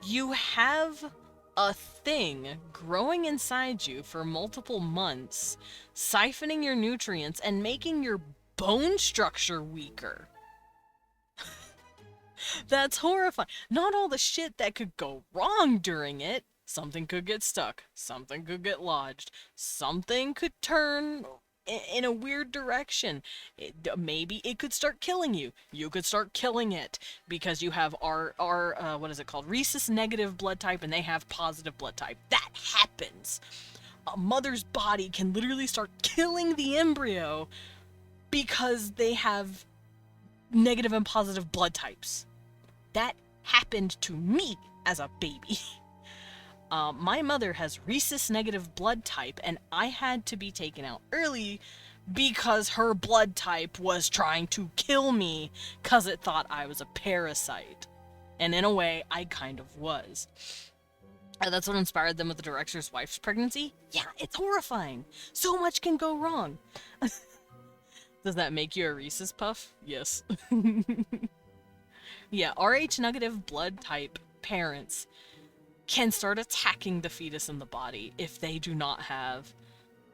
You have a thing growing inside you for multiple months, siphoning your nutrients and making your bone structure weaker. That's horrifying. Not all the shit that could go wrong during it. Something could get stuck. Something could get lodged. Something could turn in a weird direction. Maybe it could start killing you. You could start killing it because you have what is it called? Rhesus negative blood type and they have positive blood type. That happens. A mother's body can literally start killing the embryo because they have negative and positive blood types. That happened to me as a baby. My mother has rhesus negative blood type, and I had to be taken out early because her blood type was trying to kill me because it thought I was a parasite. And in a way, I kind of was. That's what inspired them with the director's wife's pregnancy. Yeah, it's horrifying. So much can go wrong. Does that make you a rhesus puff? Yes. Yeah, Rh negative blood type parents can start attacking the fetus in the body if they do not have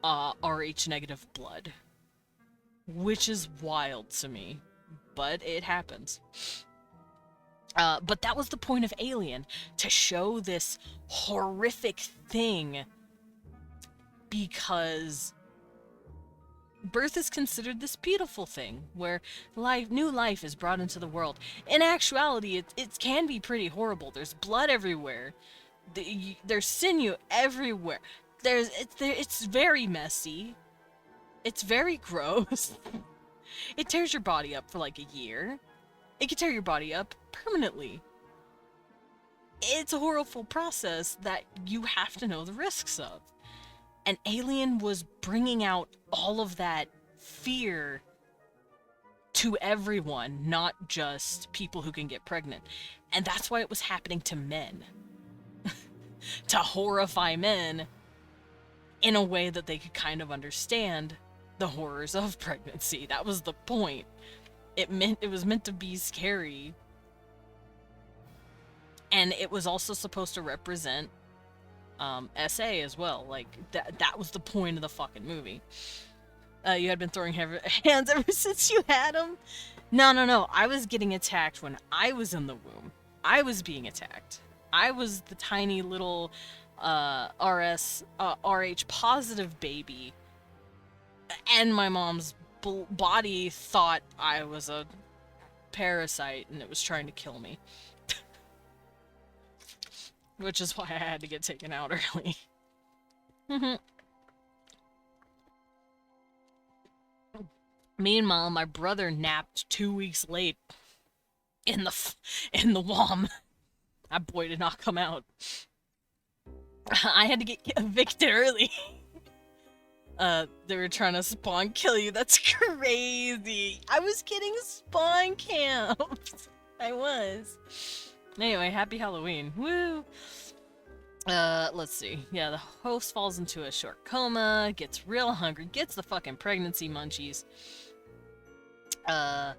Rh negative blood. Which is wild to me, but it happens. But that was the point of Alien, to show this horrific thing, because birth is considered this beautiful thing where new life is brought into the world. In actuality, it can be pretty horrible. There's blood everywhere. There's sinew everywhere. It's very messy. It's very gross. It tears your body up for like a year. It can tear your body up permanently. It's a horrible process that you have to know the risks of. And Alien was bringing out all of that fear to everyone, not just people who can get pregnant. And that's why it was happening to men. To horrify men in a way that they could kind of understand the horrors of pregnancy. That was the point. It was meant to be scary. And it was also supposed to represent SA as well. Like, that was the point of the fucking movie. You had been throwing hands ever since you had them? No. I was getting attacked when I was in the womb. I was being attacked. I was the tiny little RH positive baby. And my mom's body thought I was a parasite and it was trying to kill me. Which is why I had to get taken out early. Meanwhile, my brother napped 2 weeks late in in the WOM. That boy did not come out. I had to get evicted early. They were trying to spawn kill you. That's crazy. I was getting spawn camped. I was. Anyway, happy Halloween. Woo! Let's see. Yeah, the host falls into a short coma, gets real hungry, gets the fucking pregnancy munchies. Blah,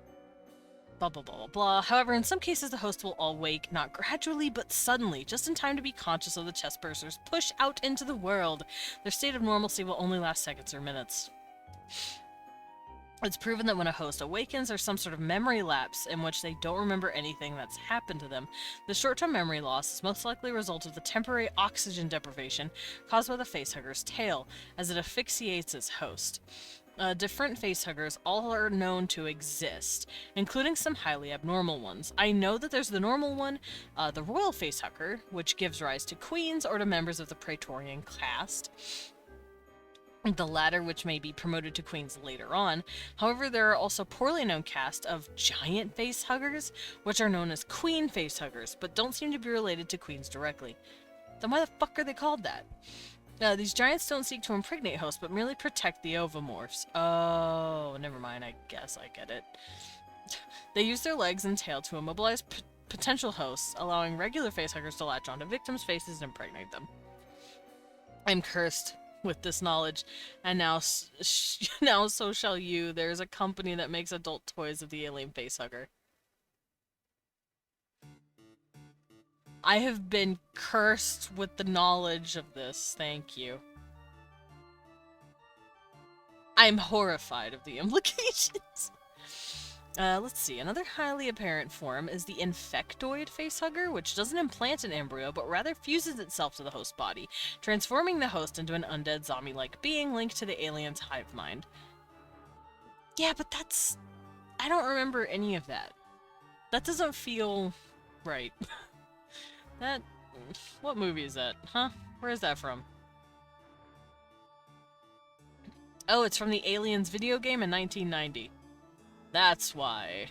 blah, blah, blah, blah. However, in some cases, the host will awake, not gradually, but suddenly, just in time to be conscious of the chest bursters push out into the world. Their state of normalcy will only last seconds or minutes. It's proven that when a host awakens, there's some sort of memory lapse in which they don't remember anything that's happened to them. The short-term memory loss is most likely a result of the temporary oxygen deprivation caused by the facehugger's tail, as it asphyxiates its host. Different facehuggers all are known to exist, including some highly abnormal ones. I know that there's the normal one, the royal facehugger, which gives rise to queens or to members of the Praetorian caste. The latter, which may be promoted to queens later on. However, there are also poorly known caste of giant facehuggers, which are known as queen facehuggers, but don't seem to be related to queens directly. Then why the fuck are they called that? These giants don't seek to impregnate hosts, but merely protect the ovomorphs. Oh, never mind, I guess I get it. They use their legs and tail to immobilize potential hosts, allowing regular facehuggers to latch onto victims' faces and impregnate them. I'm cursed with this knowledge, and now so shall you. There's a company that makes adult toys of the alien facehugger. I have been cursed with the knowledge of this. Thank you. I'm horrified of the implications. Let's see. Another highly apparent form is the infectoid facehugger, which doesn't implant an embryo, but rather fuses itself to the host body, transforming the host into an undead zombie-like being linked to the alien's hive mind. Yeah, but that's... I don't remember any of that. That doesn't feel right. That... What movie is that? Huh? Where is that from? Oh, it's from the Aliens video game in 1990. That's why.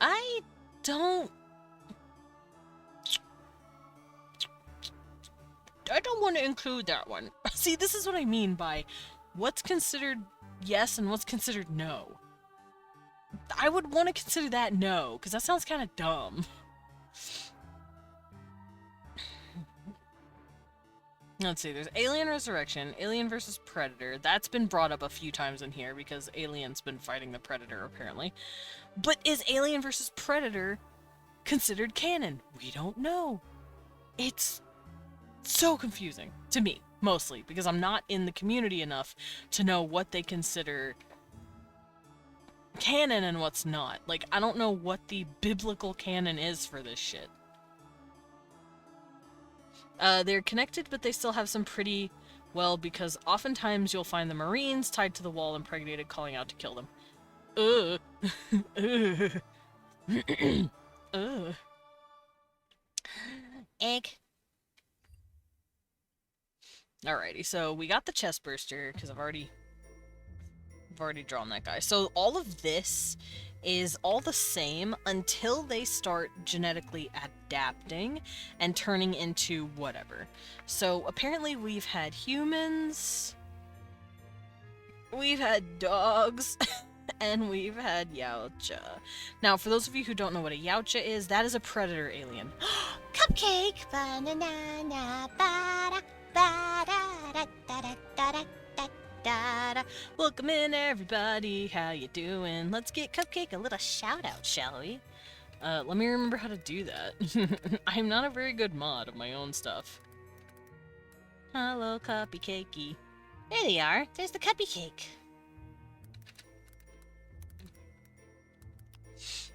I don't want to include that one. See, this is what I mean by what's considered yes and what's considered no. I would want to consider that no, because that sounds kind of dumb. Let's see, there's Alien Resurrection, Alien vs. Predator. That's been brought up a few times in here because Alien's been fighting the Predator, apparently. But is Alien vs. Predator considered canon? We don't know. It's so confusing. To me, mostly, because I'm not in the community enough to know what they consider canon and what's not. Like, I don't know what the biblical canon is for this shit. They're connected, but they still have some pretty... Well, because oftentimes you'll find the Marines tied to the wall, impregnated, calling out to kill them. Ugh. Ugh. Ugh. Egg. Alrighty, so we got the chest burster, because I've already drawn that guy. So all of this is all the same until they start genetically adapting and turning into whatever. So apparently we've had humans, we've had dogs, and we've had Yautja. Now, for those of you who don't know what a Yautja is, that is a predator alien. Cupcake. Banana. Ba-da, ba-da, da, da, da, da, da, da. Welcome in, everybody. How you doing? Let's get Cupcake a little shout out, shall we? Let me remember how to do that. I'm not a very good mod of my own stuff. Hello, Cupcakey. There they are. There's the cupcake.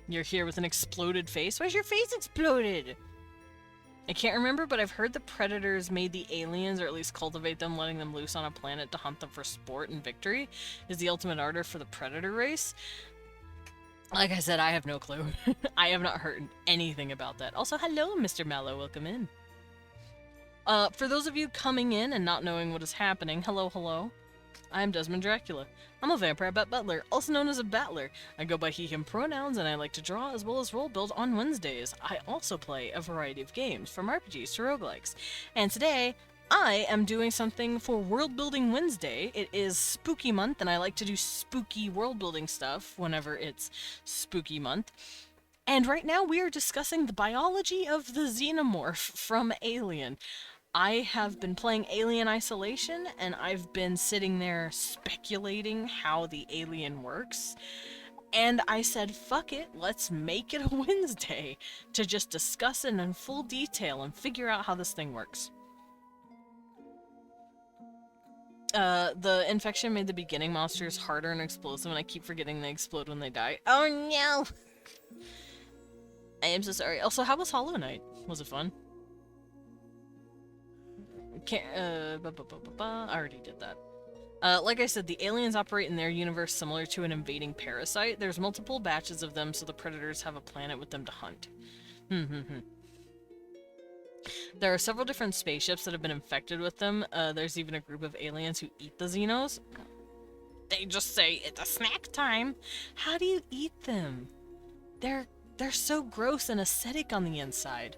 You're here with an exploded face? Why's your face exploded? I can't remember, but I've heard the predators made the aliens, or at least cultivate them, letting them loose on a planet to hunt them for sport and victory, is the ultimate ardor for the predator race. Like I said, I have no clue. I have not heard anything about that. Also, hello, Mr. Mallow, welcome in. For those of you coming in and not knowing what is happening, hello, hello. I'm Desmond Dracula. I'm a vampire bat butler, also known as a battler. I go by he, him pronouns, and I like to draw as well as role build on Wednesdays. I also play a variety of games, from RPGs to roguelikes. And today, I am doing something for World Building Wednesday. It is spooky month, and I like to do spooky world building stuff whenever it's spooky month. And right now we are discussing the biology of the xenomorph from Alien. I have been playing Alien Isolation, and I've been sitting there speculating how the alien works. And I said, fuck it, let's make it a Wednesday to just discuss it in full detail and figure out how this thing works. The infection made the beginning monsters harder and explosive, and I keep forgetting they explode when they die. Oh no! I am so sorry. Also, how was Hollow Knight? Was it fun? I already did that. Like I said, the aliens operate in their universe similar to an invading parasite. There's multiple batches of them, so the predators have a planet with them to hunt. There are several different spaceships that have been infected with them. There's even a group of aliens who eat the Xenos. They just say, it's a snack time. How do you eat them? They're so gross and acidic on the inside.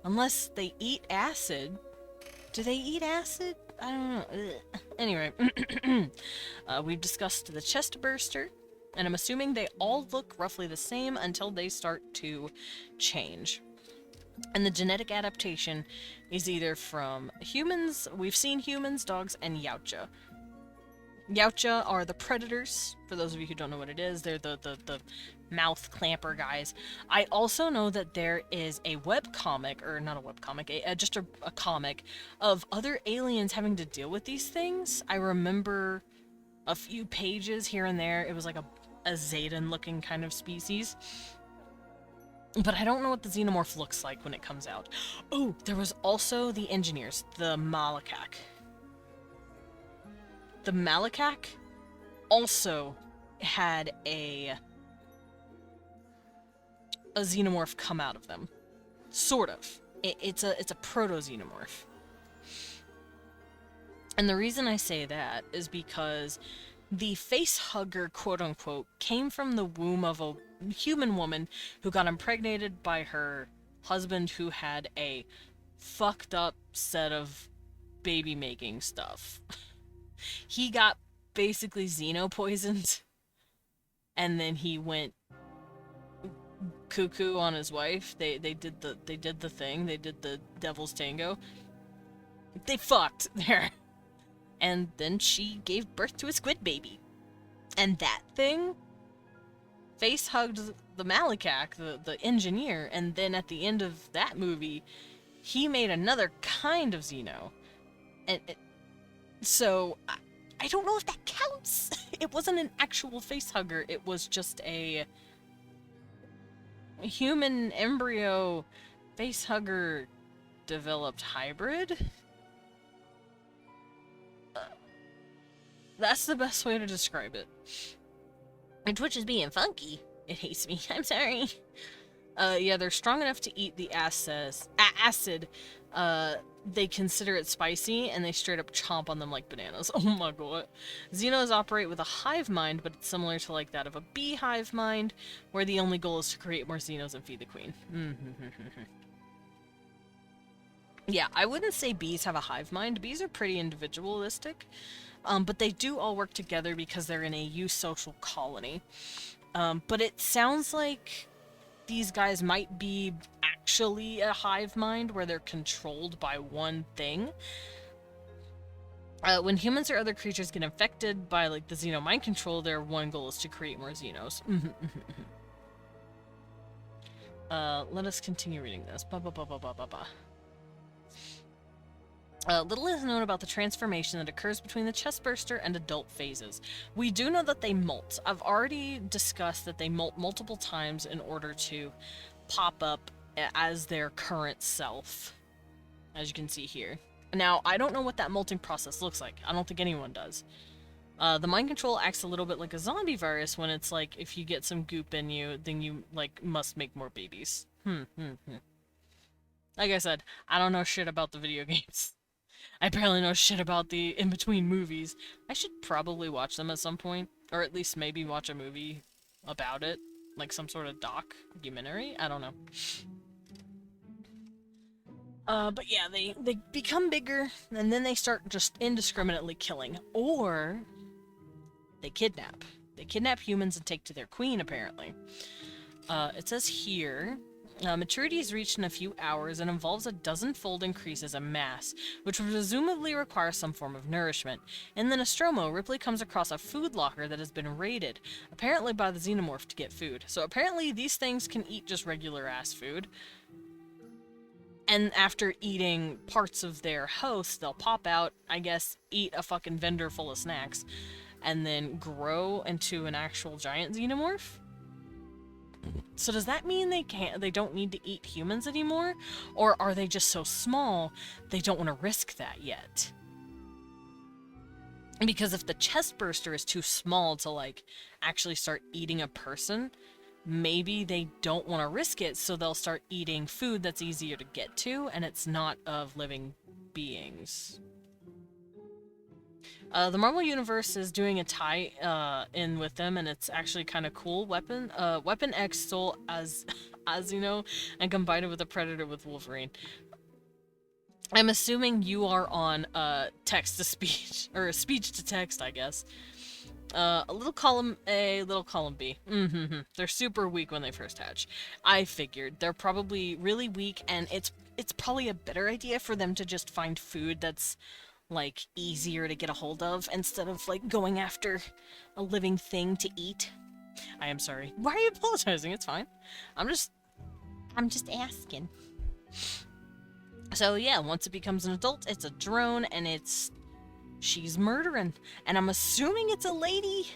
Unless they eat acid. Do they eat acid? I don't know. Ugh. Anyway, we've discussed the chest burster, and I'm assuming they all look roughly the same until they start to change. And the genetic adaptation is either from humans, we've seen humans, dogs, and Yautja. Yautja are the predators, for those of you who don't know what it is. They're the mouth clamper guys. I also know that there is a webcomic, or not a webcomic, just a comic of other aliens having to deal with these things. I remember a few pages here and there. It was like a Zayden-looking kind of species. But I don't know what the xenomorph looks like when it comes out. Oh, there was also the engineers, the Malakak. The Malakak also had a xenomorph come out of them. Sort of. It's a proto-xenomorph. And the reason I say that is because the face-hugger, quote-unquote, came from the womb of a human woman who got impregnated by her husband, who had a fucked up set of baby-making stuff. He got basically xeno-poisoned, and then he went cuckoo on his wife. They did the thing. They did the devil's tango. They fucked there. And then she gave birth to a squid baby. And that thing face-hugged the Malakak, the engineer, and then at the end of that movie, he made another kind of Xeno. And so, I don't know if that counts. It wasn't an actual face-hugger, it was just a human embryo face-hugger developed hybrid? That's the best way to describe it. And Twitch is being funky. It hates me. I'm sorry. Yeah, they're strong enough to eat the acid. They consider it spicy, and they straight up chomp on them like bananas. Oh my god. Xenos operate with a hive mind, but it's similar to like that of a beehive mind, where the only goal is to create more Xenos and feed the queen. Yeah, I wouldn't say bees have a hive mind. Bees are pretty individualistic. But they do all work together because they're in a eusocial colony. But it sounds like these guys might be actually a hive mind where they're controlled by one thing. When humans or other creatures get infected by like the Xeno mind control, their one goal is to create more Xenos. Let us continue reading this. Little is known about the transformation that occurs between the chest burster and adult phases. We do know that they molt. I've already discussed that they molt multiple times in order to pop up as their current self, as you can see here. Now, I don't know what that molting process looks like. I don't think anyone does. The mind control acts a little bit like a zombie virus when it's like, if you get some goop in you, then you, like, must make more babies. Like I said, I don't know shit about the video games. I barely know shit about the in-between movies. I should probably watch them at some point, or at least maybe watch a movie about it, like some sort of documentary. I don't know. But yeah, they become bigger, and then they start just indiscriminately killing, or they kidnap. They kidnap humans and take to their queen, apparently. It says here, maturity is reached in a few hours and involves a dozen-fold increases in mass, which would presumably require some form of nourishment. In the Nostromo, Ripley comes across a food locker that has been raided, apparently by the Xenomorph to get food. So apparently these things can eat just regular-ass food. And after eating parts of their host, they'll pop out, I guess, eat a fucking vendor full of snacks, and then grow into an actual giant xenomorph? So does that mean they don't need to eat humans anymore? Or are they just so small, they don't want to risk that yet? Because if the chest burster is too small to, like, actually start eating a person, maybe they don't want to risk it, so they'll start eating food that's easier to get to, and it's not of living beings. The Marvel Universe is doing a tie-in with them, and it's actually kind of cool. Weapon X stole Azino and combined it with a Predator with Wolverine. I'm assuming you are on text-to-speech, or speech-to-text, I guess. A little column A, little column B. They're super weak when they first hatch. I figured. They're probably really weak, and it's probably a better idea for them to just find food that's, like, easier to get a hold of, instead of, like, going after a living thing to eat. I am sorry. Why are you apologizing? It's fine. I'm just asking. So yeah, once it becomes an adult, it's a drone, and she's murdering, and I'm assuming it's a lady.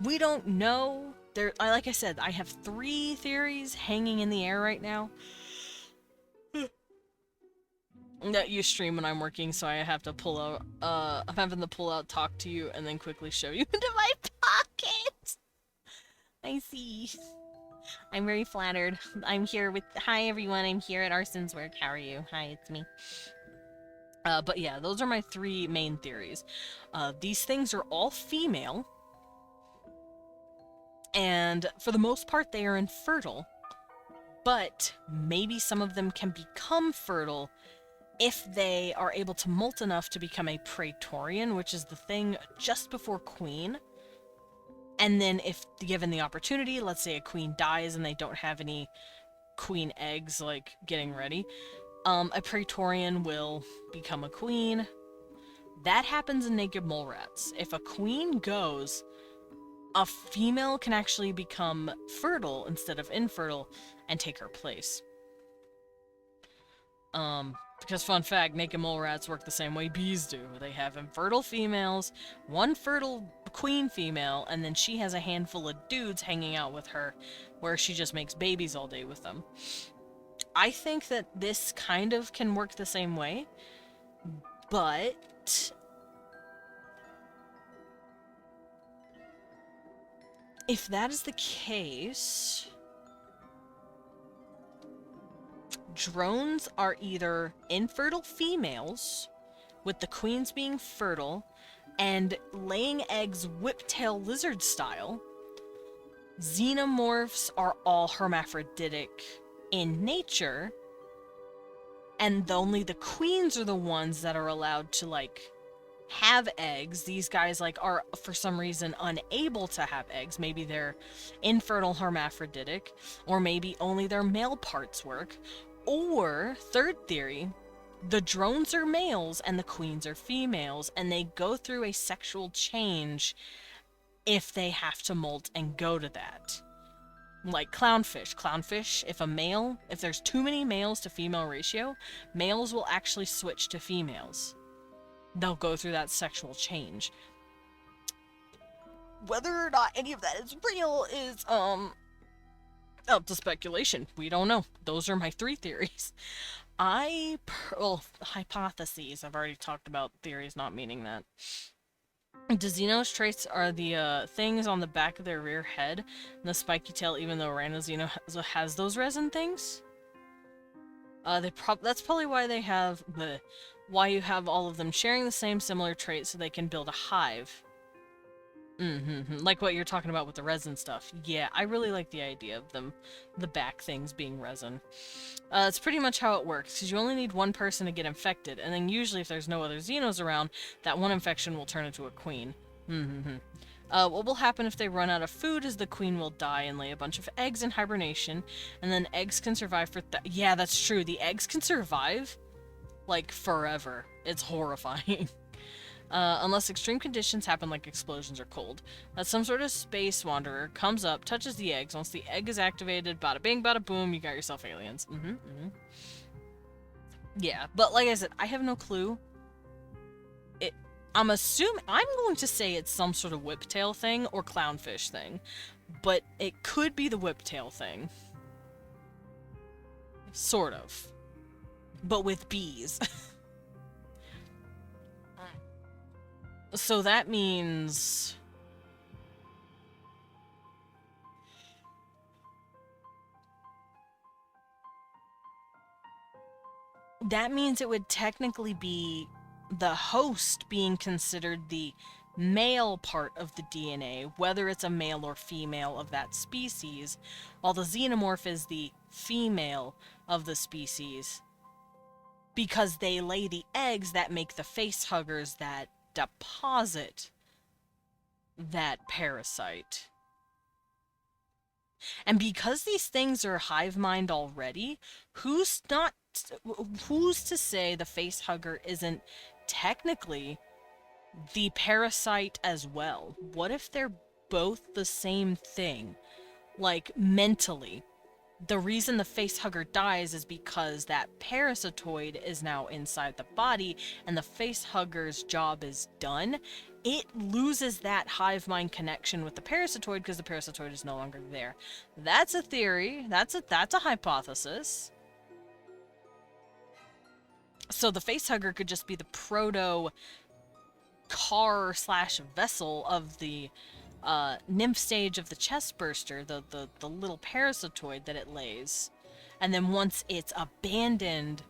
We don't know. Like I said, I have 3 theories hanging in the air right now. That you stream when I'm working, so I have to pull out. I'm having to pull out, talk to you, and then quickly show you into my pocket. I see. I'm very flattered. I'm here with. Hi everyone. I'm here at Arson's work. How are you? Hi, it's me. But yeah, those are my 3 main theories. These things are all female, and for the most part they are infertile, but maybe some of them can become fertile if they are able to molt enough to become a Praetorian, which is the thing just before Queen. And then if given the opportunity, let's say a queen dies and they don't have any queen eggs, like, getting ready, a Praetorian will become a queen. That happens in naked mole rats. If a queen goes, a female can actually become fertile instead of infertile and take her place. Because fun fact, naked mole rats work the same way bees do. They have infertile females, 1 fertile queen female, and then she has a handful of dudes hanging out with her, where she just makes babies all day with them. I think that this kind of can work the same way, but if that is the case, drones are either infertile females, with the queens being fertile, and laying eggs whiptail lizard style. Xenomorphs are all hermaphroditic in nature, and only the queens are the ones that are allowed to, like, have eggs. These guys, like, are for some reason unable to have eggs. Maybe they're infertile hermaphroditic, or maybe only their male parts work. Or, third theory, the drones are males and the queens are females, and they go through a sexual change if they have to molt and go to that. Like clownfish. Clownfish, if there's too many males to female ratio, males will actually switch to females. They'll go through that sexual change. Whether or not any of that is real is, up to speculation. We don't know. Those are my 3 theories. Hypotheses. I've already talked about theories not meaning that. The Xenos traits are the things on the back of their rear head, and the spiky tail, even though Rhino Xeno has those resin things. That's probably why they have why you have all of them sharing the same similar traits so they can build a hive. Like what you're talking about with the resin stuff. Yeah, I really like the idea of the back things being resin. It's pretty much how it works, because you only need one person to get infected, and then usually if there's no other Xenos around, that one infection will turn into a queen. What will happen if they run out of food is the queen will die and lay a bunch of eggs in hibernation, and then eggs can survive for yeah, that's true. The eggs can survive, like, forever. It's horrifying. Unless extreme conditions happen like explosions or cold. That some sort of space wanderer comes up, touches the eggs. Once the egg is activated, bada bing, bada boom, you got yourself aliens. Yeah, but like I said, I have no clue. I'm going to say it's some sort of whiptail thing or clownfish thing. But it could be the whiptail thing. Sort of. But with bees. So that means... That means it would technically be the host being considered the male part of the DNA, whether it's a male or female of that species, while the xenomorph is the female of the species. Because they lay the eggs that make the face huggers that deposit that parasite. And because these things are hive mind already, who's to say the face hugger isn't technically the parasite as well? What if they're both the same thing? Like, mentally. The reason the face hugger dies is because that parasitoid is now inside the body and the face hugger's job is done. It loses that hive mind connection with the parasitoid because the parasitoid is no longer there. That's a theory. That's a hypothesis. So the face hugger could just be the proto car / vessel of the nymph stage of the chest burster, the little parasitoid that it lays. And then once it's abandoned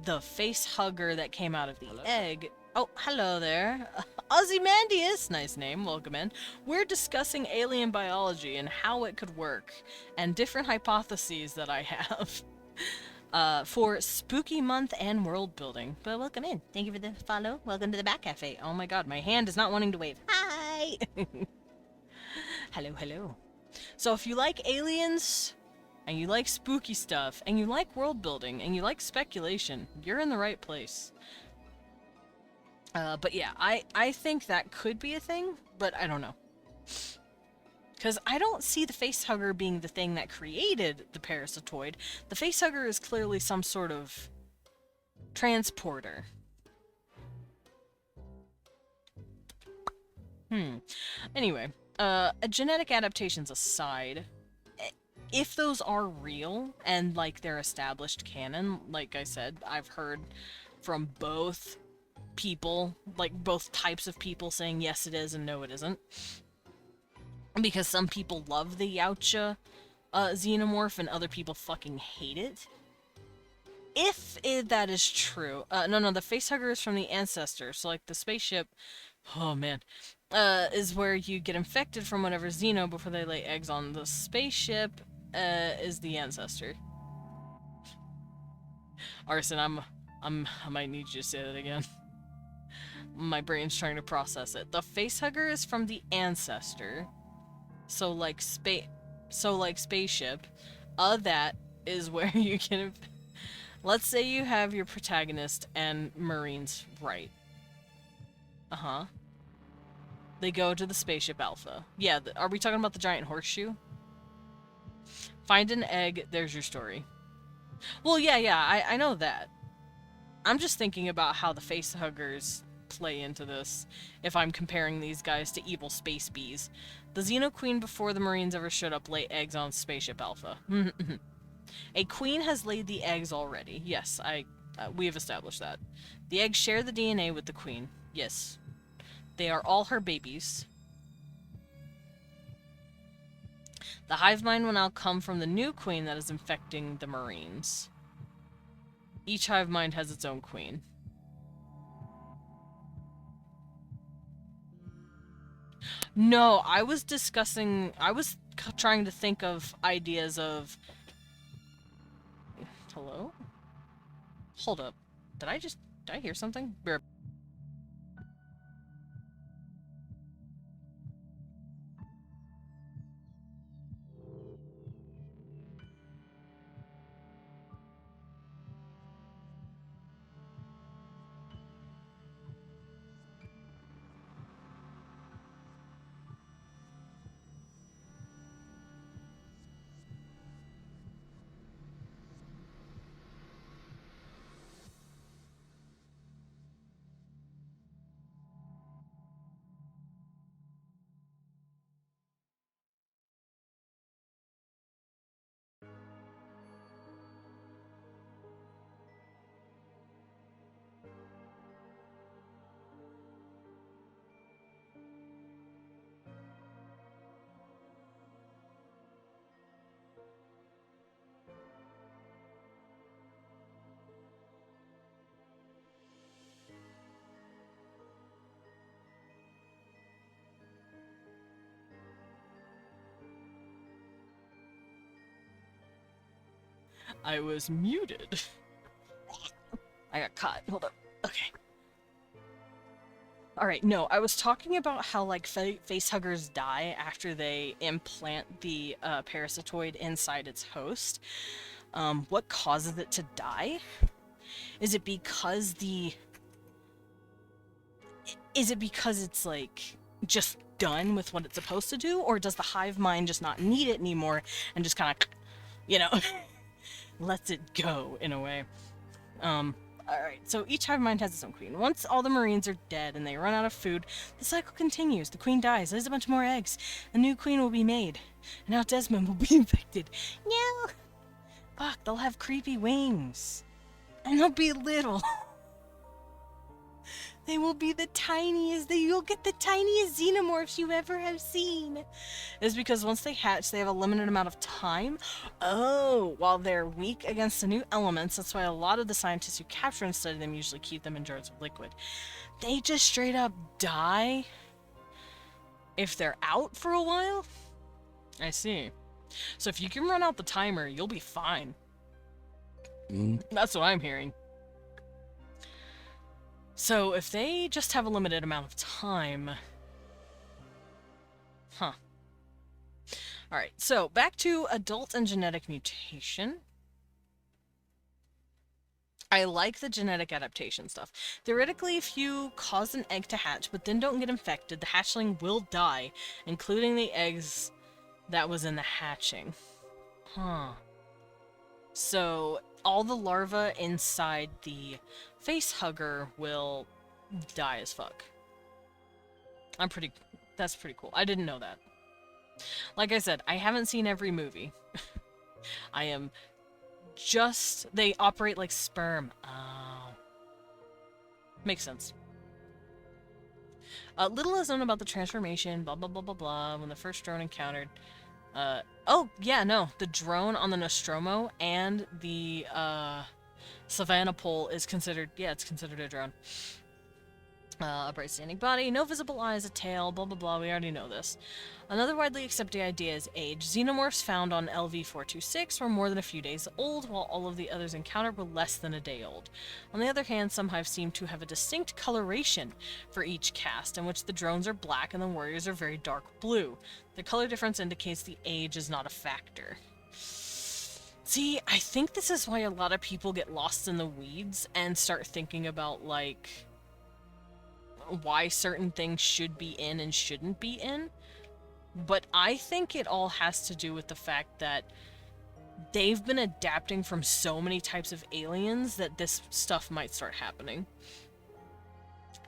the face hugger that came out of the egg... Oh, hello there. Ozymandias, nice name, welcome in. We're discussing alien biology and how it could work, and different hypotheses that I have. For Spooky Month and world building. But welcome in. Thank you for the follow. Welcome to the Bat Cafe. Oh my god, my hand is not wanting to wave. Hi! Hello, hello. So if you like aliens, and you like spooky stuff, and you like world building, and you like speculation, you're in the right place. But yeah, I think that could be a thing, but I don't know. Because I don't see the facehugger being the thing that created the parasitoid. The facehugger is clearly some sort of transporter. Anyway, genetic adaptations aside, if those are real and like they're established canon, like I said, I've heard from both people, like both types of people saying yes it is and no it isn't. Because some people love the Yautja xenomorph and other people fucking hate it. If that is true, no, the facehugger is from the ancestor, so like the spaceship, oh man, is where you get infected from whatever xeno before they lay eggs on. The spaceship is the ancestor. Arson, I might need you to say that again. My brain's trying to process it. The facehugger is from the ancestor. So like spaceship. That is where you can... Let's say you have your protagonist and Marines, right? They go to the spaceship Alpha. Yeah, are we talking about the giant horseshoe? Find an egg, there's your story. Well, yeah, I know that. I'm just thinking about how the facehuggers play into this, if I'm comparing these guys to evil space bees. The Xeno Queen before the Marines ever showed up lay eggs on Spaceship Alpha. A queen has laid the eggs already. Yes, we have established that. The eggs share the DNA with the queen. Yes. They are all her babies. The hive mind will now come from the new queen that is infecting the Marines. Each hive mind has its own queen. No, I was trying to think of ideas of... Hello? Hold up. Did I hear something? I was muted. I got caught. Hold up. Okay. Alright, no, I was talking about how, like, facehuggers die after they implant the parasitoid inside its host. What causes it to die? Is it because it's, like, just done with what it's supposed to do? Or does the hive mind just not need it anymore and just kind of, you know, lets it go, in a way? Alright, so each hive mind has its own queen. Once all the marines are dead and they run out of food, the cycle continues. The queen dies, lays a bunch more eggs. A new queen will be made. And now Desmond will be infected. No! Fuck, they'll have creepy wings. And they'll be little. They will be the tiniest. You'll get the tiniest xenomorphs you ever have seen. It's because once they hatch, they have a limited amount of time. Oh, while they're weak against the new elements, that's why a lot of the scientists who capture and study them usually keep them in jars of liquid. They just straight up die if they're out for a while? I see. So if you can run out the timer, you'll be fine. That's what I'm hearing. So, if they just have a limited amount of time... Huh. Alright, so back to adult and genetic mutation. I like the genetic adaptation stuff. Theoretically, if you cause an egg to hatch, but then don't get infected, the hatchling will die, including the eggs that was in the hatching. Huh. So, all the larvae inside the facehugger will die as fuck. That's pretty cool. I didn't know that. Like I said, I haven't seen every movie. I am just... They operate like sperm. Oh. Makes sense. Little is known about the transformation, blah blah blah blah blah, when the first drone encountered... oh, yeah, no. The drone on the Nostromo and the, Savannah pole is considered... Yeah, it's considered a drone. A bright standing body, no visible eyes, a tail, blah blah blah, we already know this. Another widely accepted idea is age. Xenomorphs found on LV-426 were more than a few days old, while all of the others encountered were less than a day old. On the other hand, some hives seem to have a distinct coloration for each caste, in which the drones are black and the warriors are very dark blue. The color difference indicates the age is not a factor. See, I think this is why a lot of people get lost in the weeds and start thinking about, like, why certain things should be in and shouldn't be in. But I think it all has to do with the fact that they've been adapting from so many types of aliens that this stuff might start happening.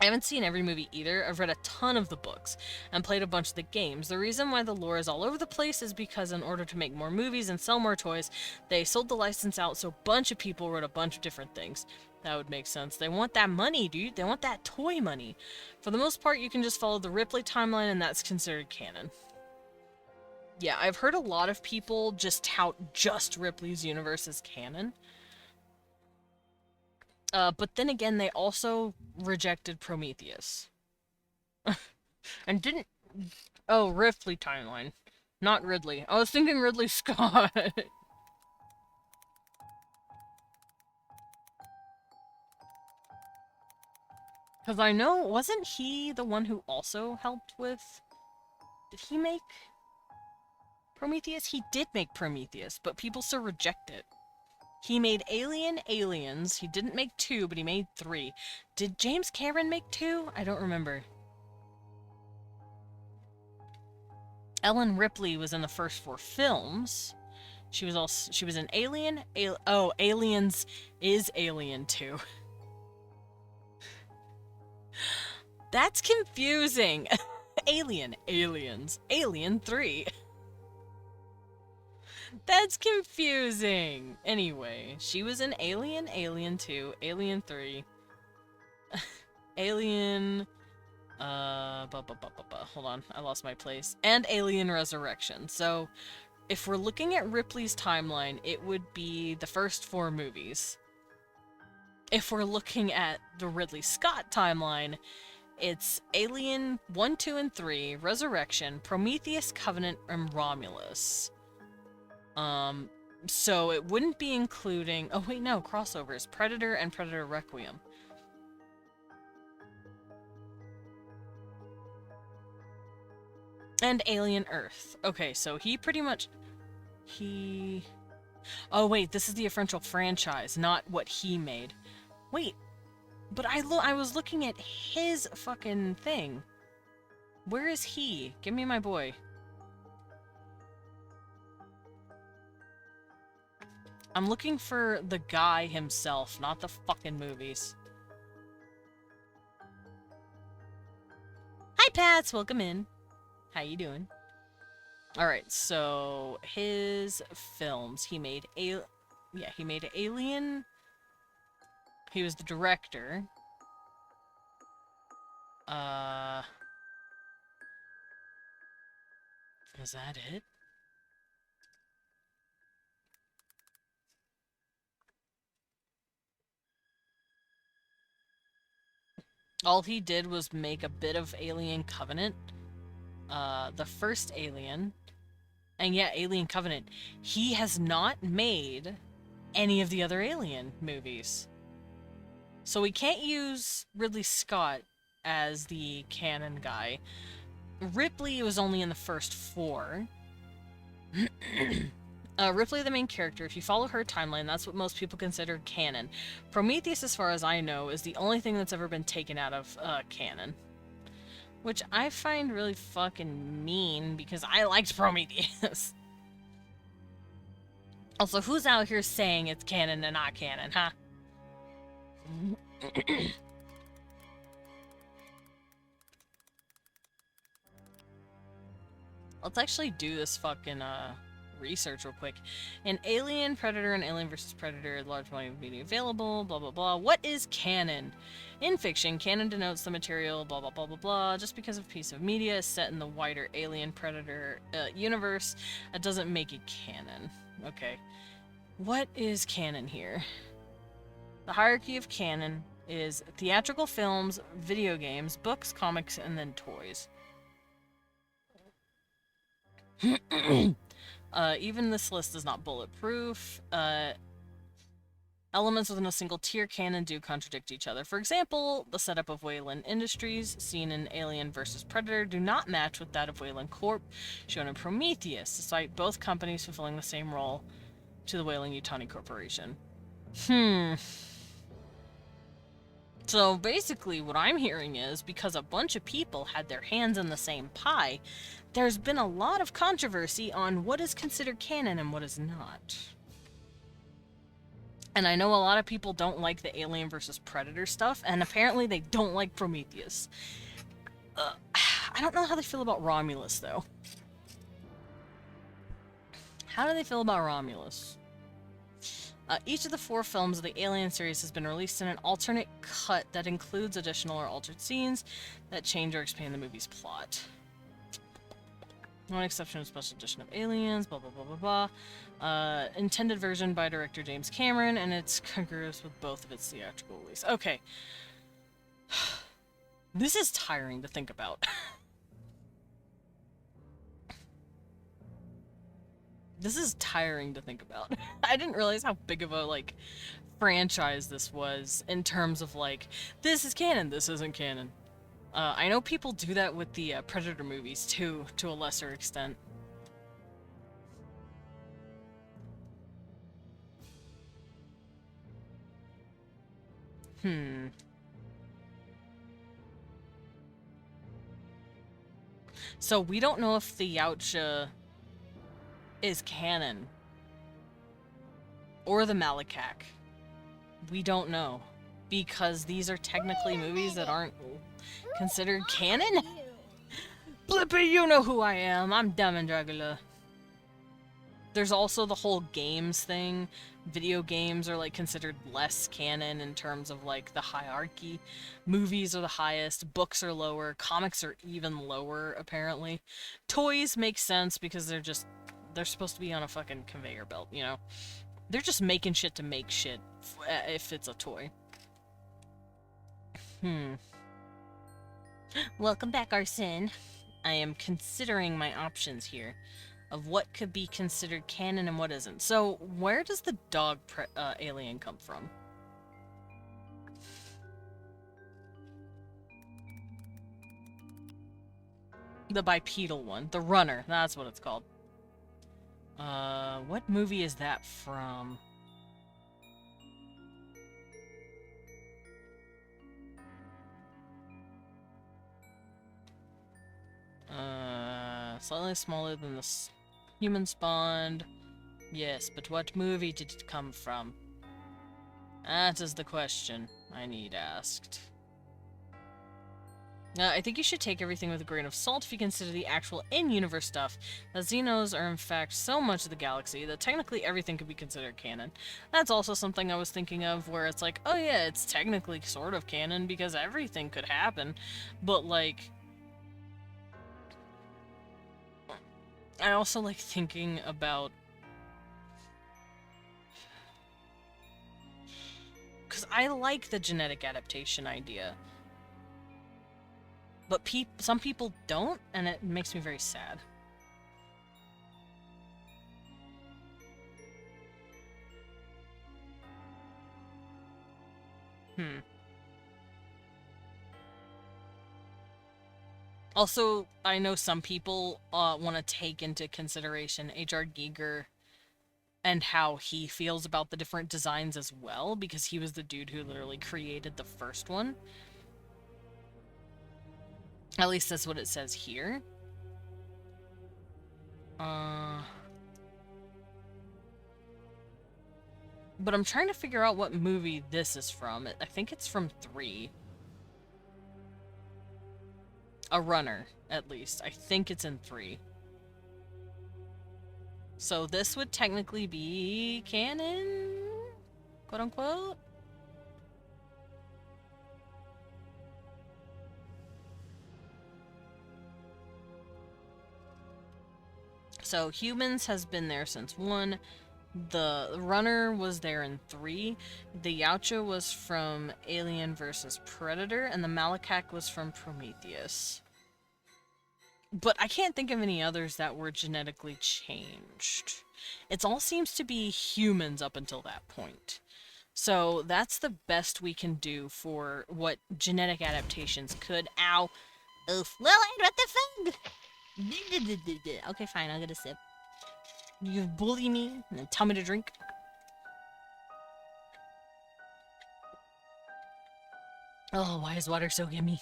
I haven't seen every movie either. I've read a ton of the books and played a bunch of the games. The reason why the lore is all over the place is because in order to make more movies and sell more toys, they sold the license out, so a bunch of people wrote a bunch of different things. That would make sense. They want that money, dude. They want that toy money. For the most part, you can just follow the Ripley timeline and that's considered canon. Yeah, I've heard a lot of people just tout just Ripley's universe as canon. But then again, they also rejected Prometheus. And didn't... Oh, Ripley timeline. Not Ridley. I was thinking Ridley Scott. Because I know, wasn't he the one who also helped with... Did he make Prometheus? He did make Prometheus, but people still reject it. He made Alien Aliens. He didn't make 2, but he made 3. Did James Cameron make 2? I don't remember. Ellen Ripley was in the first 4 films. She was in Alien. Oh, Aliens is Alien 2. That's confusing. Alien, Aliens, Alien 3. That's confusing. Anyway, she was in Alien, Alien 2, Alien 3, Alien, hold on, I lost my place, and Alien Resurrection. So, if we're looking at Ripley's timeline, it would be the first 4 movies. If we're looking at the Ridley Scott timeline, it's Alien 1, 2, and 3, Resurrection, Prometheus, Covenant, and Romulus. So it wouldn't be including... Oh, wait, no, crossovers. Predator and Predator Requiem. And Alien Earth. Okay, so he pretty much... Oh, wait, this is the official franchise, not what he made. Wait, but I was looking at his fucking thing. Where is he? Give me my boy. I'm looking for the guy himself, not the fucking movies. Hi, Pats! Welcome in. How you doing? Alright, so his films. He made he made Alien. He was the director. Is that it? All he did was make a bit of Alien Covenant. The first Alien. And yeah, Alien Covenant. He has not made any of the other Alien movies. So we can't use Ridley Scott as the canon guy. Ripley was only in the first 4. Ripley, the main character, if you follow her timeline, that's what most people consider canon. Prometheus, as far as I know, is the only thing that's ever been taken out of canon. Which I find really fucking mean, because I liked Prometheus. Also, who's out here saying it's canon and not canon, huh? Let's actually do this fucking, research real quick. In Alien, Predator, and Alien vs. Predator, large volume of media available, blah blah blah. What is canon? In fiction, canon denotes the material, blah blah blah blah blah. Just because a piece of media is set in the wider Alien Predator universe, that doesn't make it canon. Okay. What is canon here? The hierarchy of canon is theatrical films, video games, books, comics, and then toys. Even this list is not bulletproof. Elements within a single tier canon do contradict each other. For example, the setup of Wayland Industries, seen in Alien vs. Predator, do not match with that of Wayland Corp, shown in Prometheus, despite both companies fulfilling the same role to the Weyland-Yutani Corporation. So basically what I'm hearing is, because a bunch of people had their hands in the same pie, there's been a lot of controversy on what is considered canon and what is not. And I know a lot of people don't like the Alien vs. Predator stuff, and apparently they don't like Prometheus. I don't know how they feel about Romulus, though. How do they feel about Romulus? Each of the 4 films of the Alien series has been released in an alternate cut that includes additional or altered scenes that change or expand the movie's plot. One exception is special edition of Aliens, blah blah blah blah blah. Intended version by director James Cameron, and it's congruous with both of its theatrical release. Okay. This is tiring to think about. This is tiring to think about. I didn't realize how big of a, like, franchise this was in terms of, like, this is canon, this isn't canon. I know people do that with the Predator movies, too, to a lesser extent. So we don't know if the Yautja is canon. Or the Malakak. We don't know. Because these are technically movies that aren't considered canon? Blippi, you know who I am. I'm Demon Dragula. There's also the whole games thing. Video games are, like, considered less canon in terms of, like, the hierarchy. Movies are the highest, books are lower, comics are even lower, apparently. Toys make sense because they're supposed to be on a fucking conveyor belt, you know? They're just making shit to make shit, if it's a toy. Welcome back, Arsene. I am considering my options here of what could be considered canon and what isn't. So, where does the dog alien come from? The bipedal one. The runner. That's what it's called. What movie is that from? Slightly smaller than the human spawned. Yes, but what movie did it come from? That is the question I need asked. I think you should take everything with a grain of salt if you consider the actual in-universe stuff. The Xenos are in fact so much of the galaxy that technically everything could be considered canon. That's also something I was thinking of where it's like, oh yeah, it's technically sort of canon because everything could happen, but like... I also like thinking about... because I like the genetic adaptation idea. But some people don't, and it makes me very sad. Also, I know some people want to take into consideration H.R. Giger and how he feels about the different designs as well, because he was the dude who literally created the first one. At least that's what it says here. But I'm trying to figure out what movie this is from. I think it's from 3. A runner, at least. I think it's in 3. So this would technically be canon? Quote unquote? So humans has been there since 1. The runner was there in 3. The Yautja was from Alien vs. Predator, and the Malakak was from Prometheus. But I can't think of any others that were genetically changed. It all seems to be humans up until that point. So that's the best we can do for what genetic adaptations could. Ow! Oof. Well, what the fuck? Okay, fine, I'll get a sip. You bully me and then tell me to drink? Oh, why is water so gimme?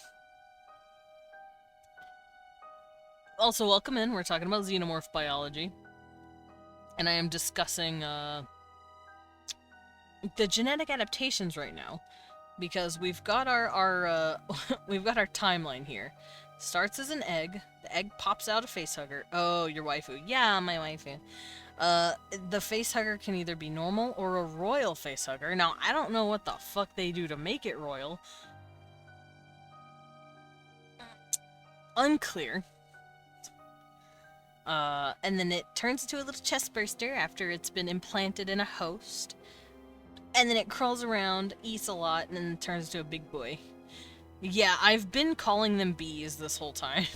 Also, welcome in. We're talking about xenomorph biology. And I am discussing, the genetic adaptations right now. Because we've got our we've got our timeline here. Starts as an egg. The egg pops out a facehugger. Oh, your waifu. Yeah, my waifu. The facehugger can either be normal or a royal facehugger. Now, I don't know what the fuck they do to make it royal. Unclear. And then it turns into a little chest burster after it's been implanted in a host. And then it crawls around, eats a lot, and then turns into a big boy. Yeah, I've been calling them bees this whole time.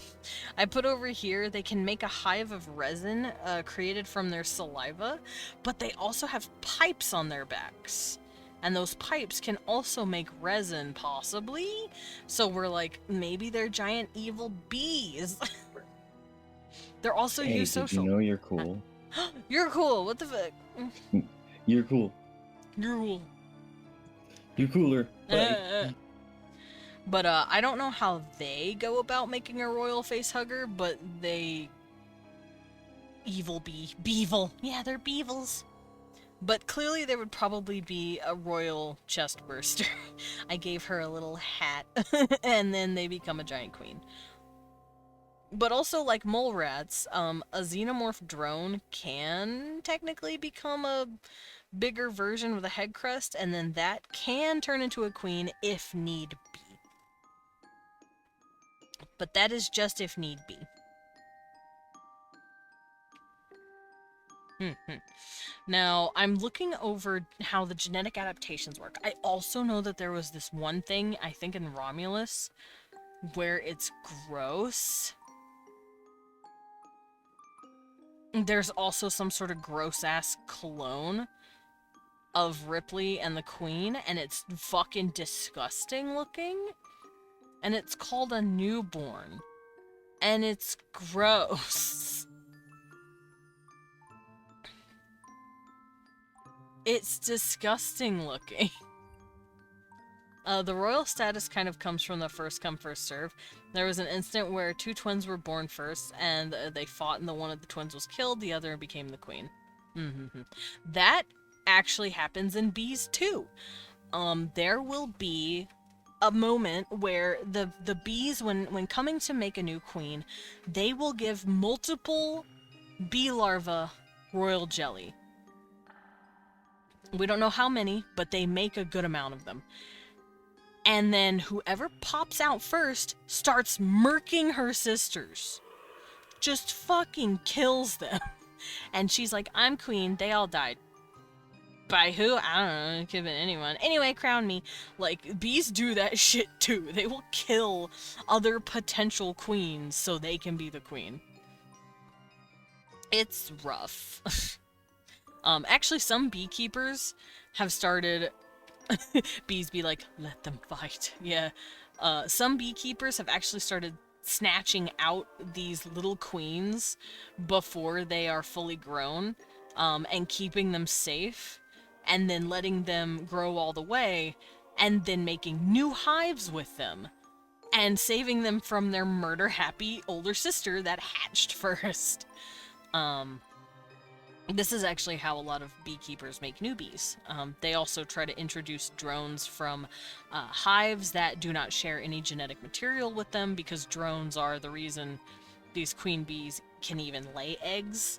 I put over here, they can make a hive of resin created from their saliva, but they also have pipes on their backs. And those pipes can also make resin, possibly? So we're like, maybe they're giant evil bees. They're also Hey, eusocial. did you know you're cool? You're cool, what the fuck? You're cool. You're cool. You're cooler. Bye. But I don't know how they go about making a royal face hugger, but they... Evil bee. Beevil. Yeah, they're beevils. But clearly there would probably be a royal chest burster. I gave her a little hat, and then they become a giant queen. But also, like mole rats, a xenomorph drone can technically become a bigger version with a head crest, and then that can turn into a queen if need be. But that is just if need be. Now, I'm looking over how the genetic adaptations work. I also know that there was this one thing, I think in Romulus, where it's gross. There's also some sort of gross-ass clone of Ripley and the Queen, and it's fucking disgusting looking. And it's called a newborn. And it's gross. It's disgusting looking. The royal status kind of comes from the first come, first serve. There was an instant where two twins were born first, and they fought, and the one of the twins was killed, the other became the queen. That actually happens in bees too. There will be a moment where the bees, when coming to make a new queen, they will give multiple bee larvae royal jelly. We don't know how many, but they make a good amount of them. And then whoever pops out first starts murking her sisters. Just fucking kills them. And she's like, I'm queen, they all died. By who? I don't know, it could have been anyone. Anyway, crown me. Like, bees do that shit too. They will kill other potential queens so they can be the queen. It's rough. Actually, some beekeepers have started... Bees be like, let them fight. Yeah. Some beekeepers have actually started snatching out these little queens before they are fully grown, and keeping them safe, and then letting them grow all the way, and then making new hives with them, and saving them from their murder-happy older sister that hatched first. This is actually how a lot of beekeepers make new bees. They also try to introduce drones from hives that do not share any genetic material with them, because drones are the reason these queen bees can even lay eggs.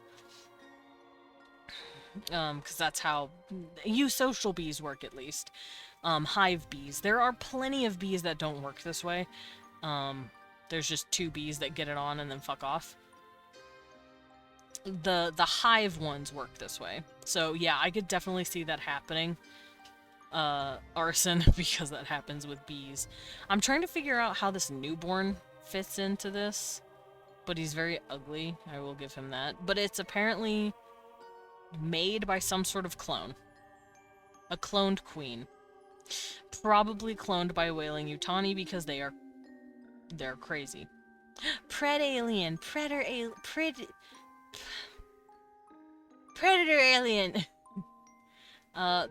Because that's how eusocial bees work, at least. Hive bees. There are plenty of bees that don't work this way. There's just two bees that get it on and then fuck off. The hive ones work this way. So yeah, I could definitely see that happening. Arson, because that happens with bees. I'm trying to figure out how this newborn fits into this, but he's very ugly, I will give him that. But it's apparently made by some sort of clone. A cloned queen. Probably cloned by Wailing Yutani, because they're crazy. Pred-alien, Predator alien!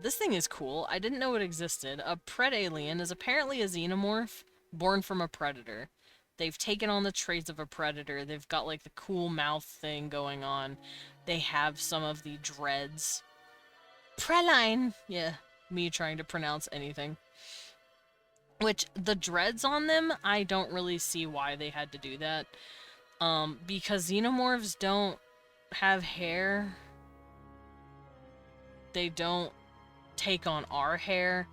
This thing is cool. I didn't know it existed. A pred-alien is apparently a xenomorph born from a predator. They've taken on the traits of a predator. They've got, like, the cool mouth thing going on. They have some of the dreads. Preline! Yeah, me trying to pronounce anything. Which, the dreads on them, I don't really see why they had to do that. Because xenomorphs don't have hair. They don't take on our hair.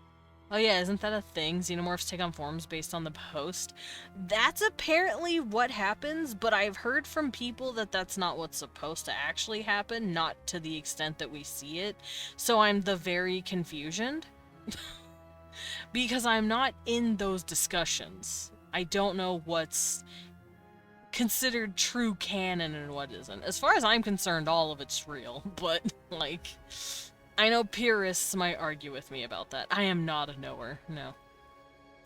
Oh yeah, isn't that a thing? Xenomorphs take on forms based on the host? That's apparently what happens, but I've heard from people that that's not what's supposed to actually happen, not to the extent that we see it. So I'm the very confusioned. Because I'm not in those discussions. I don't know what's considered true canon and what isn't. As far as I'm concerned, all of it's real, but, like... I know purists might argue with me about that. I am not a knower, no.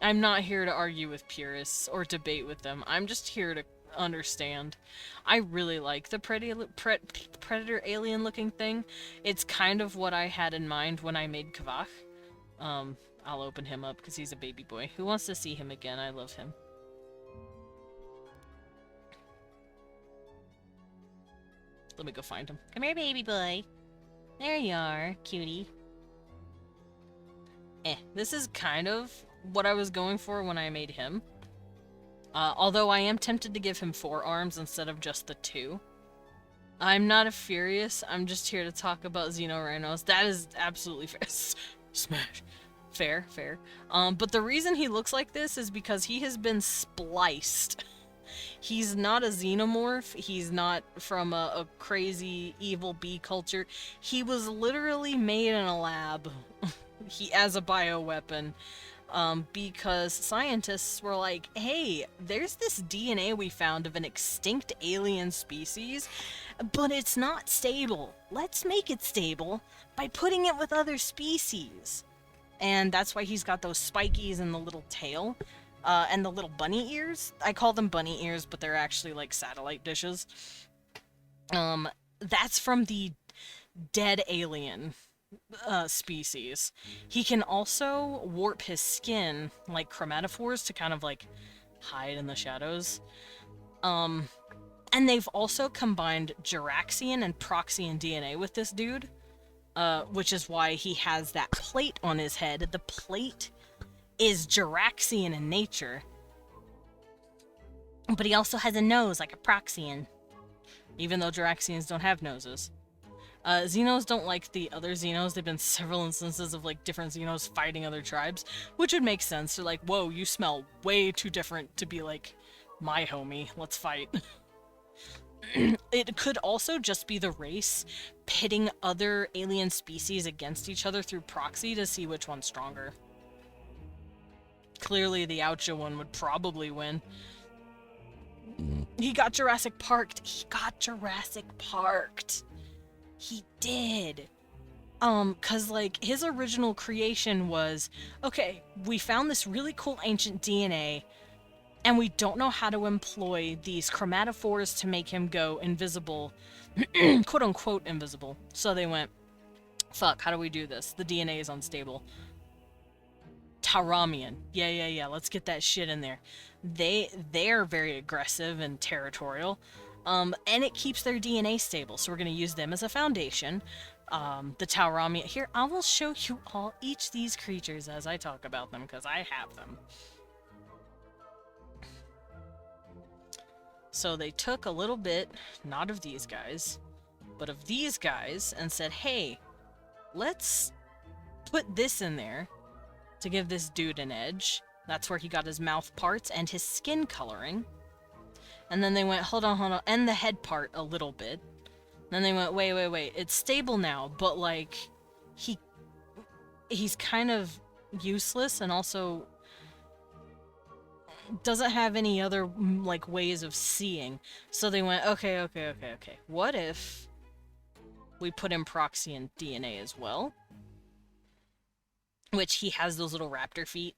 I'm not here to argue with purists or debate with them. I'm just here to understand. I really like the predator alien looking thing. It's kind of what I had in mind when I made Kavach. I'll open him up because he's a baby boy. Who wants to see him again? I love him. Let me go find him. Come here, baby boy. There you are, cutie. This is kind of what I was going for when I made him. Although I am tempted to give him 4 arms instead of just the 2. I'm not a furious, I'm just here to talk about Xenorhinos. That is absolutely fair. Smash. Fair, fair. But the reason he looks like this is because he has been spliced. He's not a xenomorph, he's not from a crazy evil bee culture. He was literally made in a lab as a bioweapon because scientists were like, hey, there's this DNA we found of an extinct alien species, but it's not stable. Let's make it stable by putting it with other species. And that's why he's got those spikies and the little tail. And the little bunny ears. I call them bunny ears, but they're actually like satellite dishes. That's from the dead alien species. He can also warp his skin like chromatophores to kind of like hide in the shadows. And they've also combined Juraxian and Proxian DNA with this dude, which is why he has that plate on his head. The plate is Juraxian in nature. But he also has a nose like a Proxian. Even though Juraxians don't have noses. Xenos don't like the other Xenos. There've been several instances of like different Xenos fighting other tribes. Which would make sense. They're like, whoa, you smell way too different to be like my homie. Let's fight. It could also just be the race pitting other alien species against each other through proxy to see which one's stronger. Clearly, the Oucha one would probably win. He got Jurassic Parked. He got Jurassic Parked. He did. Cause like, his original creation was, okay, we found this really cool ancient DNA, and we don't know how to employ these chromatophores to make him go invisible, quote-unquote invisible. So they went, fuck, how do we do this? The DNA is unstable. Tauramian. Yeah, let's get that shit in there. They're very aggressive and territorial, and it keeps their DNA stable, so we're going to use them as a foundation. The Tauramian... Here, I will show you all each these creatures as I talk about them, because I have them. So they took a little bit, not of these guys, but of these guys, and said, hey, let's put this in there to give this dude an edge. That's where he got his mouth parts and his skin coloring. And then they went, hold on, and the head part a little bit. Then they went, wait, it's stable now, but like, he's kind of useless and also doesn't have any other like ways of seeing. So they went, okay. What if we put in Proxian DNA as well? Which he has those little raptor feet.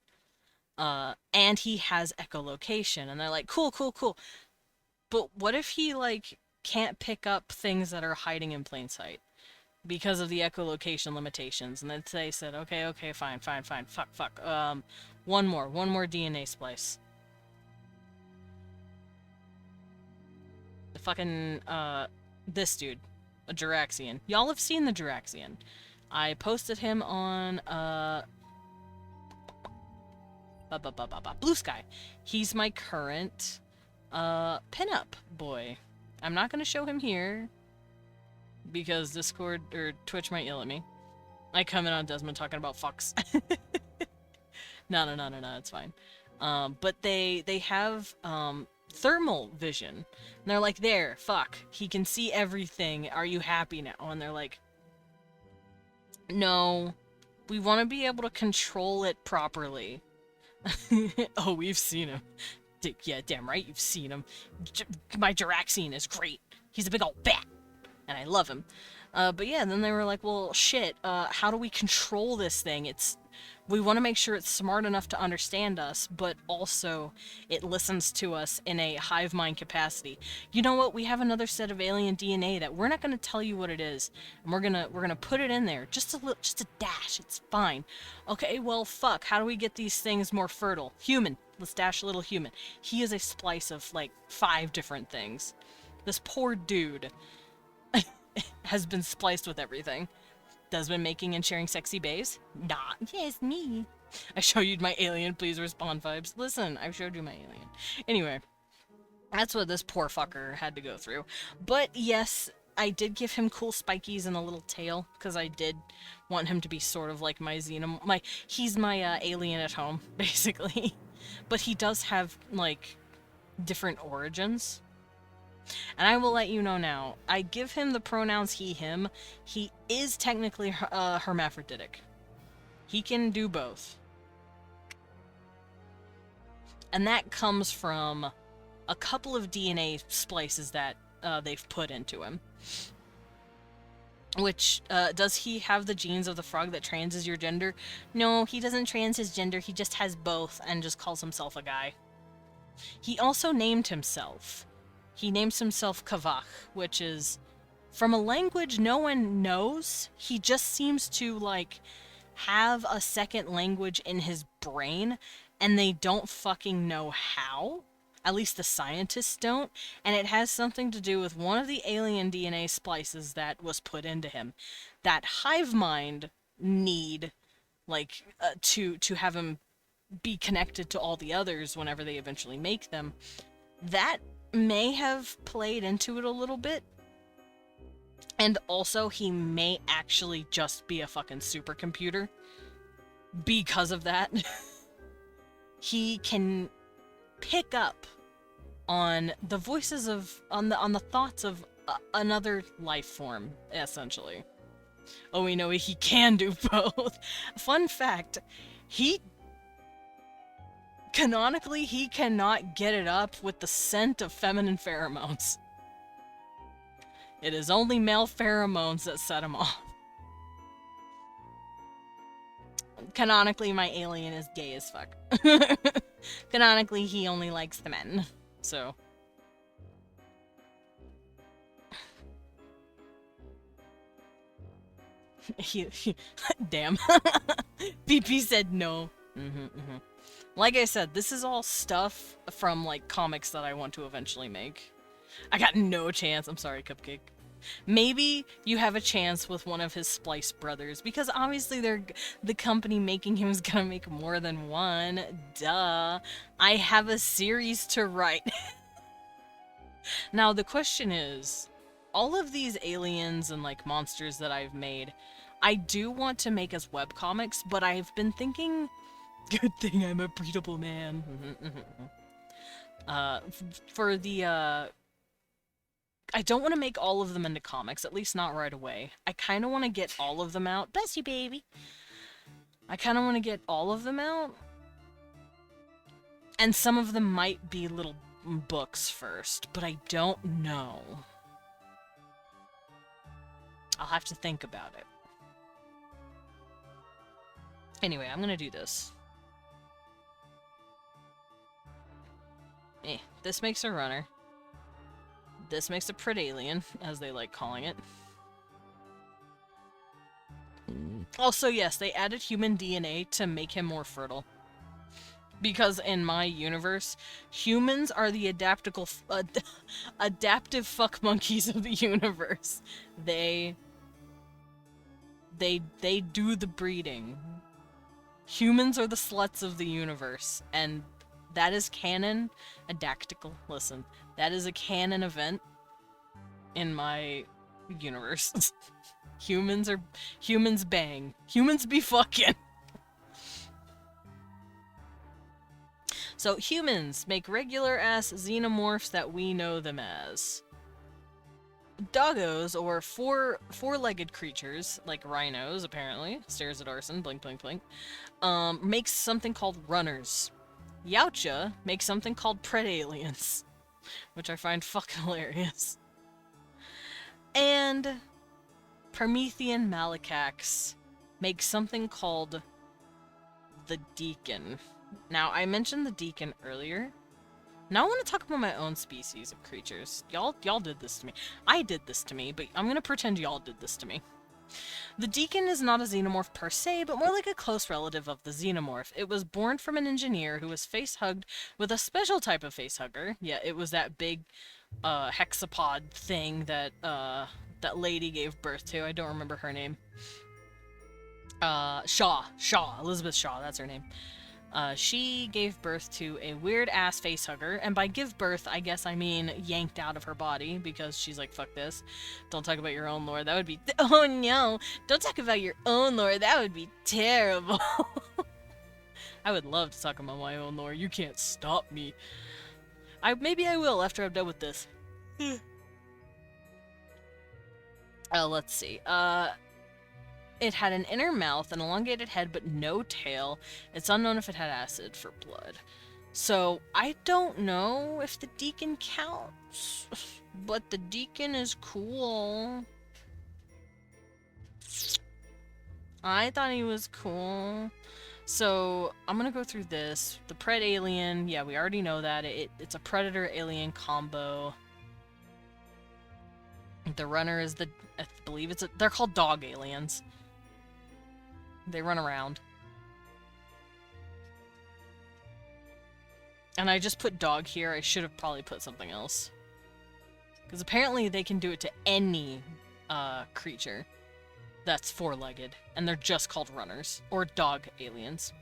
And he has echolocation. And they're like, cool. But what if he, like, can't pick up things that are hiding in plain sight? Because of the echolocation limitations. And then they said, okay, fine. Fuck. One more DNA splice. The fucking, this dude. A Juraxian. Y'all have seen the Juraxian. I posted him on, Blue Sky. He's my current, pinup boy. I'm not gonna show him here, because Discord, or Twitch might yell at me. I come in on Desmond talking about fucks. No, it's fine. But they have thermal vision. And they're like, there, fuck, he can see everything. Are you happy now? And they're like, no, we want to be able to control it properly. Oh, we've seen him. Yeah, damn right, you've seen him. My Jiraxian is great. He's a big old bat, and I love him. But yeah, then they were like, well, shit, how do we control this thing? We want to make sure it's smart enough to understand us, but also it listens to us in a hive mind capacity. You know what? We have another set of alien DNA that we're not going to tell you what it is, and we're gonna put it in there, just a dash. It's fine. Okay, well, fuck. How do we get these things more fertile? Human. Let's dash a little human. He is a splice of like 5 different things. This poor dude has been spliced with everything. Desmond making and sharing sexy bays? Not. Yes, me. I show you my alien, please respond vibes. Listen, I've showed you my alien. Anyway, that's what this poor fucker had to go through. But yes, I did give him cool spikies and a little tail, because I did want him to be sort of like my he's my alien at home, basically. But he does have, like, different origins. And I will let you know now, I give him the pronouns he, him. He is technically hermaphroditic. He can do both. And that comes from a couple of DNA splices that they've put into him. Which, does he have the genes of the frog that transes your gender? No, he doesn't trans his gender, he just has both and just calls himself a guy. He also named himself. He names himself Kavach, which is from a language no one knows. He just seems to, like, have a second language in his brain, and they don't fucking know how. At least the scientists don't. And it has something to do with one of the alien DNA splices that was put into him. That hive mind need, like, to have him be connected to all the others whenever they eventually make them. That may have played into it a little bit. And also, he may actually just be a fucking supercomputer. Because of that. He can pick up on the voices of, on the thoughts of another life form, essentially. Oh, we know he can do both. Fun fact, canonically, he cannot get it up with the scent of feminine pheromones. It is only male pheromones that set him off. Canonically, my alien is gay as fuck. Canonically, he only likes the men. So. Damn. PP said no. Like I said, this is all stuff from, like, comics that I want to eventually make. I got no chance. I'm sorry, Cupcake. Maybe you have a chance with one of his Splice brothers, because obviously the company making him is gonna make more than one. Duh. I have a series to write. Now, the question is, all of these aliens and, like, monsters that I've made, I do want to make as webcomics, but I've been thinking... Good thing I'm a breedable man. For the, I don't want to make all of them into comics, at least not right away. I kind of want to get all of them out. Bless you, baby! I kind of want to get all of them out. And some of them might be little books first, but I don't know. I'll have to think about it. Anyway, I'm gonna do this. This makes a runner. This makes a pred alien, as they like calling it. Also, yes, they added human DNA to make him more fertile. Because in my universe, humans are the adaptive fuck monkeys of the universe. They do the breeding. Humans are the sluts of the universe, and that is canon. A dactyl. Listen, that is a canon event in my universe. Humans bang. Humans be fucking. So humans make regular-ass xenomorphs that we know them as. Doggos, or four-legged creatures, like rhinos, apparently, stares at arson, blink, blink, blink, makes something called runners. Yautja makes something called predaliens, which I find fucking hilarious. And Promethean Malacax makes something called the Deacon. Now, I mentioned the Deacon earlier. Now I want to talk about my own species of creatures. Y'all did this to me. I did this to me, but I'm gonna pretend y'all did this to me. The Deacon is not a xenomorph per se, but more like a close relative of the xenomorph. It was born from an engineer who was face-hugged with a special type of face-hugger. Yeah, it was that big, hexapod thing that, that lady gave birth to. I don't remember her name. Shaw, Elizabeth Shaw, that's her name. She gave birth to a weird-ass facehugger, and by give birth, I guess I mean yanked out of her body, because she's like, fuck this. Don't talk about your own lore, that would be- oh no! Don't talk about your own lore, that would be terrible! I would love to talk about my own lore, you can't stop me. Maybe I will after I'm done with this. Let's see, it had an inner mouth, an elongated head, but no tail. It's unknown if it had acid for blood. So, I don't know if the Deacon counts, but the Deacon is cool. I thought he was cool. So, I'm gonna go through this. The Pred-Alien, yeah, we already know that. It's a Predator-Alien combo. The Runner is the... I believe it's they're called Dog Aliens. They run around. And I just put dog here. I should have probably put something else. Because apparently they can do it to any creature that's four-legged. And they're just called runners. Or dog aliens.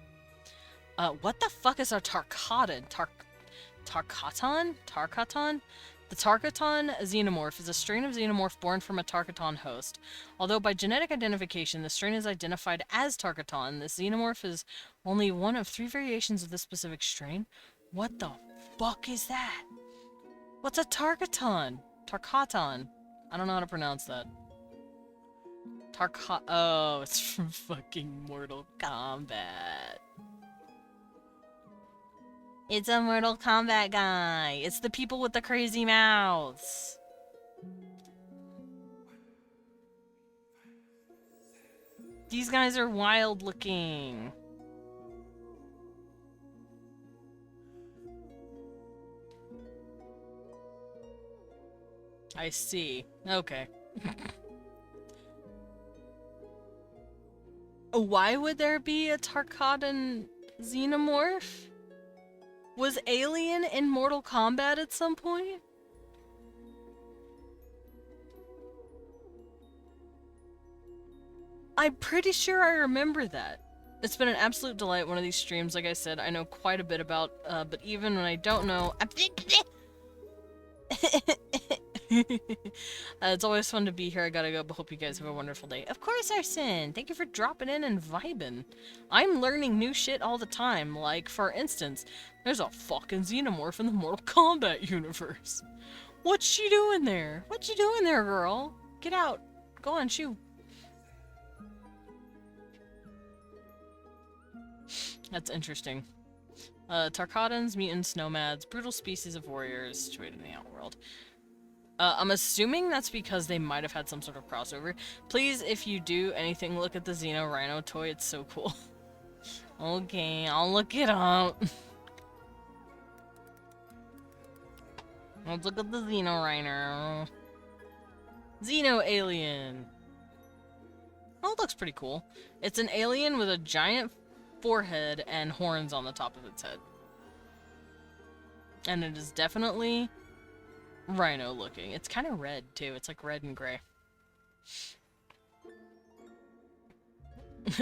What the fuck is a Tarkatan? Tarkatan? The Tarkatan xenomorph is a strain of xenomorph born from a Tarkatan host. Although by genetic identification, the strain is identified as Tarkatan, this xenomorph is only one of 3 variations of this specific strain. What the fuck is that? What's a Tarkatan? Tarkatan. I don't know how to pronounce that. Oh, it's from fucking Mortal Kombat. It's a Mortal Kombat guy. It's the people with the crazy mouths. These guys are wild looking. I see. Okay. Why would there be a Tarkatan xenomorph? Was Alien in Mortal Kombat at some point? I'm pretty sure I remember that. It's been an absolute delight, one of these streams. Like I said, I know quite a bit about, but even when I don't know... it's always fun to be here. I gotta go, but hope you guys have a wonderful day. Of course, Arson! Thank you for dropping in and vibing. I'm learning new shit all the time. Like, for instance, there's a fucking xenomorph in the Mortal Kombat universe. What's she doing there? What you doing there, girl? Get out. Go on, shoot. That's interesting. Tarkatans, mutants, nomads, brutal species of warriors situated in the outworld. I'm assuming that's because they might have had some sort of crossover. Please, if you do anything, look at the Xeno Rhino toy. It's so cool. Okay, I'll look it up. Let's look at the Xeno Rhino. Xeno Alien. Oh, it looks pretty cool. It's an alien with a giant forehead and horns on the top of its head. And it is definitely rhino looking. It's kind of red too. It's like red and gray.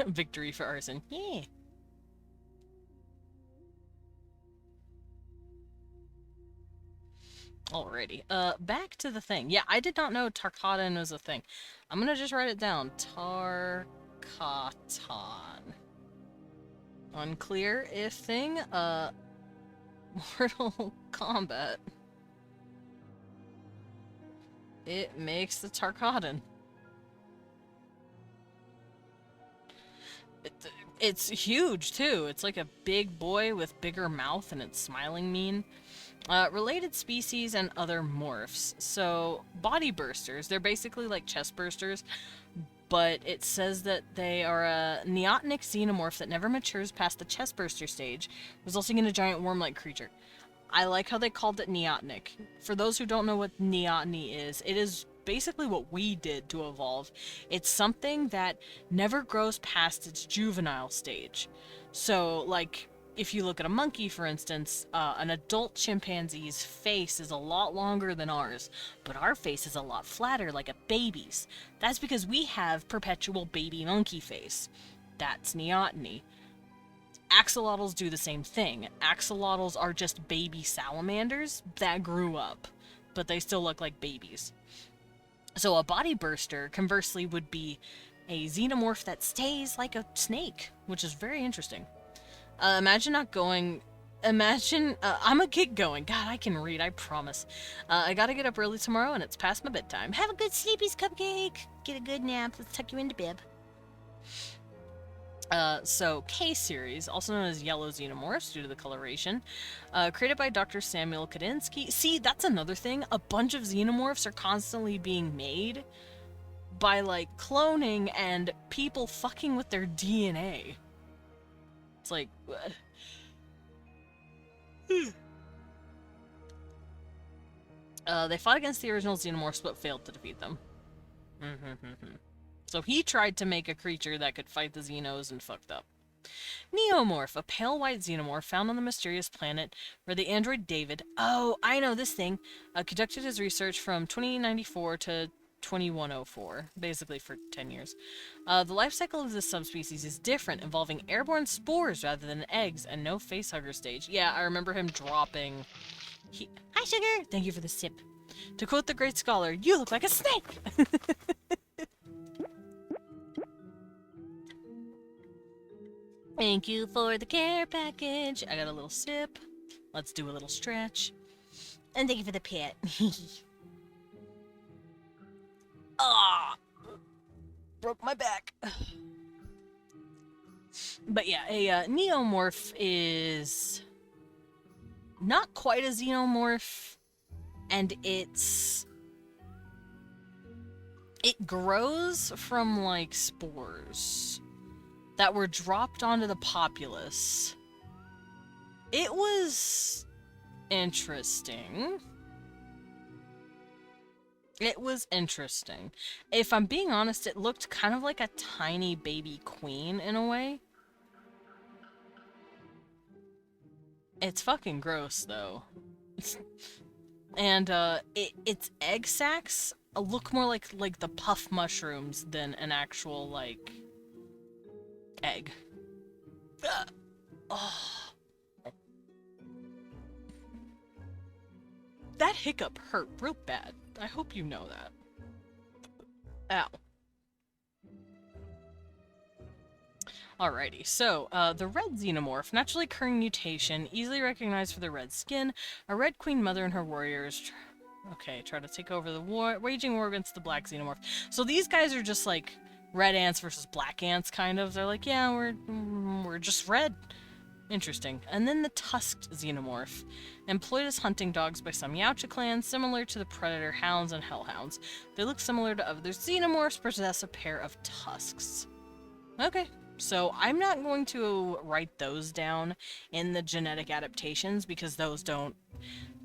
Victory for Arson. Yeah. Alrighty. Back to the thing. Yeah, I did not know Tarkatan was a thing. I'm gonna just write it down. Tarkatan. Unclear if thing. Mortal Kombat. It makes the Tarkatan. It's huge, too. It's like a big boy with bigger mouth and it's smiling mean. Related species and other morphs. So, body bursters, they're basically like chest bursters, but it says that they are a neotenic xenomorph that never matures past the chest burster stage, resulting in a giant worm-like creature. I like how they called it neotenic. For those who don't know what neoteny is, it is basically what we did to evolve. It's something that never grows past its juvenile stage. So, like, if you look at a monkey, for instance, an adult chimpanzee's face is a lot longer than ours, but our face is a lot flatter, like a baby's. That's because we have perpetual baby monkey face. That's neoteny. Axolotls do the same thing. Axolotls are just baby salamanders that grew up, but they still look like babies. So a body burster, conversely, would be a xenomorph that stays like a snake, which is very interesting. Imagine not going... Imagine... I'm a kid going. God, I can read, I promise. I gotta get up early tomorrow, and it's past my bedtime. Have a good sleepies, Cupcake! Get a good nap. Let's tuck you into bed. So, K-Series, also known as Yellow Xenomorphs due to the coloration, created by Dr. Samuel Kadinsky. See, that's another thing. A bunch of xenomorphs are constantly being made by, like, cloning and people fucking with their DNA. It's like... they fought against the original xenomorphs but failed to defeat them. So he tried to make a creature that could fight the Xenos and fucked up. Neomorph, a pale white xenomorph found on the mysterious planet where the android David, oh, I know this thing, conducted his research from 2094 to 2104, basically for 10 years. The life cycle of this subspecies is different, involving airborne spores rather than eggs, and no facehugger stage. Yeah, I remember him dropping... Hi, Sugar! Thank you for the sip. To quote the great scholar, you look like a snake! Thank you for the care package. I got a little sip. Let's do a little stretch. And thank you for the pet. Ah! Broke my back. But yeah, a neomorph is not quite a xenomorph, and it grows from, like, spores that were dropped onto the populace. It was interesting. It was interesting. If I'm being honest, it looked kind of like a tiny baby queen in a way. It's fucking gross, though. And, its egg sacs look more like the puff mushrooms than an actual, like, egg. Oh. That hiccup hurt real bad. I hope you know that. Ow. Alrighty, so, the red xenomorph, naturally occurring mutation, easily recognized for their red skin, a red queen mother and her warriors try to take over the war, waging war against the black xenomorph. So these guys are just like red ants versus black ants, kind of. They're like, yeah, we're just red. Interesting. And then the tusked xenomorph, employed as hunting dogs by some Yautja clans, similar to the predator hounds and hellhounds. They look similar to other xenomorphs, possess a pair of tusks. Okay. So I'm not going to write those down in the genetic adaptations because those don't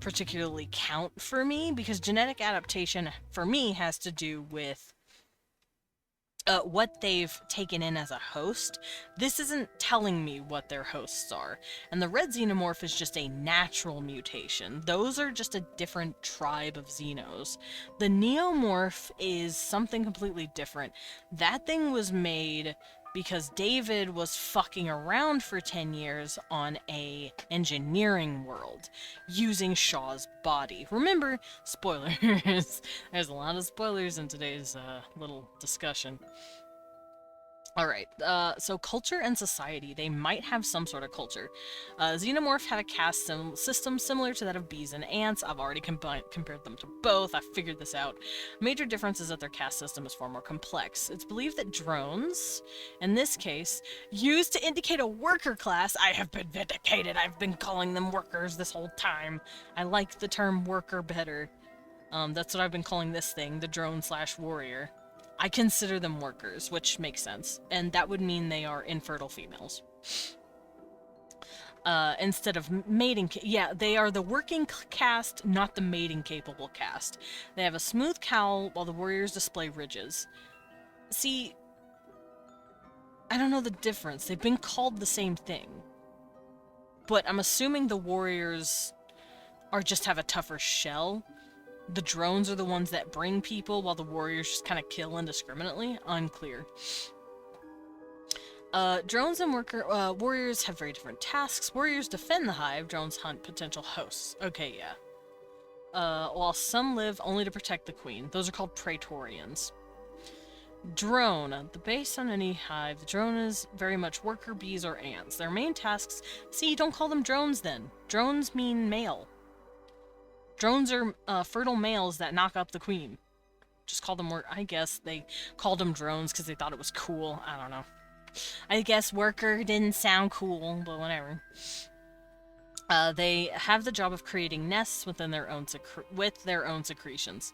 particularly count for me, because genetic adaptation for me has to do with what they've taken in as a host. This isn't telling me what their hosts are. And the red xenomorph is just a natural mutation. Those are just a different tribe of xenos. The neomorph is something completely different. That thing was made because David was fucking around for 10 years on a engineering world using Shaw's body. Remember, spoilers. There's a lot of spoilers in today's little discussion. Alright, so culture and society. They might have some sort of culture. Xenomorph have a caste system similar to that of bees and ants. I've already compared them to both. I figured this out. Major difference is that their caste system is far more complex. It's believed that drones, in this case, used to indicate a worker class. I have been vindicated. I've been calling them workers this whole time. I like the term worker better. That's what I've been calling this thing, the drone/warrior. I consider them workers, which makes sense, and that would mean they are infertile females. Instead of mating, yeah, they are the working caste, not the mating-capable caste. They have a smooth cowl, while the warriors display ridges. See, I don't know the difference. They've been called the same thing. But I'm assuming the warriors are just have a tougher shell. The drones are the ones that bring people, while the warriors just kind of kill indiscriminately? Unclear. Drones and warriors have very different tasks. Warriors defend the hive, drones hunt potential hosts. Okay, yeah. While some live only to protect the queen. Those are called Praetorians. Drone. The base on any hive. The drone is very much worker bees or ants. Their main tasks... See, don't call them drones then. Drones mean male. Drones are fertile males that knock up the queen. Just call them I guess they called them drones because they thought it was cool. I don't know. I guess worker didn't sound cool, but whatever. They have the job of creating nests within their own secretions.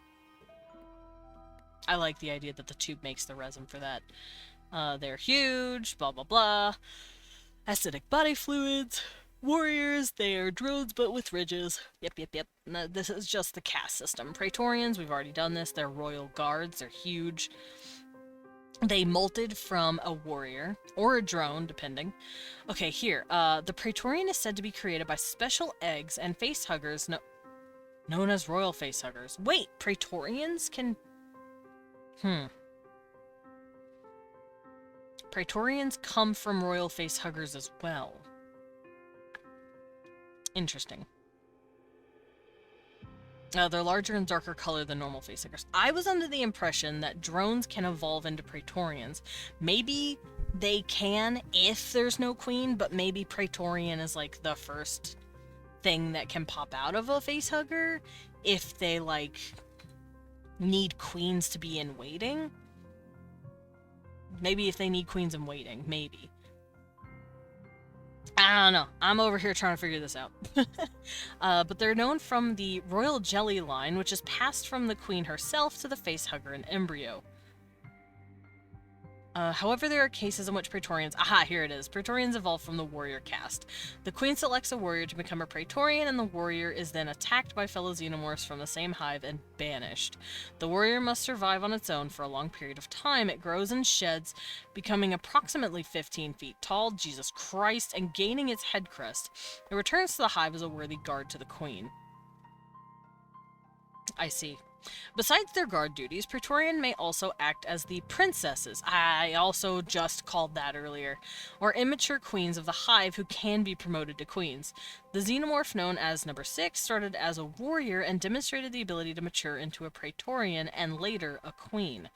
I like the idea that the tube makes the resin for that. They're huge, blah blah blah. Acidic body fluids. Warriors, they are drones but with ridges. Yep. No, this is just the caste system. Praetorians, we've already done this. They're royal guards. They're huge. They molted from a warrior or a drone, depending. Okay, here. The Praetorian is said to be created by special eggs and facehuggers known as royal facehuggers. Wait, Praetorians can... Praetorians come from royal facehuggers as well. Interesting. They're larger and darker color than normal facehuggers. I was under the impression that drones can evolve into Praetorians. Maybe they can if there's no queen, but maybe Praetorian is like the first thing that can pop out of a facehugger if they like need queens to be in waiting. Maybe if they need queens in waiting, maybe. I don't know. I'm over here trying to figure this out. But they're known from the royal jelly line, which is passed from the queen herself to the facehugger in embryo. However, there are cases in which Praetorians... Aha, here it is. Praetorians evolve from the warrior caste. The queen selects a warrior to become a Praetorian, and the warrior is then attacked by fellow xenomorphs from the same hive and banished. The warrior must survive on its own for a long period of time. It grows and sheds, becoming approximately 15 feet tall, Jesus Christ, and gaining its head crest. It returns to the hive as a worthy guard to the queen. I see. Besides their guard duties, Praetorian may also act as the princesses. I also just called that earlier. Or immature queens of the hive who can be promoted to queens. The xenomorph known as number 6 started as a warrior and demonstrated the ability to mature into a Praetorian and later a queen.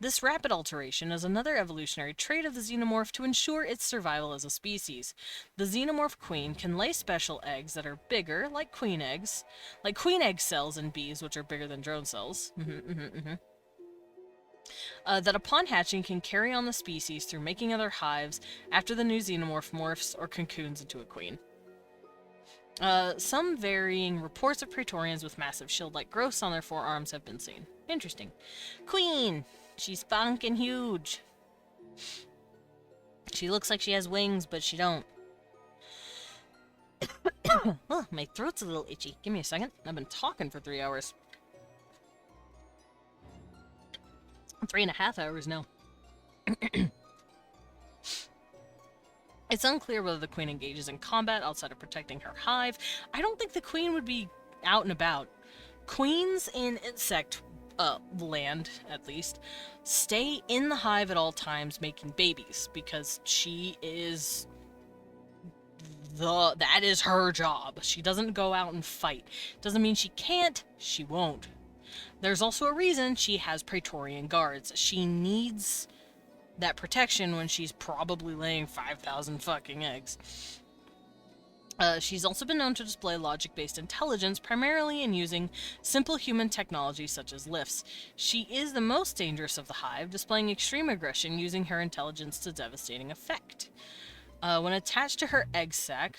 This rapid alteration is another evolutionary trait of the xenomorph to ensure its survival as a species. The xenomorph queen can lay special eggs that are bigger, like queen eggs cells in bees, which are bigger than drone cells. That upon hatching can carry on the species through making other hives after the new xenomorph morphs or cocoons into a queen. Some varying reports of Praetorians with massive shield-like growths on their forearms have been seen. Interesting. Queen! She's funkin' huge. She looks like she has wings, but she don't. Oh, my throat's a little itchy. Give me a second. I've been talking for 3 hours. 3.5 hours now. It's unclear whether the queen engages in combat outside of protecting her hive. I don't think the queen would be out and about. Queens in insect land, at least, stay in the hive at all times making babies because she is that is her job. She doesn't go out and fight. Doesn't mean she can't, she won't. There's also a reason she has Praetorian guards. She needs that protection when she's probably laying 5,000 fucking eggs. She's also been known to display logic-based intelligence, primarily in using simple human technology such as lifts. She is the most dangerous of the hive, displaying extreme aggression, using her intelligence to devastating effect. When attached to her egg sac,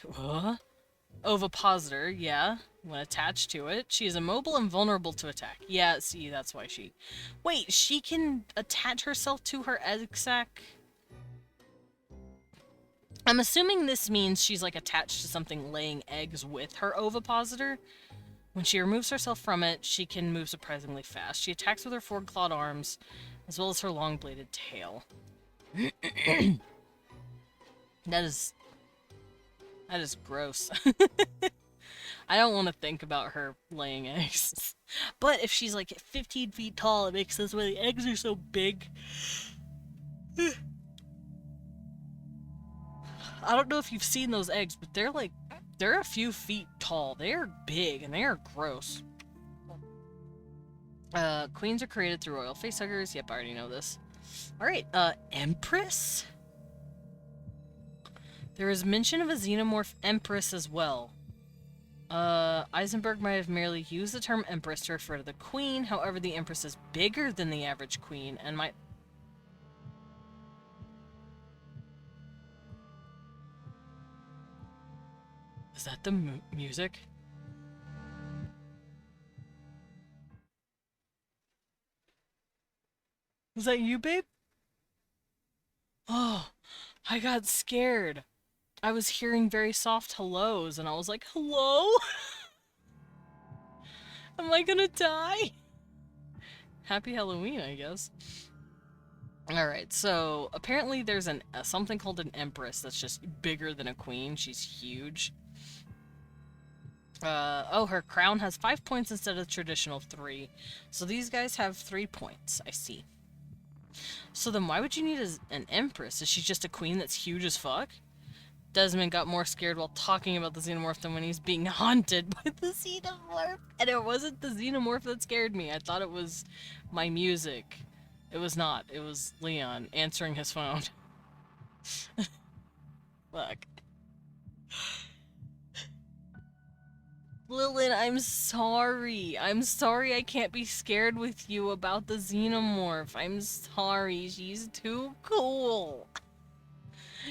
ovipositor, yeah, when attached to it, she is immobile and vulnerable to attack. Yeah, see, that's why she... Wait, she can attach herself to her egg sac? I'm assuming this means she's, like, attached to something laying eggs with her ovipositor. When she removes herself from it, she can move surprisingly fast. She attacks with her four-clawed arms, as well as her long-bladed tail. That is gross. I don't want to think about her laying eggs. But if she's, like, 15 feet tall, it makes sense why the eggs are so big. I don't know if you've seen those eggs, but they're a few feet tall. They are big, and they are gross. Queens are created through royal facehuggers. Yep, I already know this. Alright, Empress? There is mention of a xenomorph Empress as well. Eisenberg might have merely used the term Empress to refer to the Queen. However, the Empress is bigger than the average Queen, and might... Is that the music? Was that you, babe? Oh, I got scared. I was hearing very soft hellos, and I was like, hello? Am I gonna die? Happy Halloween, I guess. Alright, so apparently there's something called an Empress that's just bigger than a queen. She's huge. Oh, her crown has 5 points instead of traditional 3. So these guys have 3 points, I see. So then why would you need an Empress? Is she just a queen that's huge as fuck? Desmond got more scared while talking about the xenomorph than when he's being haunted by the xenomorph. And it wasn't the xenomorph that scared me. I thought it was my music. It was not. It was Leon answering his phone. Fuck. Lilith, I'm sorry. I'm sorry I can't be scared with you about the xenomorph. I'm sorry. She's too cool.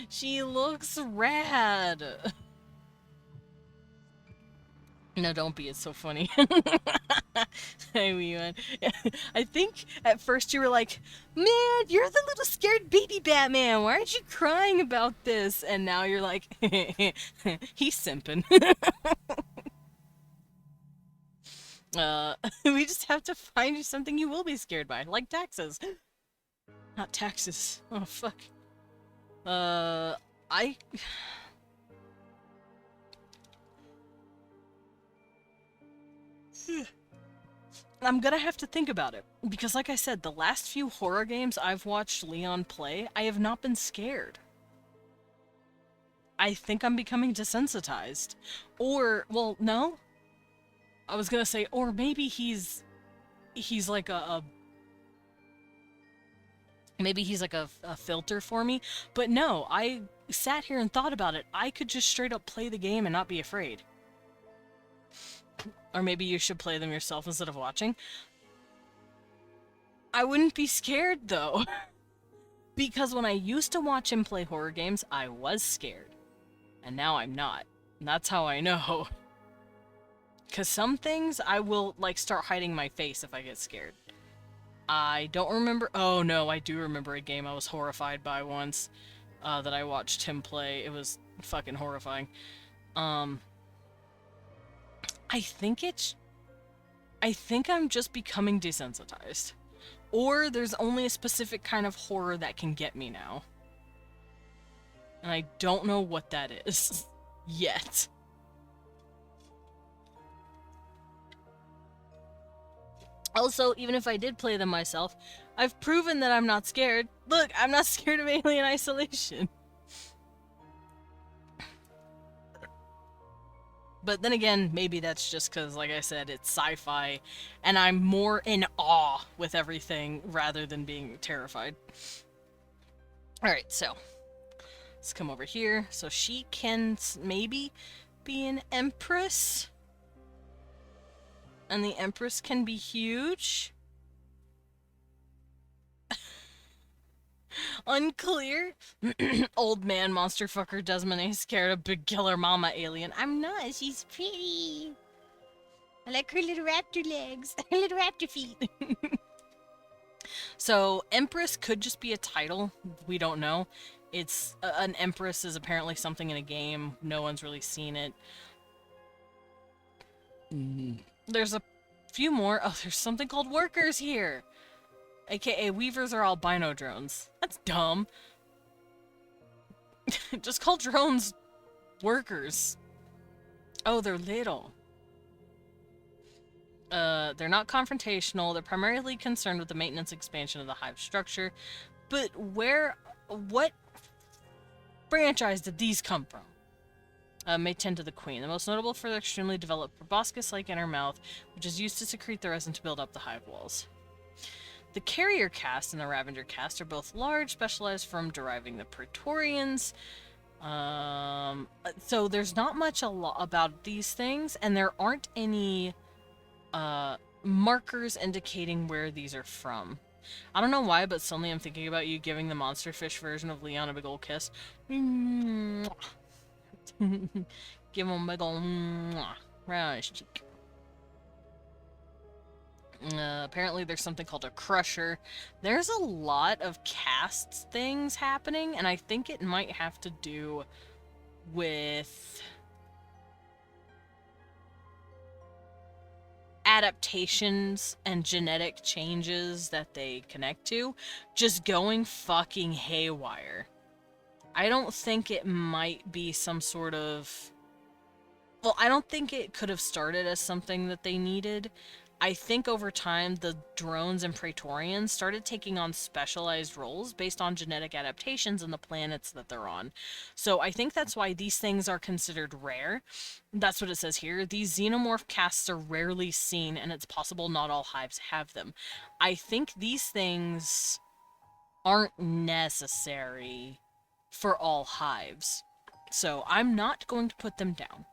She looks rad. No, don't be. It's so funny. Hey, Leon. I think at first you were like, man, you're the little scared baby Batman. Why aren't you crying about this? And now you're like, he's simping. We just have to find you something you will be scared by, like taxes. Not taxes. Oh, fuck. I'm gonna have to think about it, because like I said, the last few horror games I've watched Leon play, I have not been scared. I think I'm becoming desensitized. Or, well, no. I was gonna say, or maybe he's like maybe he's like a filter for me. But no, I sat here and thought about it. I could just straight up play the game and not be afraid. Or maybe you should play them yourself instead of watching. I wouldn't be scared, though. Because when I used to watch him play horror games, I was scared. And now I'm not. And that's how I know. Because some things, I will, like, start hiding my face if I get scared. I don't remember... Oh, no, I do remember a game I was horrified by once. That I watched him play. It was fucking horrifying. I think I'm just becoming desensitized. Or there's only a specific kind of horror that can get me now. And I don't know what that is. Yet. Also, even if I did play them myself, I've proven that I'm not scared. Look, I'm not scared of Alien Isolation. But then again, maybe that's just because, like I said, it's sci-fi, and I'm more in awe with everything rather than being terrified. Alright, so let's come over here. So she can maybe be an empress. And the empress can be huge. Unclear. Old man monster fucker Desmond scared of big killer mama alien. I'm not. She's pretty. I like her little raptor legs. Her little raptor feet. So empress could just be a title. We don't know. It's an empress is apparently something in a game. No one's really seen it. There's a few more. Oh, there's something called workers here. AKA weavers are albino drones. That's dumb. Just call drones workers. Oh, they're little. They're not confrontational. They're primarily concerned with the maintenance expansion of the hive structure. But what franchise did these come from? May tend to the queen. The most notable for their extremely developed proboscis-like inner mouth, which is used to secrete the resin to build up the hive walls. The carrier caste and the Ravager caste are both large, specialized from deriving the Praetorians. So there's not much about these things, and there aren't any markers indicating where these are from. I don't know why, but suddenly I'm thinking about you giving the monster fish version of Leon a big ol' kiss. Give him a big ol' right on his cheek. Apparently there's something called a crusher. There's a lot of caste things happening, and I think it might have to do with adaptations and genetic changes that they connect to just going fucking haywire. I don't think it might be some sort of... Well, I don't think it could have started as something that they needed. I think over time, the drones and Praetorians started taking on specialized roles based on genetic adaptations in the planets that they're on. So I think that's why these things are considered rare. That's what it says here. These xenomorph castes are rarely seen, and it's possible not all hives have them. I think these things aren't necessary for all hives. So I'm not going to put them down.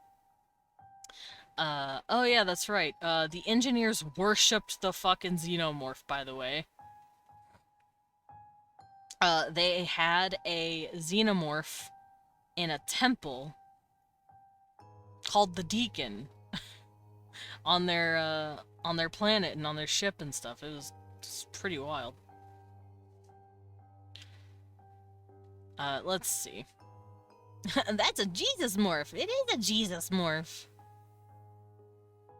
Oh yeah, that's right. The engineers worshipped the fucking xenomorph, by the way. They had a xenomorph in a temple called the Deacon on their planet and on their ship and stuff. It was just pretty wild. Let's see. That's a Jesus morph. It is a Jesus morph.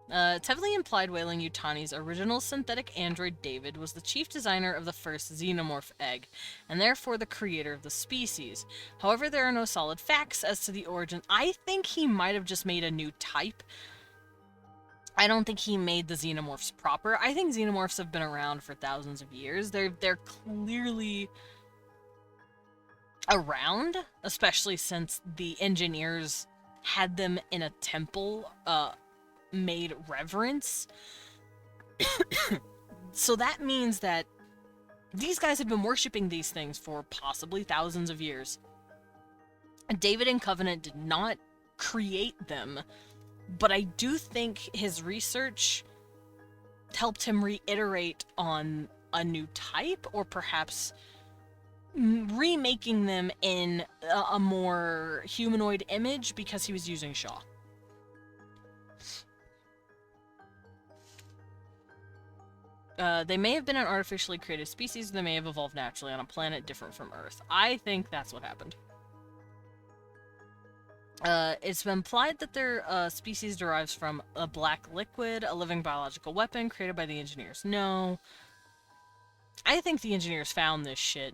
It's heavily implied Weyland Yutani's original synthetic android David was the chief designer of the first xenomorph egg, and therefore the creator of the species. However, there are no solid facts as to the origin. I think he might have just made a new type. I don't think he made the xenomorphs proper. I think xenomorphs have been around for thousands of years. They're clearly around, especially since the engineers had them in a temple, made reverence. So that means that these guys have been worshipping these things for possibly thousands of years. David and Covenant did not create them, but I do think his research helped him reiterate on a new type, or perhaps remaking them in a more humanoid image because he was using Shaw. They may have been an artificially created species, or they may have evolved naturally on a planet different from Earth. I think that's what happened. It's been implied that their species derives from a black liquid, a living biological weapon created by the engineers. No. I think the engineers found this shit.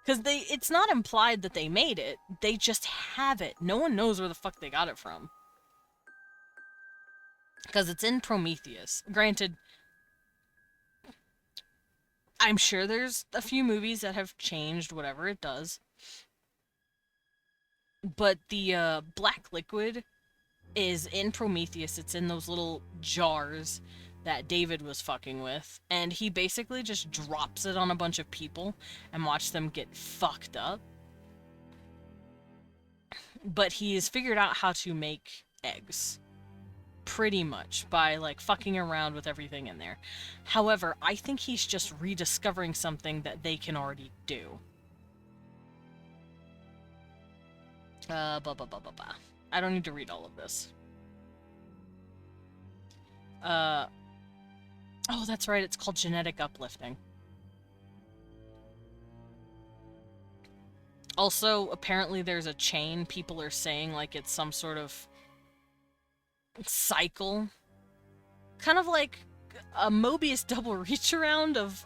Because it's not implied that they made it. They just have it. No one knows where the fuck they got it from. Because it's in Prometheus. Granted, I'm sure there's a few movies that have changed whatever it does. But the black liquid is in Prometheus. It's in those little jars that David was fucking with, and he basically just drops it on a bunch of people and watch them get fucked up. But he's figured out how to make eggs. Pretty much, by, like, fucking around with everything in there. However, I think he's just rediscovering something that they can already do. Blah, blah, blah, blah, blah. I don't need to read all of this. Oh, that's right, it's called genetic uplifting. Also, apparently there's a chain. People are saying, like, it's some sort of cycle. Kind of like a Mobius double reach around of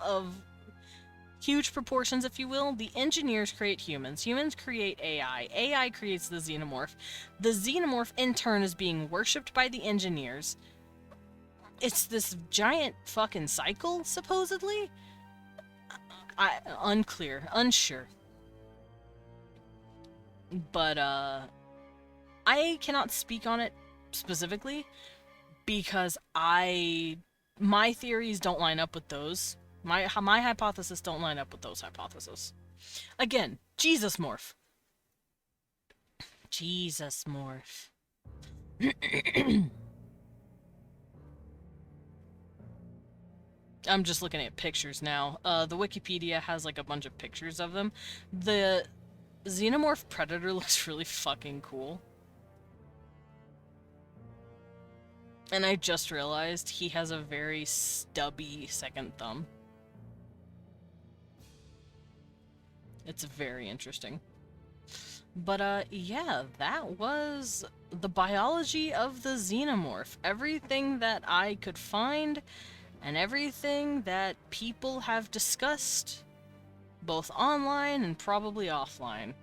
huge proportions, if you will. The engineers create humans. Humans create AI. AI creates the xenomorph. The xenomorph, in turn, is being worshipped by the engineers. It's this giant fucking cycle, supposedly? Unclear. Unsure. But, I cannot speak on it specifically because my theories don't line up with those. My hypothesis don't line up with those hypotheses. Again, Jesus morph. Jesus morph. I'm just looking at pictures now. The Wikipedia has like a bunch of pictures of them. The Xenomorph Predator looks really fucking cool. And I just realized he has a very stubby second thumb. It's very interesting. But, yeah, that was the biology of the Xenomorph. Everything that I could find, and everything that people have discussed, both online and probably offline.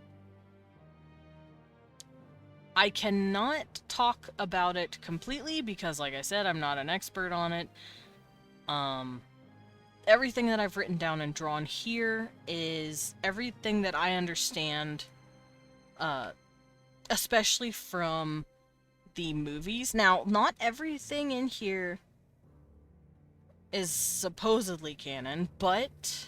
I cannot talk about it completely because, like I said, I'm not an expert on it. Everything that I've written down and drawn here is everything that I understand, especially from the movies. Now, not everything in here is supposedly canon, but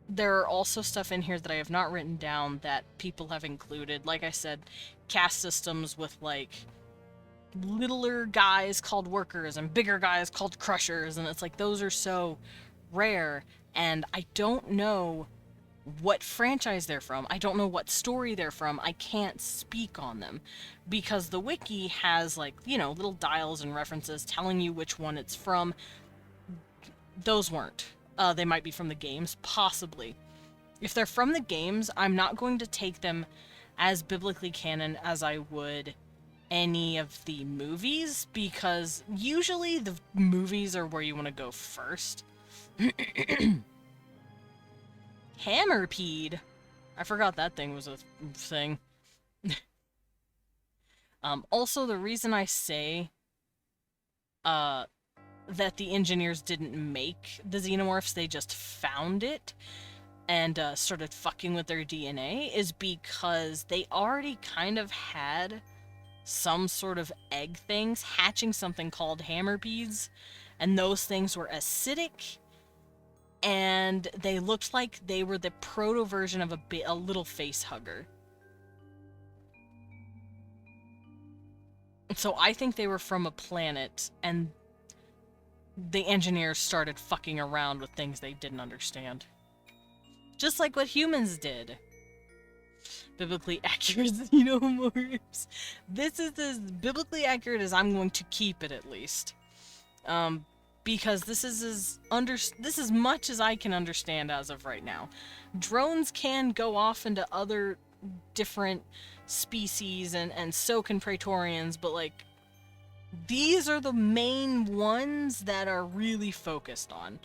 there are also stuff in here that I have not written down that people have included. Like I said, caste systems with, like, littler guys called workers and bigger guys called crushers, and it's like, those are so rare, and I don't know what franchise they're from. I don't know what story they're from. I can't speak on them, because the wiki has, like, you know, little dials and references telling you which one it's from. Those weren't. They might be from the games, possibly. If they're from the games, I'm not going to take them as biblically canon as I would any of the movies, because usually the movies are where you want to go first. Hammerpede. I forgot that thing was a thing. Also, the reason I say that the engineers didn't make the xenomorphs, they just found it and started fucking with their DNA, is because they already kind of had some sort of egg things hatching something called hammerpedes, and those things were acidic, and they looked like they were the proto version of a little face hugger. So I think they were from a planet, and the engineers started fucking around with things they didn't understand. Just like what humans did. Biblically accurate xenomorphs. This is as biblically accurate as I'm going to keep it, at least. Because this is as much as I can understand as of right now. Drones can go off into other different species, and so can Praetorians, but, like, these are the main ones that are really focused on.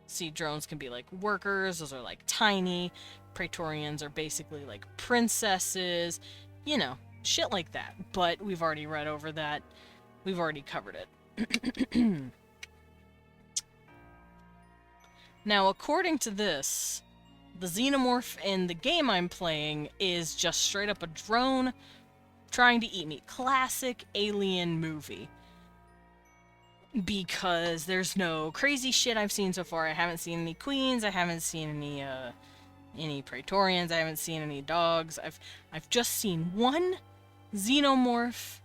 See, drones can be like workers, those are like tiny. Praetorians are basically like princesses, you know, shit like that. But we've already read over that. We've already covered it. Now, according to this, the xenomorph in the game I'm playing is just straight up a drone trying to eat me. Classic alien movie. because there's no crazy shit I've seen so far. I haven't seen any queens, I haven't seen any praetorians, I haven't seen any dogs. I've just seen one xenomorph,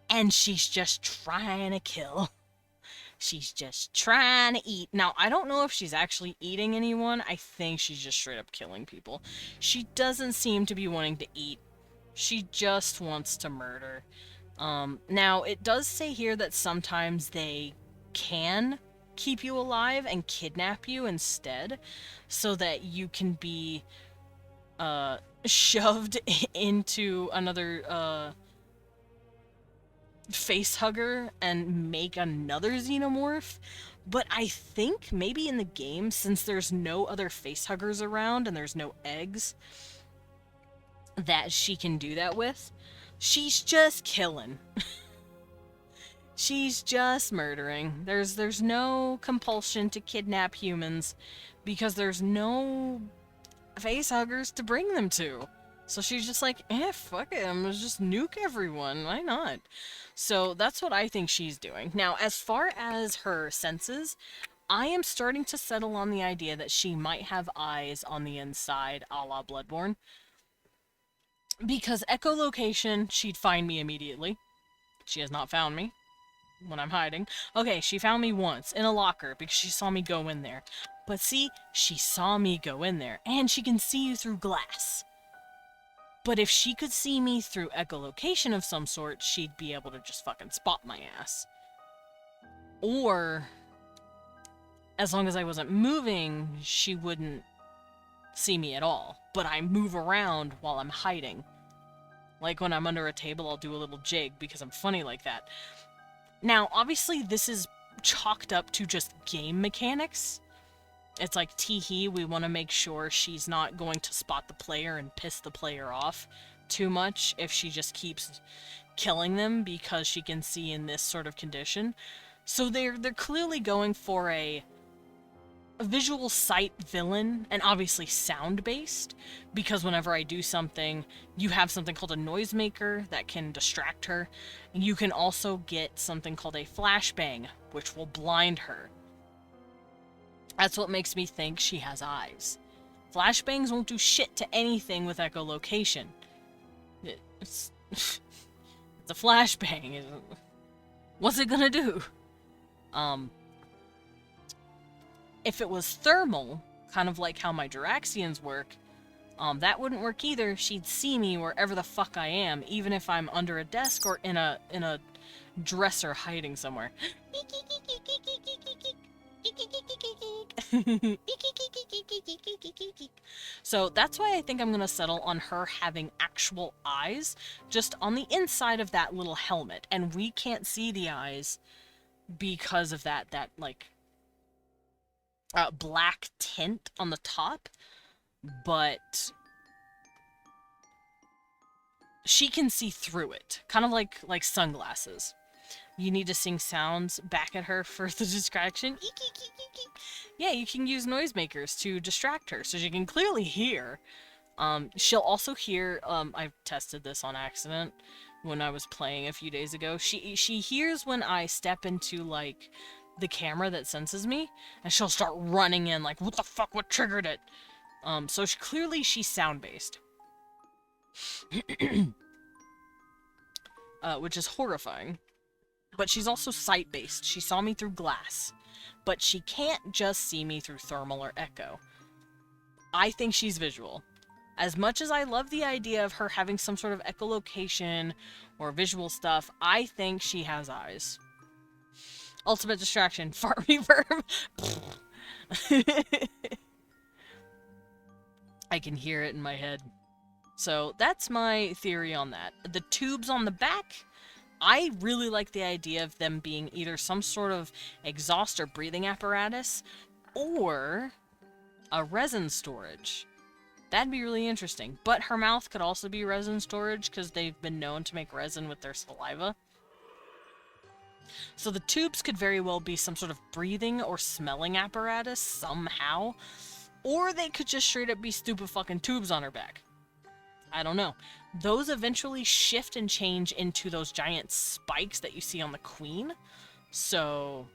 and she's just trying to kill. She's just trying to eat. Now, I don't know if she's actually eating anyone. I think she's just straight up killing people. She doesn't seem to be wanting to eat. She just wants to murder. Now, it does say here that sometimes they can keep you alive and kidnap you instead, so that you can be, shoved into another, face hugger and make another xenomorph. But I think maybe in the game, since there's no other face huggers around and there's no eggs that she can do that with, she's just killing. She's just murdering. There's no compulsion to kidnap humans because there's no face huggers to bring them to. So she's just like, fuck it, I'm gonna just nuke everyone, why not? So that's what I think she's doing. Now, as far as her senses, I am starting to settle on the idea that she might have eyes on the inside, a la Bloodborne. Because echolocation, she'd find me immediately. She has not found me when I'm hiding. Okay, she found me once, in a locker, because she saw me go in there. But see, she saw me go in there, and she can see you through glass. But if she could see me through echolocation of some sort, she'd be able to just fucking spot my ass. Or, as long as I wasn't moving, she wouldn't see me at all. But I move around while I'm hiding. Like when I'm under a table, I'll do a little jig because I'm funny like that. Now, obviously, this is chalked up to just game mechanics. It's like, tee-hee, we want to make sure she's not going to spot the player and piss the player off too much if she just keeps killing them because she can see in this sort of condition. So they're clearly going for a visual sight villain, and obviously sound-based, because whenever I do something, you have something called a noisemaker that can distract her. You can also get something called a flashbang, which will blind her. That's what makes me think she has eyes. Flashbangs won't do shit to anything with echolocation. It's a flashbang. What's it gonna do? If it was thermal, kind of like how my Juraxians work, that wouldn't work either. She'd see me wherever the fuck I am, even if I'm under a desk or in a dresser hiding somewhere. So that's why I think I'm gonna settle on her having actual eyes, just on the inside of that little helmet, and we can't see the eyes because of that like black tint on the top, but she can see through it, kind of like sunglasses. You need to sing sounds back at her for the distraction. Yeah, you can use noisemakers to distract her, so she can clearly hear. She'll also hear, I've tested this on accident when I was playing a few days ago. She hears when I step into, like, the camera that senses me, and she'll start running in, like, what the fuck, what triggered it? So clearly she's sound-based. Which is horrifying. But she's also sight-based. She saw me through glass. But she can't just see me through thermal or echo. I think she's visual. As much as I love the idea of her having some sort of echolocation or visual stuff, I think she has eyes. Ultimate distraction. Fart reverb. I can hear it in my head. So that's my theory on that. The tubes on the back, I really like the idea of them being either some sort of exhaust or breathing apparatus, or a resin storage. That'd be really interesting. But her mouth could also be resin storage, because they've been known to make resin with their saliva. So the tubes could very well be some sort of breathing or smelling apparatus somehow. Or they could just straight up be stupid fucking tubes on her back. I don't know. Those eventually shift and change into those giant spikes that you see on the Queen. So,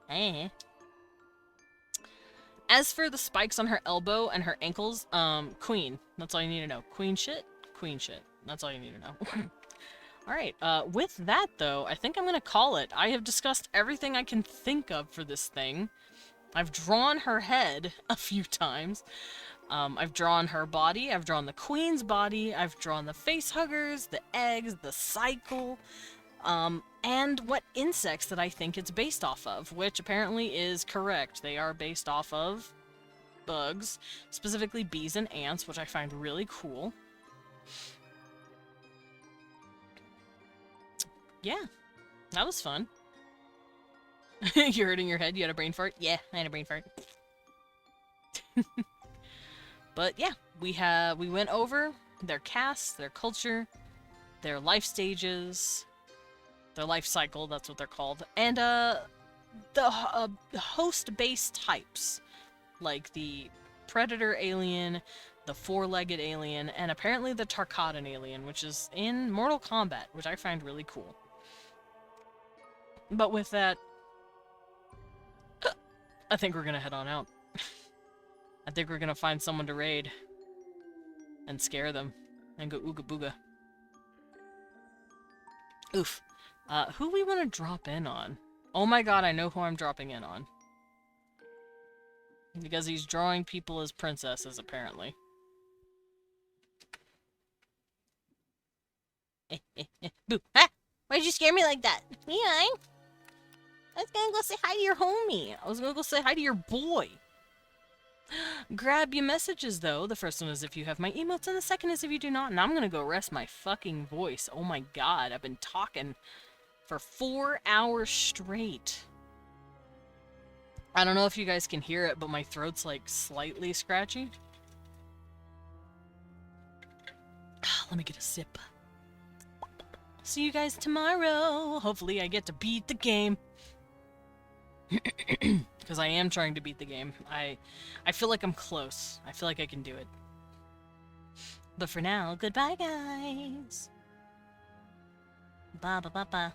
eh. As for the spikes on her elbow and her ankles, queen. That's all you need to know. Queen shit? Queen shit. That's all you need to know. Alright, with that, though, I think I'm gonna call it. I have discussed everything I can think of for this thing. I've drawn her head a few times. I've drawn her body, I've drawn the queen's body, I've drawn the face huggers, the eggs, the cycle, and what insects that I think it's based off of, which apparently is correct. They are based off of bugs, specifically bees and ants, which I find really cool. Yeah, that was fun. You're hurting your head? You had a brain fart? Yeah, I had a brain fart. But yeah, we went over their caste, their culture, their life stages, their life cycle, that's what they're called, and the host-based types, like the predator alien, the four-legged alien, and apparently the Tarkatan alien, which is in Mortal Kombat, which I find really cool. But with that, I think we're gonna head on out. I think we're gonna find someone to raid and scare them and go ooga booga. Oof. Who we want to drop in on? Oh my god, I know who I'm dropping in on. Because he's drawing people as princesses, apparently. Boo. Ah! Why'd you scare me like that? Yeah, I was gonna go say hi to your homie. I was gonna go say hi to your boy. Grab your messages, though. The first one is if you have my emotes, and the second is if you do not. And I'm gonna go rest my fucking voice. Oh my god, I've been talking for 4 hours straight. I don't know if you guys can hear it, but my throat's like slightly scratchy. Let me get a sip. See you guys tomorrow. Hopefully I get to beat the game. Because I am trying to beat the game. I feel like I'm close. I feel like I can do it. But for now, goodbye, guys. Ba ba ba ba.